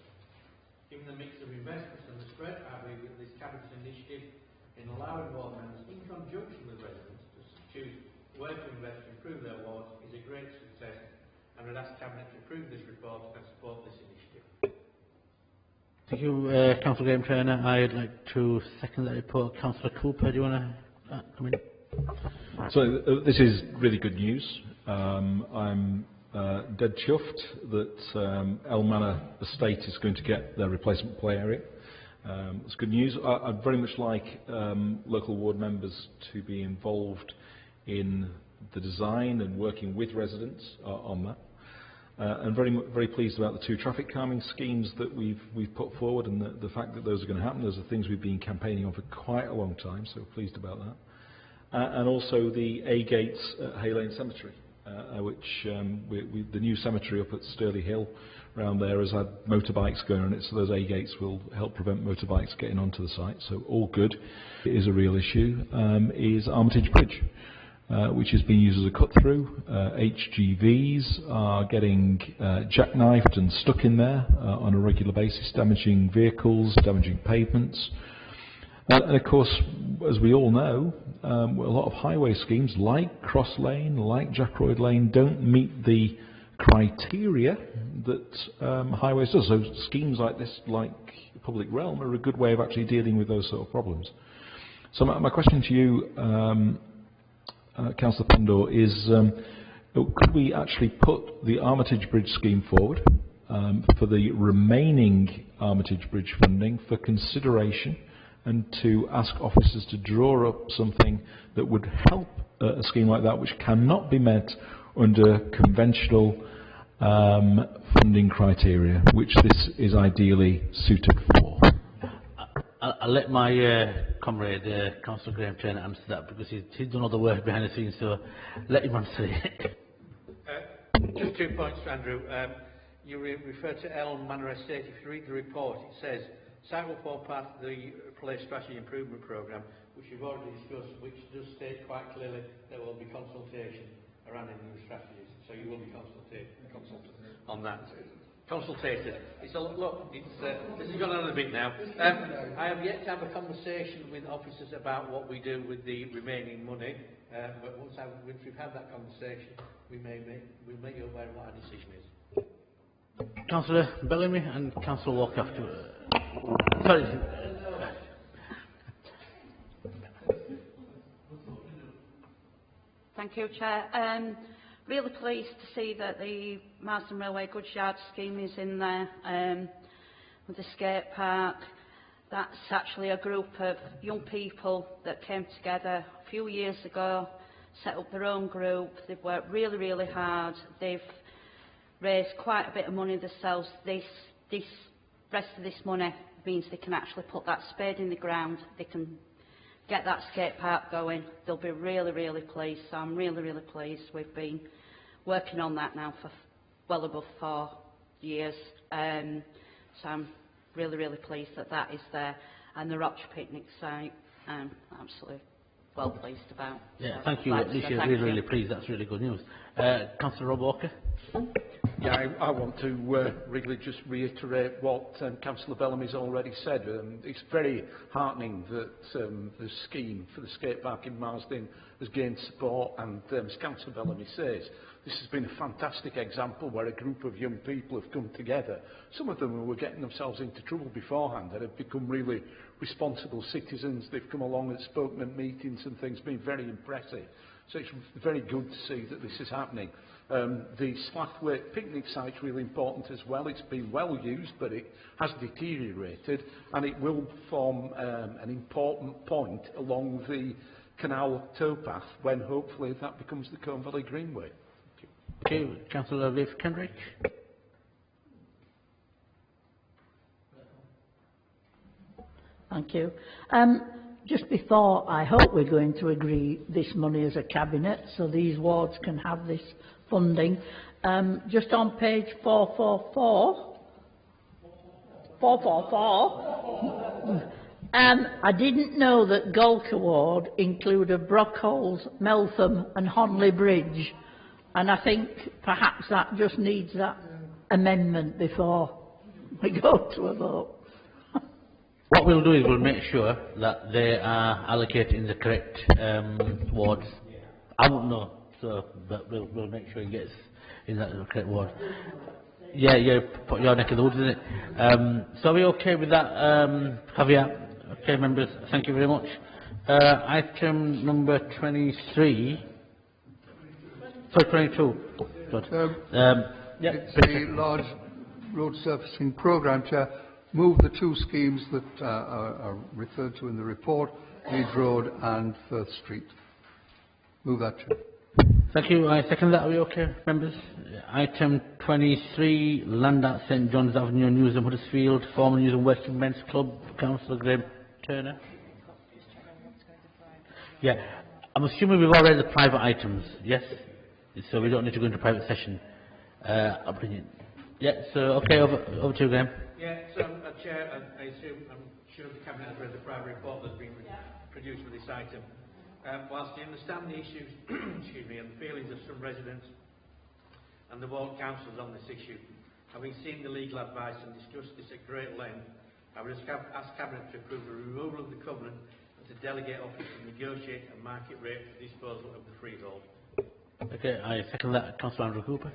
Given the mix of investments and the spread, I believe that this Cabinet initiative in allowing ward members, in conjunction with residents, to choose where to invest to improve their wards is a great success, and would ask Cabinet to approve this report and support this initiative. Thank you, Councillor Graham Turner. I'd like to second that report. Councillor Cooper, do you want to come in? So this is really good news. I'm dead chuffed that El Manor Estate is going to get their replacement play area. It's good news. I'd very much like local ward members to be involved in the design and working with residents on that. And very pleased about the 2 traffic calming schemes that we've put forward, and the fact that those are going to happen. Those are things we've been campaigning on for quite a long time, so pleased about that. And also the A gates at Hay Lane Cemetery, which the new cemetery up at Sturley Hill around there has had motorbikes going on it, so those A gates will help prevent motorbikes getting onto the site. So all good. It is a real issue. Is Armitage Bridge, which is being used as a cut-through. HGVs are getting jackknifed and stuck in there on a regular basis, damaging vehicles, damaging pavements. And of course, as we all know, a lot of highway schemes like Cross Lane, like Jackroyd Lane, don't meet the criteria that highways do. So schemes like this, like Public Realm, are a good way of actually dealing with those sort of problems. So my question to you, Councillor Pandor, is could we actually put the Armitage Bridge scheme forward for the remaining Armitage Bridge funding for consideration, and to ask officers to draw up something that would help a scheme like that, which cannot be met under conventional funding criteria, which this is ideally suited for? I'll let my comrade, Councillor Graham Turner, answer that, because he's done all the work behind the scenes, so let him answer it. Just 2 points, Andrew. You refer to Elm Manor Estate. If you read the report, it says site will form part of the Place Strategy Improvement Programme, which we've already discussed, which does state quite clearly there will be consultation around any new strategies. So you will be consulted on that. Consultated. It's this has gone on a bit now. I have yet to have a conversation with officers about what we do with the remaining money. But once we've had that conversation, we'll make you aware of what our decision is. Councillor Bellamy and Councillor Walker after. Sorry. Thank you, Chair. Really pleased to see that the Marsden Railway Goods Yard scheme is in there with the skate park. That's actually a group of young people that came together a few years ago, set up their own group. They've worked really, really hard. They've raised quite a bit of money themselves. This rest of this money means they can actually put that spade in the ground. They can get that skate park going. They'll be really, really pleased. So I'm really, really pleased. We've been working on that now for well above 4 years. So I'm really, really pleased that that is there. And the Roch picnic site, I'm absolutely well pleased about. Yeah, so thank you. At least you're really, really pleased. That's really good news. Councillor Rob Walker. Yeah, I want to really just reiterate what Councillor Bellamy's already said. It's very heartening that the scheme for the skate park in Marsden has gained support, and as Councillor Bellamy says, this has been a fantastic example where a group of young people have come together. Some of them who were getting themselves into trouble beforehand and have become really responsible citizens. They've come along and spoken at meetings and things, been very impressive. So it's very good to see that this is happening. The Slathwaite picnic site is really important as well. It's been well used, but it has deteriorated, and it will form an important point along the canal towpath when hopefully that becomes the Combe Valley Greenway. Okay, Councillor Viv Kendrick. Thank you. Just before, I hope we're going to agree this money as a cabinet, so these wards can have this funding. Just on page 444, I didn't know that Golka Ward included Brockholes, Meltham and Honley Bridge, and I think perhaps that just needs that amendment before we go to a vote. What we'll do is we'll make sure that they are allocated in the correct wards. I won't know, so but we'll make sure it gets in that correct ward. Yeah, put your neck of the woods, isn't it? So are we okay with that, Javier? Okay, members, thank you very much. Item number 23. Sorry, 22. Good. It's a large road surfacing programme, Chair. move the two schemes that are referred to in the report, Leeds Road and Firth Street. Move that, Chair. Thank you. I second that. Are we okay, members? Item 23, land at St John's Avenue, Newsham, Huddersfield, former Newsham Working Men's Club, Councillor Graham Turner. Yeah, I'm assuming we've already the private items, yes? So we don't need to go into private session. Opinion. Yeah, so okay, over to you, Graham. Yeah, so, Chair, I assume, I'm sure the Cabinet has read the private report that's been produced for this item. Whilst I understand the issues excuse me, and the feelings of some residents and the ward councillors on this issue, having seen the legal advice and discussed this at great length, I would ask Cabinet to approve the removal of the covenant and to delegate office to negotiate a market rate for disposal of the freehold. Okay, I second that. Councillor Andrew Cooper.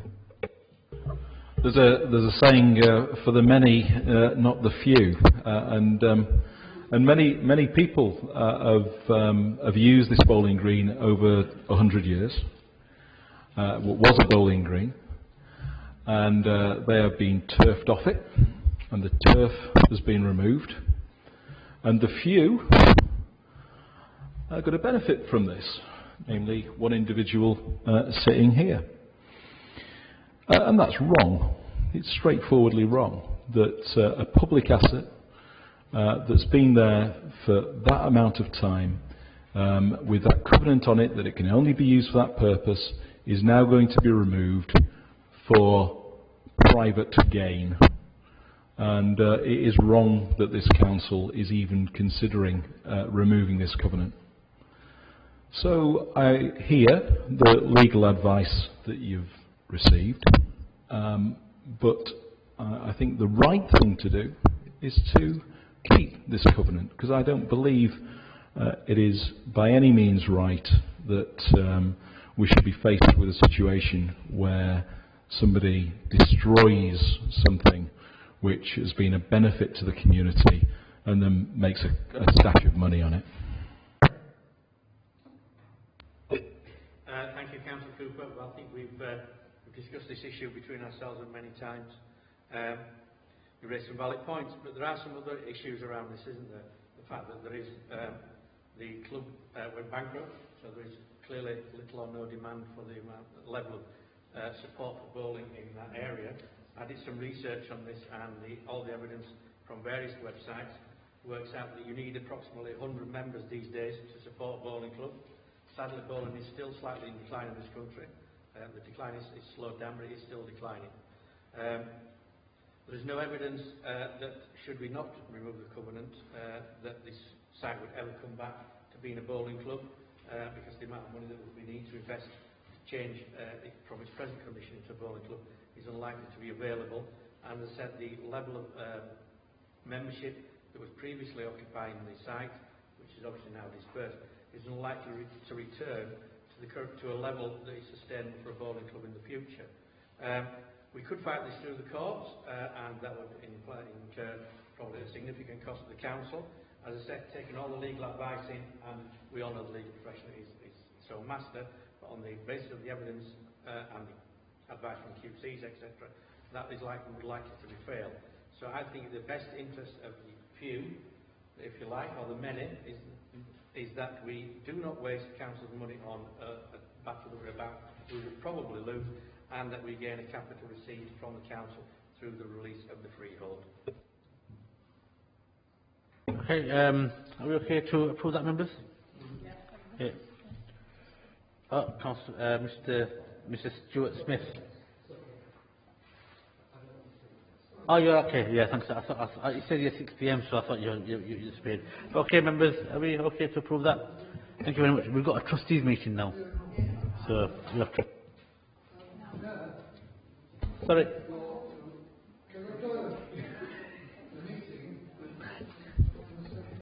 There's a saying, for the many, not the few, and many people have used this bowling green over 100 years. What was a bowling green, and they have been turfed off it, and the turf has been removed, and the few are going to benefit from this, namely one individual sitting here. And that's wrong. It's straightforwardly wrong that a public asset that's been there for that amount of time, with that covenant on it that it can only be used for that purpose, is now going to be removed for private gain. And it is wrong that this council is even considering removing this covenant. So I hear the legal advice that you've received, but I think the right thing to do is to keep this covenant, because I don't believe it is by any means right that we should be faced with a situation where somebody destroys something which has been a benefit to the community and then makes a stash of money on it. Thank you, Councillor Cooper. Well, I think we've discussed this issue between ourselves many times. You raised some valid points, but there are some other issues around this, isn't there? The fact that there is the club went bankrupt, so there is clearly little or no demand for the level of support for bowling in that area. I did some research on this, and all the evidence from various websites works out that you need approximately 100 members these days to support a bowling club. Sadly, bowling is still slightly in decline in this country. The decline is slowed down, but it is still declining. There is no evidence that, should we not remove the covenant, that this site would ever come back to being a bowling club, because the amount of money that we need to invest to change it from its present condition into a bowling club is unlikely to be available. And as I said, the level of membership that was previously occupying the site, which is obviously now dispersed, is unlikely to return to a level that is sustainable for a bowling club in the future. We could fight this through the courts, and that would incur probably a significant cost to the council. As I said, taking all the legal advice in, and we all know the legal profession is so master, but on the basis of the evidence and the advice from QCs, etc., that is likely to be failed. So I think the best interest of the few, if you like, or the many, is that we do not waste council's money on a battle that we will probably lose, and that we gain a capital receipt from the council through the release of the freehold. Okay, are we okay to approve that, members? Yeah. Oh, Mr. Stuart Smith. Oh, you're okay. Yeah, thanks. I thought you said you're 6 p.m, so I thought you disappeared. Okay, members, are we okay to approve that? Thank you very much. We've got a trustees meeting now, so we have to. Sorry.